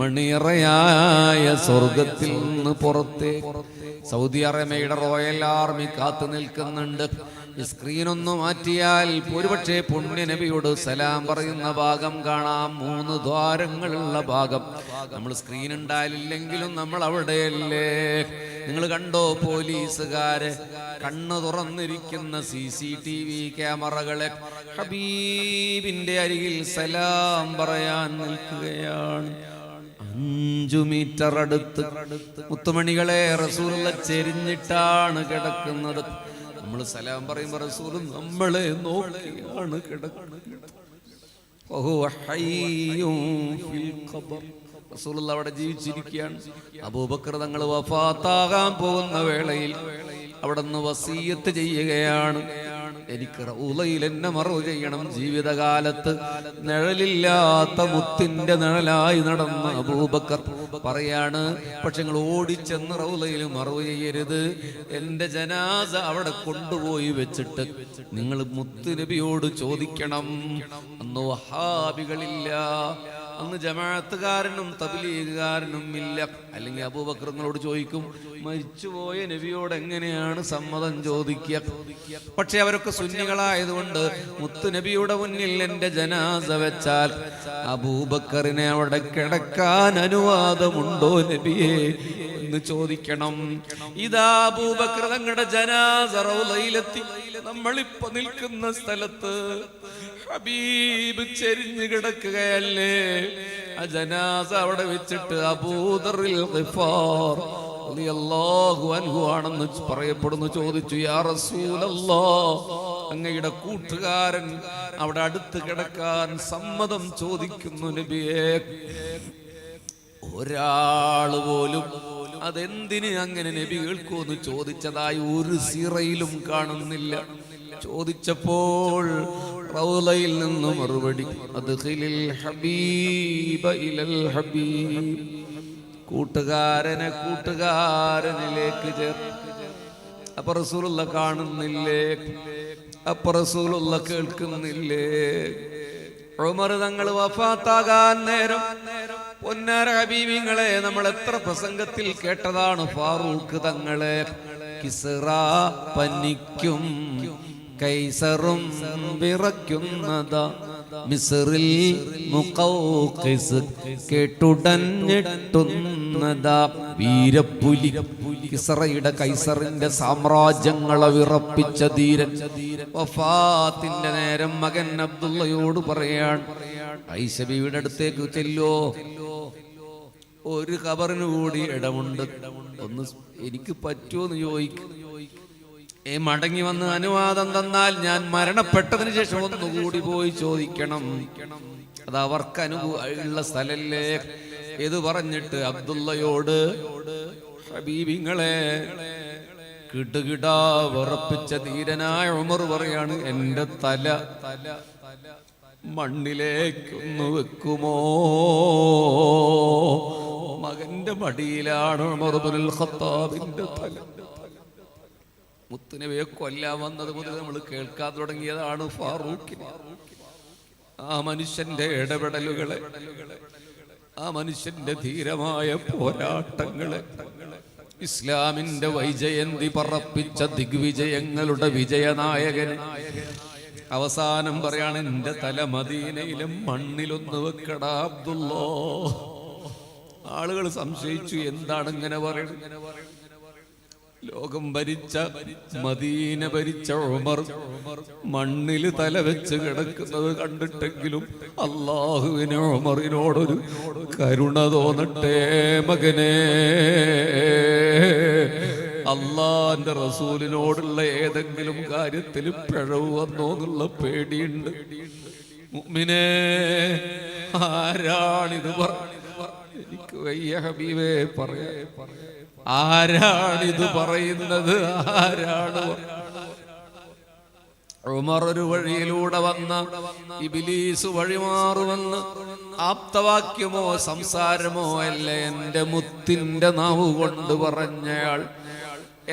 മണിയറയായ സ്വർഗത്തിൽ നിന്ന് പുറത്തെ സൗദി അറേബ്യയുടെ റോയൽ ആർമി കാത്തു നിൽക്കുന്നുണ്ട്. സ്ക്രീനൊന്നു മാറ്റിയാൽ ഒരുപക്ഷെ പുണ്യ നബിയോട് സലാം പറയുന്ന ഭാഗം കാണാം. 3 ദ്വാരങ്ങളുള്ള ഭാഗം. നമ്മൾ സ്ക്രീൻ ഉണ്ടായില്ലെങ്കിലും നമ്മൾ അവിടെയല്ലേ. നിങ്ങൾ കണ്ടോ പോലീസുകാരെ കണ്ണു തുറന്നിരിക്കുന്ന CCTV ക്യാമറകളെ? ഹബീബിന്റെ അരികിൽ സലാം പറയാൻ നിൽക്കുകയാണ്. 5 മീറ്റർ അടുത്ത് മുത്തുമണികളെ റസൂലുള്ള ചെരിഞ്ഞിട്ടാണ് കിടക്കുന്നത്. നമ്മൾ സലാം പറയുമ്പോൾ റസൂൽ നമ്മളെ നോക്കിയാണ് കിടക്കുന്നത്. റസൂലുള്ള അവിടെ ജീവിച്ചിരിക്കുകയാണ്. അബൂബക്കർ തങ്ങൾ വഫാത്താകാൻ പോകുന്ന വേളയിൽ അവിടെ നിന്ന് വസീയത്ത് ചെയ്യുകയാണ്, എനിക്ക് റൗളയിൽ എന്നെ മറവ് ചെയ്യണം. ജീവിതകാലത്ത് നിഴലില്ലാത്ത മുത്തിന്റെ നിഴലായി നടന്ന അബൂബക്കർ പറയാണ്, പക്ഷെ നിങ്ങൾ ഓടിച്ചെന്ന് റൗളയിൽ മറവ് ചെയ്യരുത്. എന്റെ ജനാസ അവിടെ കൊണ്ടുപോയി വെച്ചിട്ട് നിങ്ങൾ മുത്തുനബിയോട് ചോദിക്കണം. അന്ന് വഹാബികളില്ല, അന്ന് ജമാഅത്തുകാരനും തബ്ലീഗുകാരനും ഇല്ല. അല്ലെങ്കിൽ അബൂബക്കർ നിങ്ങളോട് ചോദിക്കും, മരിച്ചുപോയ നബിയോട് എങ്ങനെയാണ് സമ്മതം ചോദിക്കുക? പക്ഷെ അവരൊക്കെ സുന്നികളായതുകൊണ്ട് മുത്തുനബിയുടെ മുന്നിൽ എന്റെ ജനാസ വെച്ചാൽ അബൂബക്കറിനെ അവിടെ കിടക്കാൻ അനുവാദമുണ്ടോ നബിയെ എന്ന് ചോദിക്കണം. ഇതാ അബൂബക്കർ തങ്ങളുടെ ജനാസ റൗളയിലെത്തി. നമ്മളിപ്പോ നിൽക്കുന്ന സ്ഥലത്ത് ഹബീബ് ചെരിഞ്ഞു കിടക്കുകയല്ലേ? ആ ജനാസ അവിടെ വെച്ചിട്ട് അബൂദറിൽ ഗിഫാർ റളിയല്ലാഹു അൻഹു ആണെന്ന് പറയപ്പെടുന്നു. ചോദിച്ചു, യാ റസൂലല്ലാഹ്, അങ്ങയുടെ കൂട്ടുകാരൻ അവിടെ അടുത്ത് കിടക്കാൻ സമ്മതം ചോദിക്കുന്നു നബിയേ. ഒരാള് പോലും അതെന്തിന് അങ്ങനെ നബി കേൾക്കുമെന്ന് ചോദിച്ചതായി ഒരു സിറയിലും കാണുന്നില്ല. ചോദിച്ചപ്പോൾ റൗളയിൽ നിന്ന് മറുപടി, അദ്ഖിലിൽ ഹബീബ ഇലൽ ഹബീബ്, കൂട്ടുകാരനെ കൂട്ടുകാരനിലേക്ക് ചേർത്ത്. അപ്പൊ റസൂലുള്ള കാണുന്നില്ലേ? അപ്പൊ റസൂലുള്ള കേൾക്കുന്നില്ലേ? ഉമർ തങ്ങൾ വഫാത്താകാൻ നേരം പൊന്നാര ഹബീബിങ്ങളെ നമ്മൾ എത്ര പ്രസംഗത്തിൽ കേട്ടതാണ്. ഫാറൂഖ് തങ്ങളെ കിസ്റ പനിക്കും കൈസറും വിറയ്ക്കുന്നതാ, മിസ്റിൽ മുഖൗഖിസ് കേട്ടുടൻ ഞെട്ടുന്നതാ. വീരപ്പുലി കിസ്റയുടെ കൈസറിന്റെ സാമ്രാജ്യങ്ങളെ വിറപ്പിച്ച ധീരൻ വഫാത്തിന്റെ നേരം മകൻ അബ്ദുള്ളയോട് പറയാൻ, ആയിഷ ബീവിയുടെ അടുത്തേക്ക് ചെല്ലോ, ഒരു ഖബറിന് കൂടി ഇടമുണ്ട്, ഒന്ന് എനിക്ക് പറ്റുമോന്ന് ചോദിക്കും. മടങ്ങി വന്ന് അനുവാദം തന്നാൽ ഞാൻ മരണപ്പെട്ടതിന് ശേഷം ഒന്നുകൂടി പോയി ചോദിക്കണം, അത് അവർക്ക് ഉള്ള സ്ഥലല്ലേ. ഇത് പറഞ്ഞിട്ട് അബ്ദുള്ളയോട് ഹബീബിങ്ങളെ കിടുകിടാ വിറപ്പിച്ച ധീരനായ ഉമർ പറയാണ്, എന്റെ തല മണ്ണിലേക്കൊന്നു വെക്കുമോ? മകന്റെ മടിയിലാണ് ഉമർ ഇബ്നുൽ ഖത്താബിന്റെ തല. മുത്തുനബിയെ കൊല്ലാൻ വന്നത് മുതൽ നമ്മൾ കേൾക്കാൻ തുടങ്ങിയതാണ് ഫാറൂഖിനെ. ആ മനുഷ്യന്റെ ഇടപെടലുകളെ, ആ മനുഷ്യന്റെ ധീരമായ പോരാട്ടങ്ങളെ, ഇസ്ലാമിന്റെ വൈജയന്തി പറപ്പിച്ച ദിഗ്വിജയങ്ങളുടെ വിജയനായകന് അവസാനം പറയാണ്, എന്റെ തല മദീനയിലും മണ്ണിലൊന്ന് വെക്കടാ അബ്ദുള്ളോ. ആളുകൾ സംശയിച്ചു, എന്താണ് ഇങ്ങനെ പറയുന്നത്? ലോകം ഭരിച്ച മദീന ഭരിച്ച ഉമർ മണ്ണിൽ തല വെച്ച് കിടക്കുന്നത് കണ്ടിട്ടെങ്കിലും അല്ലാഹുവിന് ഉമറിനോടൊരു കരുണ തോന്നട്ടെ മകനെ. അള്ളാന്റെ റസൂലിനോടുള്ള ഏതെങ്കിലും കാര്യത്തിൽ പിഴവ് വന്നോ എന്നുള്ള പേടിയുണ്ട്. മുഅ്മിനേ, ആരാണിത് എനിക്ക് വയ്യ ഹബീബേ പറയാ, ആരാണിത് പറയുന്നത്? ആരാണ്? ഉമർ ഒരു വഴിയിലൂടെ വന്ന ഇബ്ലീസ് വഴിമാറുവെന്ന് ആപ്തവാക്യമോ സംസാരമോ അല്ല, എന്റെ മുത്തിന്റെ നാവ് കൊണ്ട് പറഞ്ഞയാൾ,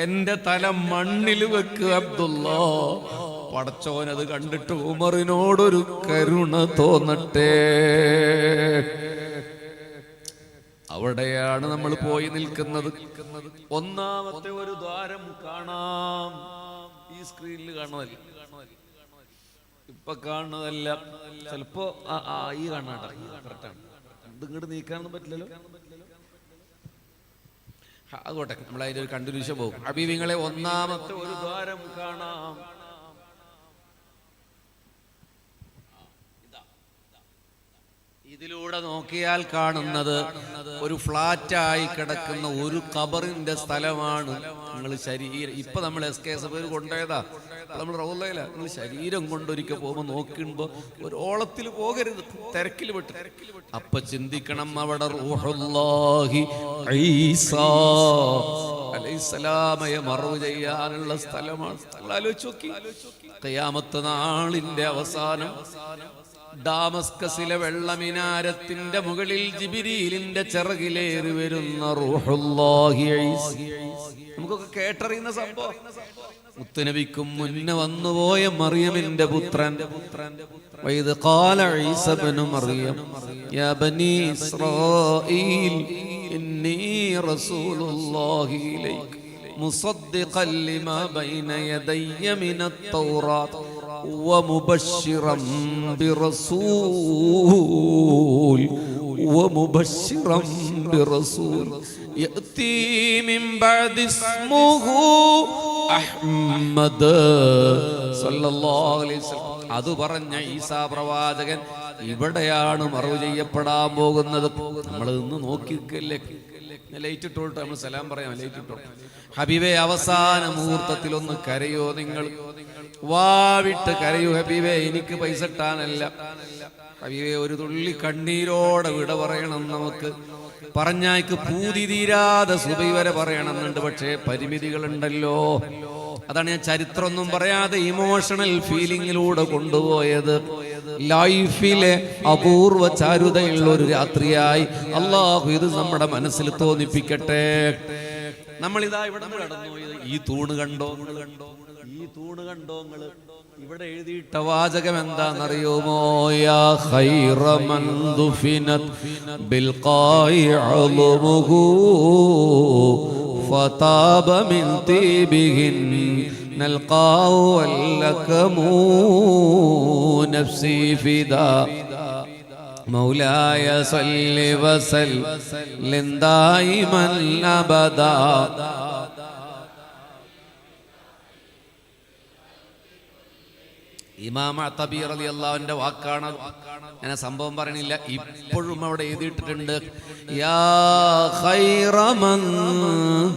എന്റെ തല മണ്ണിൽ വെക്ക് അബ്ദുള്ളാ. പടച്ചോനത് കണ്ടിട്ട് ഉമറിനോടൊരു കരുണ തോന്നട്ടെ. അവിടെയാണ് നമ്മൾ പോയി നിൽക്കുന്നത്. ഒന്നാമത്തെ ഒരു ദ്വാരം കാണാം, ഈ സ്ക്രീനിൽ കാണുന്നതല്ല, ഇപ്പൊ കാണുന്നതല്ല, ചിലപ്പോ ഈ കാണാണ്. ഇത് ഇങ്ങോട്ട് നീക്കാനൊന്നും പറ്റില്ലല്ലോ. അതുകൊട്ടെ നമ്മൾ അതിന്റെ ഒരു കണ്ടിന്യൂഷൻ പോകും. ഹബീബിങ്ങളെ, ഒന്നാമത്തെ ഒരു ദ്വാരം കാണാം. ഇതിലൂടെ നോക്കിയാൽ കാണുന്നത് ഒരു ഫ്ലാറ്റായി കിടക്കുന്ന ഒരു ഖബറിന്റെ സ്ഥലമാണ്. നിങ്ങൾ ശരീരം ഇപ്പൊ നമ്മൾ SKSF കൊണ്ടുപോയതാ, നമ്മൾ റൗളയില. നിങ്ങൾ ശരീരം കൊണ്ടൊരിക്കൽ പോകുമ്പോൾ നോക്കുമ്പോ ഒരു ഓളത്തിൽ പോകരുത്, തിരക്കിൽ വിട്ട്. അപ്പൊ ചിന്തിക്കണം, അവിടെ റൂഹുല്ലാഹി ഈസാ അലൈഹിസ്സലാമയെ മറവ് ചെയ്യാനുള്ള സ്ഥലമാണ്. ആലോചിച്ച് നോക്കി, ഖിയാമത്ത് നാളിന്റെ അവസാനം ഡാമസ്കസിലെ വെള്ളമിനാരത്തിന്റെ മുകളിൽ ജിബ്രീലിന്റെ ചിറകിലേറി വരുന്ന റൂഹുല്ലാഹി ഈസ. നമുക്കൊക്കെ കേട്ടറിയുന്ന സംഭവം. മുത്തുനബിക്കും മുന്നേ വന്നുപോയ മറിയമിന്റെ പുത്രൻ. വൈദ് ഖാല ഈസ ഇബ്നു മറിയം യാ ബനി ഇസ്രായീൽ ഇന്നി റസൂലുള്ളാഹി ഇലൈക മുസദ്ദിഖൻ ലിമാ ബൈന യദയ്യ മിനത് തൗറാത്ത് ومبشرا برسول يأتي من بعد اسمه أحمد صلى الله عليه وسلم. അത് പറഞ്ഞ ഈസാ പ്രവാചകൻ ഇവിടെയാണ് മറവ് ചെയ്യപ്പെടാൻ പോകുന്നത്. നമ്മൾ ഇന്ന് നോക്കിക്കല്ലേ, ലൈറ്റ് ഇട്ടോട്ട് നമ്മൾ സലാം പറയാം. ലൈറ്റ് ഇട്ടോ ഹബീബെ, അവസാന മുഹൂർത്തത്തിൽ ഒന്ന് കരയോ നിങ്ങൾ? വാവിട്ട് കരയൂ ഹബീബെ, എനിക്ക് പൈസ ഇട്ടാനല്ല ഹബീബെ. ഒരു തുള്ളി കണ്ണീരോടെ വിട പറയണം. നമുക്ക് പറഞ്ഞായ്ക്ക് പൂതി തീരാതെ സുബൈ വരെ പറയണമെന്നുണ്ട്, പക്ഷേ പരിമിതികളുണ്ടല്ലോ. അതാണ് ഞാൻ ചരിത്രമൊന്നും പറയാതെ ഇമോഷണൽ ഫീലിങ്ങിലൂടെ കൊണ്ടുപോയത്. ലൈഫിലെ അപൂർവ ചാരുതയുള്ള ഒരു രാത്രിയായി അള്ളാഹു ഇത് നമ്മുടെ മനസ്സിൽ തോന്നിപ്പിക്കട്ടെ. നമ്മളിതാ ഇവിടെ കടന്നു. ഈ തൂണ് കണ്ടോ? ഈ തൂണ് കണ്ടോ നിങ്ങൾ? ഇവിടെ എഴുതിയിട്ട വാചകം എന്താണെന്നറിയുമോ? യാ ഖൈറ മൻ ദുഫിനത് ബിൽ ഖായി അളുമുഹു ഫതാബ മിൻ തീബിഹിൻ നൽഖാഉ വല്ലകമു നഫ്സി ഫിദാ മൗലായ സല്ലി വസല്ലിം ദായിമൻ അബദാ. ഇമാം അത്തബി റളിയല്ലാഹുവിന്റെ വാക്കാണ്. ഞാൻ സംഭവം പറയണില്ല, ഇപ്പോഴും അവിടെ എഴുതിയിട്ടുണ്ട്. യാ ഖൈറ മൻ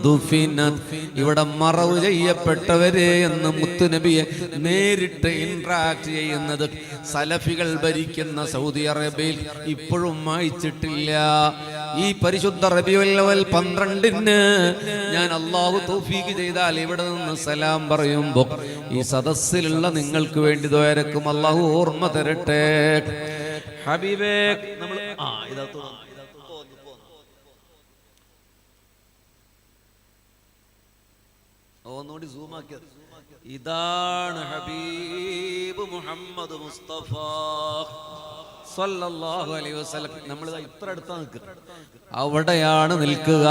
ദുഫിനത്, ഇവിടെ മറവ് ചെയ്യപ്പെട്ടവരെ എന്ന് മുത്തുനബിയെ നേരിട്ട് ഇന്ററാക്ട് ചെയ്യുന്നത് സലഫികൾ ഭരിക്കുന്ന സൗദി അറേബ്യയിൽ ഇപ്പോഴും വായിച്ചിട്ടില്ല. ഈ പരിശുദ്ധ റബീഉൽ അവൽ 12-ന് ഞാൻ അല്ലാഹു തൗഫീഖ് ചെയ്താൽ ഇവിടെ നിന്ന് സലാം പറയുമ്പോൾ ഈ സദസ്സിലുള്ള നിങ്ങൾക്ക് വേണ്ടി ദ്വാരക്കും അല്ലാഹു ഓർമ്മ തരട്ടെ. ഹബീബേ, നമ്മൾ ഒന്നുകൂടി സൂമാക്കിയത്. ഇതാണ് ഹബീബ് മുഹമ്മദ് മുസ്തഫ സല്ലല്ലാഹു അലൈഹി വസല്ലം. നമ്മൾ ഇത്ര അടുത്താ നിൽക്കുക, അവിടെയാണ് നിൽക്കുക.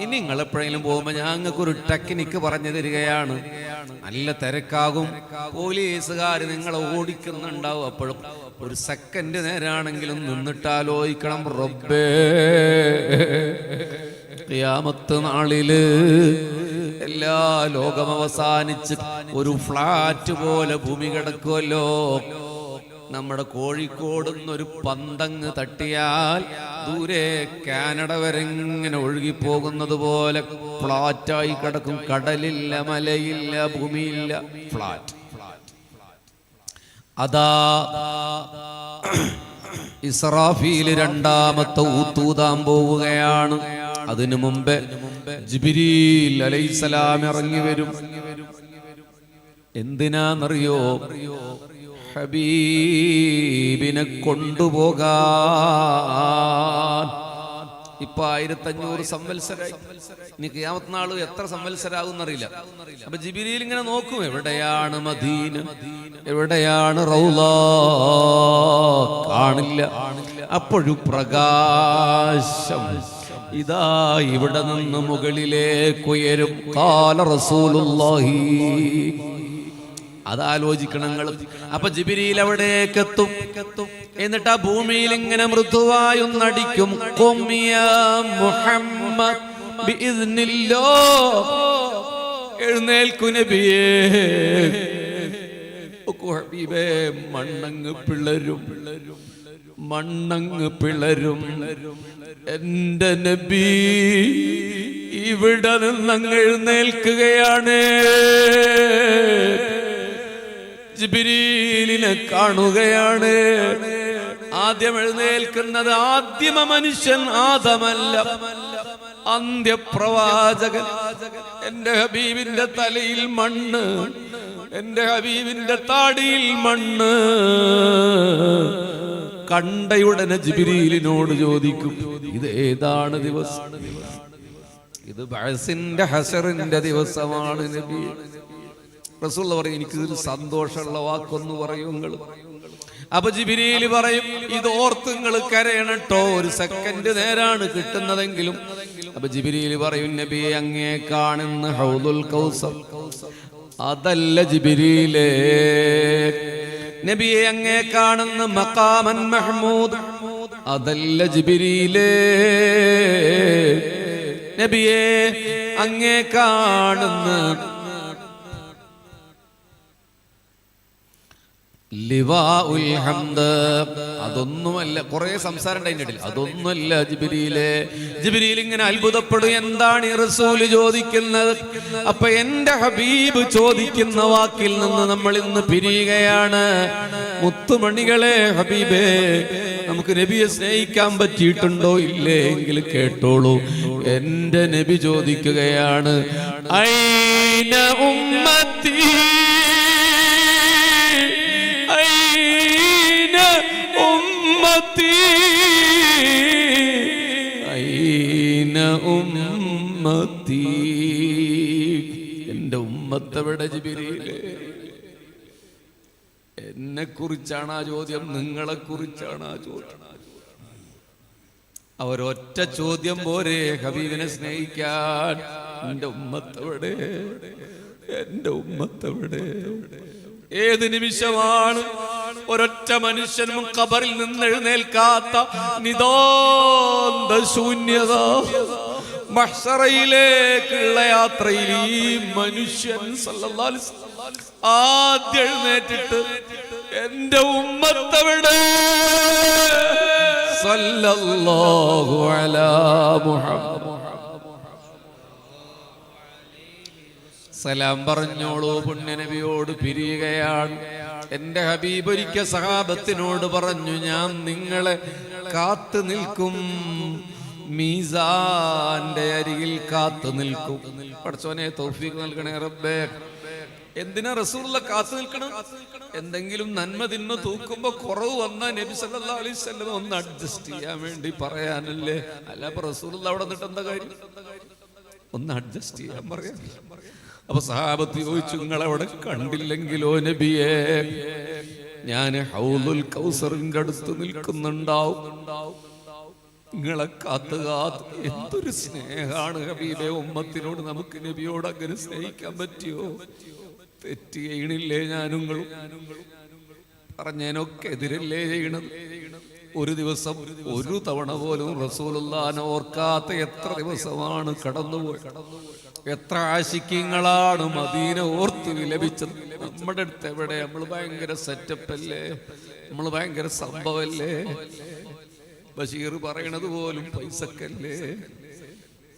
ഇനി നിങ്ങൾ എപ്പോഴെങ്കിലും പോകുമ്പോൾ ഞങ്ങൾക്കൊരു ടെക്നിക്ക് പറഞ്ഞു തരികയാണ്. നല്ല തിരക്കാകും, പോലീസുകാർ നിങ്ങളെ ഓടിക്കുന്നുണ്ടാവും. അപ്പോഴും ഒരു സെക്കൻഡ് നേരാണെങ്കിലും നിന്നിട്ടാലോചിക്കണം, റബ്ബേ ഖിയാമത്ത് നാളില് എല്ലാ ലോകം അവസാനിച്ച് ഒരു ഫ്ലാറ്റ് പോലെ ഭൂമി കിടക്കുമല്ലോ. നമ്മുടെ കോഴിക്കോട് നിന്നൊരു പന്തങ്ങ് തട്ടിയാൽ ദൂരെ കാനഡ വരെ ഇങ്ങനെ ഒഴുകിപ്പോകുന്നത് പോലെ ഫ്ലാറ്റായി കിടക്കും. കടലില്ല, മലയില്ല, ഭൂമിയില്ല, ഫ്ലാറ്റ്. അതാ ഇസ്രാഫീൽ രണ്ടാമത്തെ ഊത്തൂതാൻ പോവുകയാണ്. അതിനു മുമ്പേ ജിബ്രീൽ അലൈഹിസ്സലാം ഇറങ്ങി വരും. എന്തിനാന്നറിയോ? ഹബീബിനെ കൊണ്ടുപോകാൻ. ഇപ്പൊ 1500 സംവത്സരായി. ഇനി ഖിയാമത്ത് നാള് എത്ര സംവത്സരാകുന്നറിയില്ല. അപ്പൊ ജിബ്രീൽ ഇങ്ങനെ നോക്കും, എവിടെയാണ് മദീന, എവിടെയാണ് റൗള? കാണില്ല. അപ്പോഴും പ്രകാശം ഇതാ ഇവിടെ നിന്ന് മുകളിലേക്ക് ഉയരും. ഖാല റസൂലുള്ളാഹി. അതാലോചിക്കണം നിങ്ങൾ. അപ്പൊ ജിബ്രീൽ അവിടേക്ക് എത്തും. എന്നിട്ട് ആ ഭൂമിയിൽ ഇങ്ങനെ മൃദുവായൊന്നടിക്കും. ഖും യാ മുഹമ്മദ് ബിഇദ്നില്ലാഹ്. എഴുന്നേൽക്കു നബിയേ. ഹബീബേ, മണ്ണങ്ങ് പിളരും, മണ്ണങ്ങ് പിളരും. എന്റെ നബി ഇവിടെ നിന്നങ്ങ് എഴുന്നേൽക്കുകയാണ്. ജിബ്രീലിനെ കാണുകയാണ്. ആദ്യം എഴുന്നേൽക്കുന്നത് ആദ്യമ മനുഷ്യൻ ആദമല്ല, അന്ത്യപ്രവാചകൻ, എന്റെ ഹബീബിന്റെ തലയിൽ മണ്ണ്, എന്റെ ഹബീബിന്റെ താടിയിൽ മണ്ണ് കണ്ടയുടനെ ജിബ്രീലിനോട് ചോദിക്കും, ഇത് ഏതാണ് ദിവസം? ഇത് ബഅസിന്റെ ഹശറിന്റെ ദിവസമാണ് നബി. റസൂൽ പറയും, എനിക്ക് ഒരു സന്തോഷമുള്ള വാക്കൊന്ന് പറയൂ നിങ്ങൾ. അപ്പൊ ജിബ്രീൽ പറയും, ഇത് ഓർത്ത് നിങ്ങൾ കരയണട്ടോ, ഒരു സെക്കൻഡ് നേരാണ് കിട്ടുന്നതെങ്കിലും. അപ്പൊ ജിബ്രീൽ പറയും, നബിയെ അങ്ങേ കാണുന്ന ഹൗദുൽ കൗസർ അതല്ല ജിബ്രീലേ, നബിയെ അങ്ങേ കാണുന്ന മഖാമൻ മഹ്മൂദ് അതല്ല ജിബ്രീലേ, നബിയെ അങ്ങേ കാണുന്ന ലിവാഉൽ ഹംദ് അതൊന്നുമല്ല. കുറെ സംസാരം അതിൻ്റെ ഇടയിൽ. അതൊന്നുമല്ല ജിബ്രീലേ. ജിബ്രീൽ ഇങ്ങനെ അത്ഭുതപ്പെടും, എന്താണ് ഈ റസൂല് ചോദിക്കുന്നത്? അപ്പൊ എന്റെ ഹബീബ് ചോദിക്കുന്ന വാക്കിൽ നിന്ന് നമ്മൾ ഇന്ന് പിരിയുകയാണ്. മുത്തുമണികളെ, ഹബീബേ, നമുക്ക് നബിയെ സ്നേഹിക്കാൻ പറ്റിയിട്ടുണ്ടോ ഇല്ലേ എങ്കിൽ കേട്ടോളൂ. എന്റെ നബി ചോദിക്കുകയാണ്, ഐന ഉമ്മത്തി ഉമ്മത്തി ഐന ഉമ്മത്തി, എന്റെ ഉമ്മത്തെവിടെ ജിബ്രീലേ? എന്നെ കുറിച്ചാണ് ആ ചോദ്യം, നിങ്ങളെ കുറിച്ചാണ് ആ ചോദ്യം. അവരൊറ്റ ചോദ്യം പോരെ ഹബീബിനെ സ്നേഹിക്കാൻ. എന്റെ ഉമ്മത്തെവിടെ? എന്റെ ഉമ്മത്തെവിടെ? ഏത് നിമിഷമാണ് ഒരൊറ്റ മനുഷ്യനും ഖബറിൽ നിന്ന് എഴുന്നേൽക്കാത്ത നിതാന്ത ശൂന്യത, മഹ്ശറയിലേക്കുള്ള യാത്രയിൽ ഈ മനുഷ്യൻ സല്ലല്ലാഹു അലൈഹി വസല്ലം ആദ്യം എഴുന്നേറ്റിട്ട് എന്റെ ഉമ്മത്തെവിടെ? സല്ലല്ലാഹു അലാ മുഹമ്മദ്, സലാം പറഞ്ഞോളൂ. പുണ്യനബിയോട് പിരിയുകയാണ്. എന്റെ ഹബീബ് ഒരിക്കൽ സഹാബത്തിനോട് പറഞ്ഞു, ഞാൻ നിങ്ങളെ കാത്തു നിൽക്കും, മീസാന്റെ അരികിൽ കാത്തു നിൽക്കും. പടച്ചോനെ തൗഫീഖ് നൽകണേ റബ്ബേ. എന്തിനാ റസൂലുള്ള കാത്തു നിൽക്കണം? എന്തെങ്കിലും നന്മ തിന്മ തൂക്കുമ്പോ കുറവ് വന്നാ നബി സല്ലല്ലാഹു അലൈഹി വസല്ലം ഒന്ന് അഡ്ജസ്റ്റ് ചെയ്യാൻ വേണ്ടി പറയാനല്ലേ. അല്ല, അപ്പൊ റസൂലുള്ള അവിടെ നിന്നിട്ട് എന്താ കാര്യം? ഒന്ന് അഡ്ജസ്റ്റ് ചെയ്യാൻ പറയാം. അപ്പൊ സഹാബത്ത് ചോദിച്ചു, നിങ്ങളവിടെ കണ്ടില്ലെങ്കിലോ നബിയേ? ഞാൻ ഹൗദുൽ കൗസറിന്റെ അടുത്ത് നിൽക്കുന്നുണ്ടാവും, നിങ്ങളെ കാത്ത് കാത്ത്. എന്തൊരു സ്നേഹാണ് ഹബീബേ ഉമ്മത്തിനോട്. നമുക്ക് നബിയോട് അങ്ങനെ സ്നേഹിക്കാൻ പറ്റിയോ? തെറ്റ് ചെയ്യണില്ലേ ഞാനുങ്ങളും? പറഞ്ഞതിനൊക്കെ എതിരല്ലേ ചെയ്യണത്? ഒരു ദിവസം ഒരു തവണ പോലും റസൂലുള്ളാഹിനെ ഓർക്കാത്ത എത്ര ദിവസമാണ് കടന്നുപോയത്? എത്ര ആശിക്യങ്ങളാണ് മദീന ഓർത്ത് വിലപിച്ചത്? നമ്മുടെ അടുത്ത് എവിടെ? നമ്മൾ ഭയങ്കര സെറ്റപ്പ് അല്ലേ, നമ്മൾ ഭയങ്കര സംഭവല്ലേ. ബഷീർ പറയണത് പോലും പൈസക്കല്ലേ.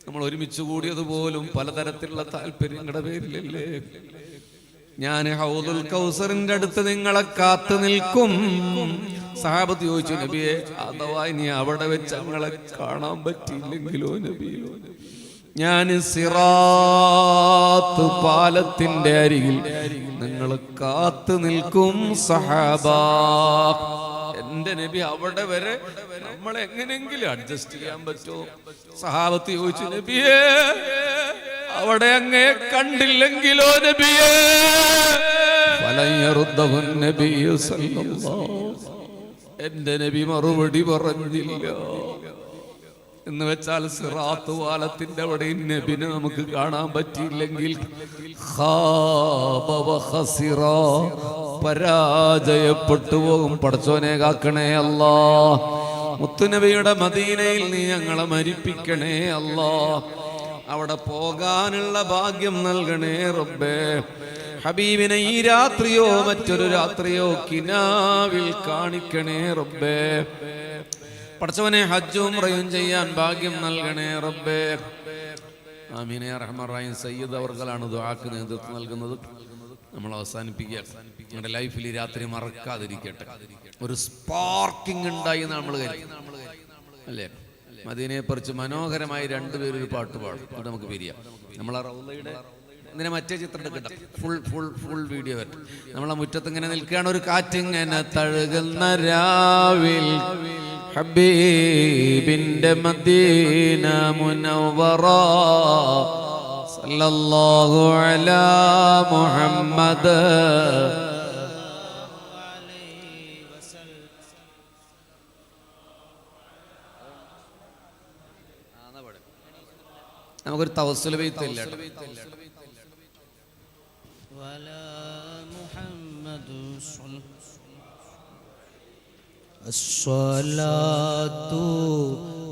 നമ്മൾ ഒരുമിച്ച് കൂടിയത് പോലും പലതരത്തിലുള്ള താല്പര്യങ്ങളുടെ പേരിലല്ലേ. ഞാൻ ഹൗദുൽ കൗസറിന്റെ അടുത്ത് നിങ്ങളെ കാത്തു നിൽക്കും. സഹാബത്ത് ചോദിച്ചു, നബിയെ, അഥവാ ഇനി അവിടെ വെച്ച് ഞങ്ങളെ കാണാൻ പറ്റിയില്ലെങ്കിലോ നബിയോ? ഞാൻ സിറാത്ത് പാലത്തിന്റെ അരികിൽ നിങ്ങൾ കാത്തു നിൽക്കും സഹാബാ. എന്റെ നബി അവിടെ വരെ നമ്മളെ എങ്ങനെയെങ്കിലും അഡ്ജസ്റ്റ് ചെയ്യാൻ പറ്റുമോ? സഹാബത്ത് ചോദിച്ചു, നബിയേ, അവിടെ അങ്ങേ കണ്ടില്ലെങ്കിലോ നബിയേ? എന്റെ നബി മറുപടി പറഞ്ഞില്ല. എന്ന് വെച്ചാൽ സിറാത്ത് പാലത്തിന്റെ അവിടെ നബിനെ നമുക്ക് കാണാൻ പറ്റിയില്ലെങ്കിൽ പരാജയപ്പെട്ടു പോകും. പടച്ചോനെ കാക്കണേ അല്ലാ. മുത്തുനബിയുടെ മദീനയിൽ നീ ഞങ്ങളെ മരിപ്പിക്കണേ അല്ലാ. അവിടെ പോകാനുള്ള ഭാഗ്യം നൽകണേ റബ്ബേ. ഹബീബിനെ ഈ രാത്രിയോ മറ്റൊരു രാത്രിയോ കിനാവിൽ കാണിക്കണേ റബ്ബേ. പടച്ചവനെ ഹജ്ജും ഉംറയും ചെയ്യാൻ ഭാഗ്യം നൽകണേ റബ്ബേ. ആമീൻ യാ റഹ്മാൻ റഹീം. സയ്യിദ് അവർകളാണ് ദുആക്ക് നേതൃത്വം നൽകുന്നത്. നമ്മൾ അവസാനിപ്പിക്കുക. നിങ്ങളുടെ ലൈഫിൽ ഈ രാത്രി മറക്കാതിരിക്കട്ടെ. ഒരു സ്പാർക്കിംഗ് ഉണ്ടായി നമ്മൾ കരുതി അല്ലേ? മദീനയെക്കുറിച്ച് മനോഹരമായി രണ്ടുപേരൊരു പാട്ട് പാടും. ഇവിടെ നമുക്ക് പിരിയാം. നമ്മളെ റൗളയുടെ ഇതിനെ മറ്റേ ചിത്രം എടുക്കണ്ട, ഫുൾ വീഡിയോ വരും. നമ്മളെ മുറ്റത്ത് ഇങ്ങനെ നിൽക്കുകയാണ്, ഒരു കാറ്റിങ്ങനെ തഴുകുന്ന രാവിൽ ഹബീബിന്റെ മദീന മുനവ്വറ സല്ലല്ലാഹു അലാ മുഹമ്മദ്. നമുക്കൊരു തവസ്സുൽ ബൈത്ത് ഇല്ല. അസ്സലാത്തു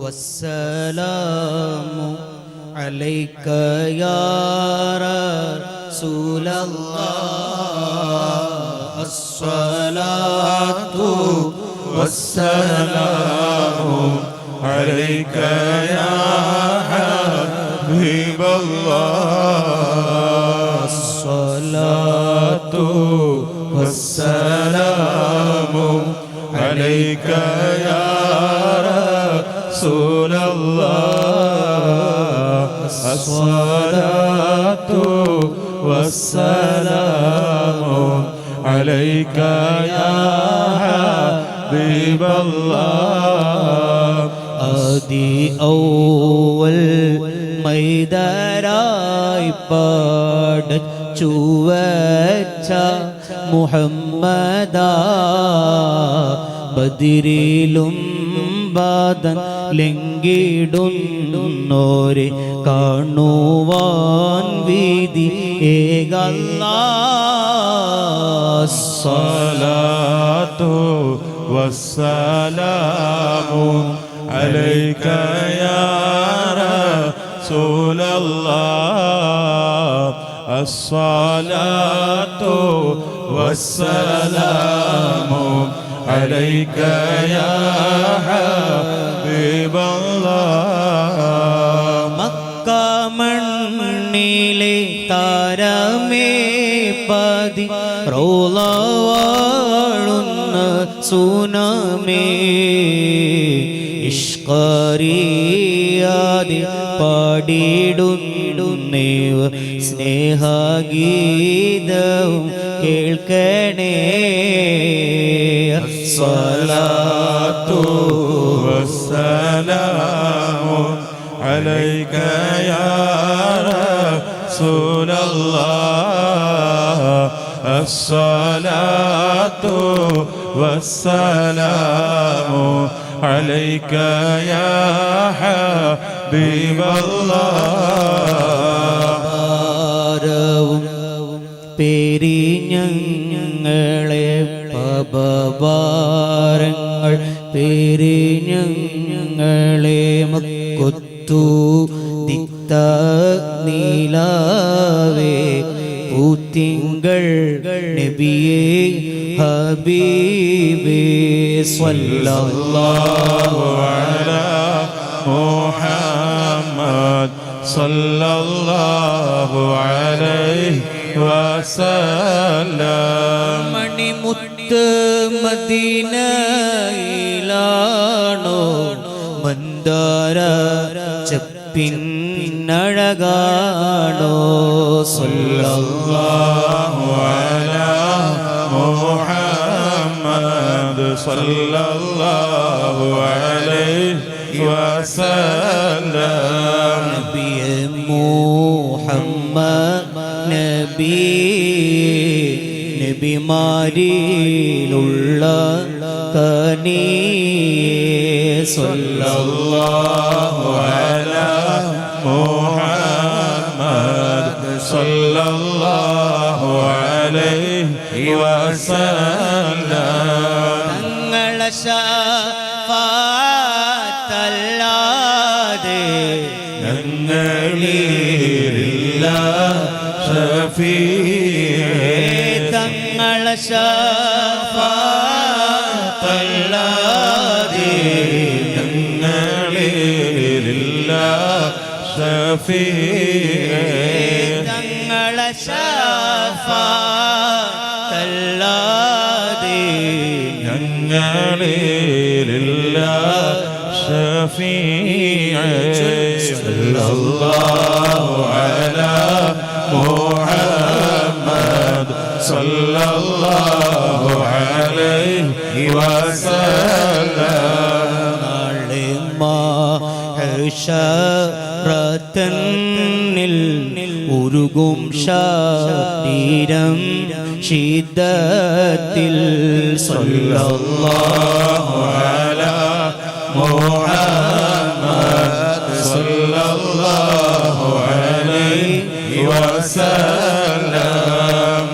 വസ്സലാമു അലൈക യാ റസൂലല്ലാഹ്. അസ്സലാത്തു വസ്സലാമു അലൈക യാ ഹബീബല്ലാഹ്. അസ്സലാത്തു വസ്സലാമു അലൈക യാ റസൂലല്ലാഹ്. അസ്സലാത്തു വസ്സലാമു അലൈക യാ ഹബീബല്ലാഹ്. ആദി ഔവൽ മൈദരായി പാടച്ചുവച്ച മുഹമ്മദാ. ബദിരിലും ബാദൻ ലംഘിടുന്നോരെ കാണുവാൻ വീതി ഏകല്ലാഹ്. സ്വലാത്തു വസ്സലാമു അലൈക യാ റസൂലല്ലാഹ്. അസ്സലാത്തു വസ്സലാമു അലൈക യാ ഹബീബല്ലാഹ്. മക്ക മണ്ണിലെ താരമേ പതി റൗള വാഴുന്ന സുനമേ. ഇഷ്കറിയാതെ പാടിടുന്നേവ സ്നേഹഗീതവും കേൾക്കണേ. സ്വലാത്തു വസ്സലാമു അലൈക യാ റസൂലല്ലാഹ്. അസ്സലാത്തു വസ്സലാമു അലൈക യാ ഹബീബല്ലാഹ്. പെരിഞ്ഞങ്ങളെ പബഭാരങ്ങൾ പെരിഞ്ഞങ്ങളെ മക്കൊത്തു ദിത്ത നീലാവേ. പൂത്തിങ്കൾ നബിയേ ഹബീബേ സ്വല്ലല്ലാഹു അലാ മുഹമ്മദ് സല്ലല്ലാഹു അലൈഹി വസല്ലം. മണിമുത്ത് മദീനയിലാണോ മന്ദാര ചപ്പിന്നഴകാണോ. സല്ലല്ലാഹു അലാ മുഹമ്മദ് സല്ലല്ലാഹു അലൈഹി വസല്ലം. നബിയെ മുഹമ്മദ് നബിമാരിലുള്ള കനിയേ. സല്ലല്ലാഹു അലാ മുഹമ്മദ് സല്ലല്ലാഹു അലൈഹി വസല്ലം. തങ്ങളെ ശഫാഅത്തല്ലാതെ ഞങ്ങളിലില്ല ഷഫീഅ്. തങ്ങളെ ശഫാഅത്തല്ലാതെ ഞങ്ങളിലില്ല ഷഫീഅ്. തങ്ങളെ ശഫാഅത്തല്ലാതെ ഞങ്ങളിലില്ല شفيع صلى الله على محمد صلى الله عليه وسلم ഷറത്തന്നിൽ ഉരുകും ശരീരം ശിദ്ദത്തിൽ സല്ലല്ലാഹു അലാ മുഹമ്മദ് സല്ലല്ലാഹു അലൈഹി വസല്ലം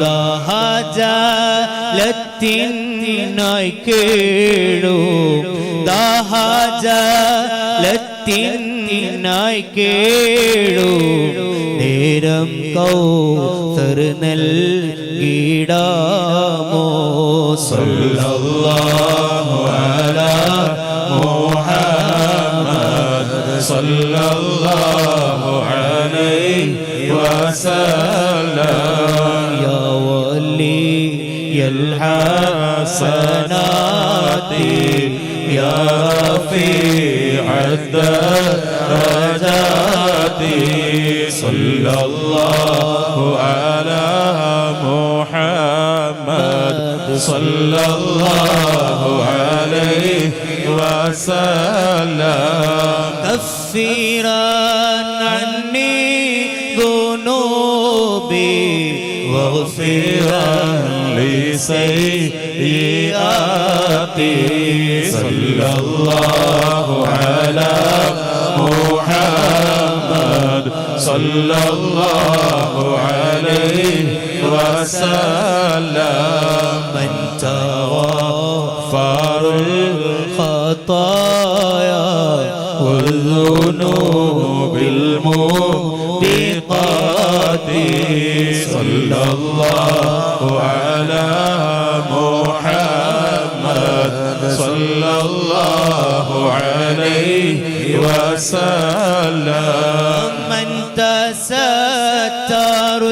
ദാഹജലത്തിനായി കേളൂ ദാഹജലത്തിനായി കേളൂ നേരം കൗസർ നൽകിടാമോ സല്ലല്ലാഹു അലാ മുഹമ്മദ് സല്ലല്ലാഹു അലൈഹി വസല്ലം യാ വലിയൽ ഹസനാതി യാ റഫീഅദ് ദറജാതി സല്ലല്ലാഹു അലാ മുഹമ്മദ് സല്ലല്ലാഹു അലൈഹി വസല്ലം കഫീറാൻ അന്നി ദുനൂബി واغفرا لسيئاتي صلى الله على محمد صلى الله عليه وسلم من تغفر الخطايا والذنوب الموبقات صلى الله على محمد صلى الله عليه وسلم من تستر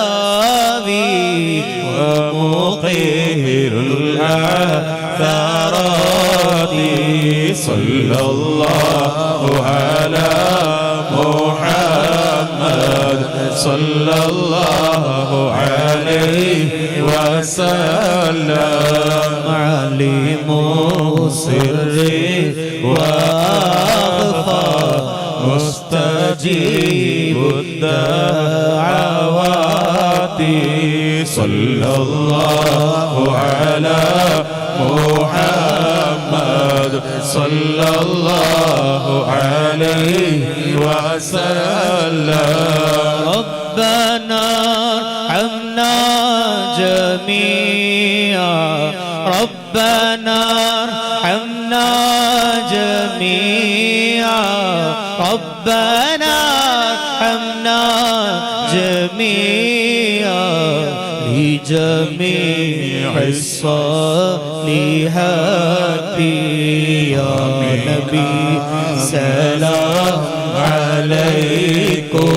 المساوي ومقهر العثرات صلى الله على محمد صلى الله عليه وسلم معلم سر وأخفى مستجيب الدعوات صلى الله على محمد صلى الله عليه وسلم ربنا ارحمنا جميعا ربنا ارحمنا جميعا ربنا ارحمنا جميعا لجميع الصالحات يا نبي سلام عليكم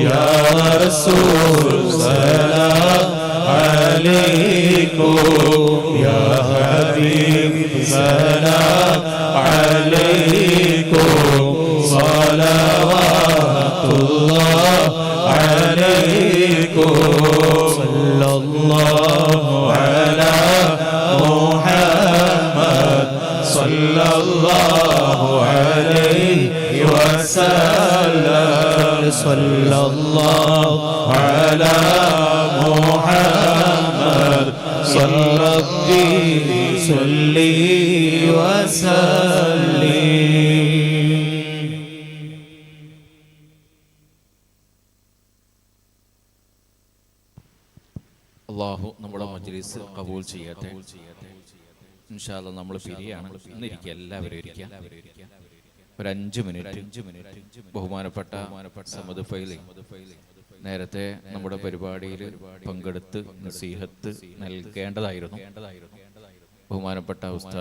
يا رسول سلام عليكم يا حبيب سلام عليكم صلوات الله عليكم صلى الله على محمد صلى الله عليه وسلم صلى الله على محمد صلى الله صلي وسلم അള്ളാഹു നമ്മുടെ മജ്ലിസ് കബൂൽ ചെയ്യട്ടെ. ഇൻഷാ അല്ലാഹ് നമ്മൾ പിരിയാണ്. ഇന്നിരിക്കുക, എല്ലാവരും ഇരിക്കുക. ഒരു 5 മിനിറ്റ് ബഹുമാനപ്പെട്ട സമദ് ഫൈലി നേരത്തെ നമ്മുടെ പരിപാടിയിൽ പങ്കെടുത്ത് നസീഹത്ത് നൽകേണ്ടതായിരുന്നു. ബഹുമാനപ്പെട്ട ഉസ്താദ്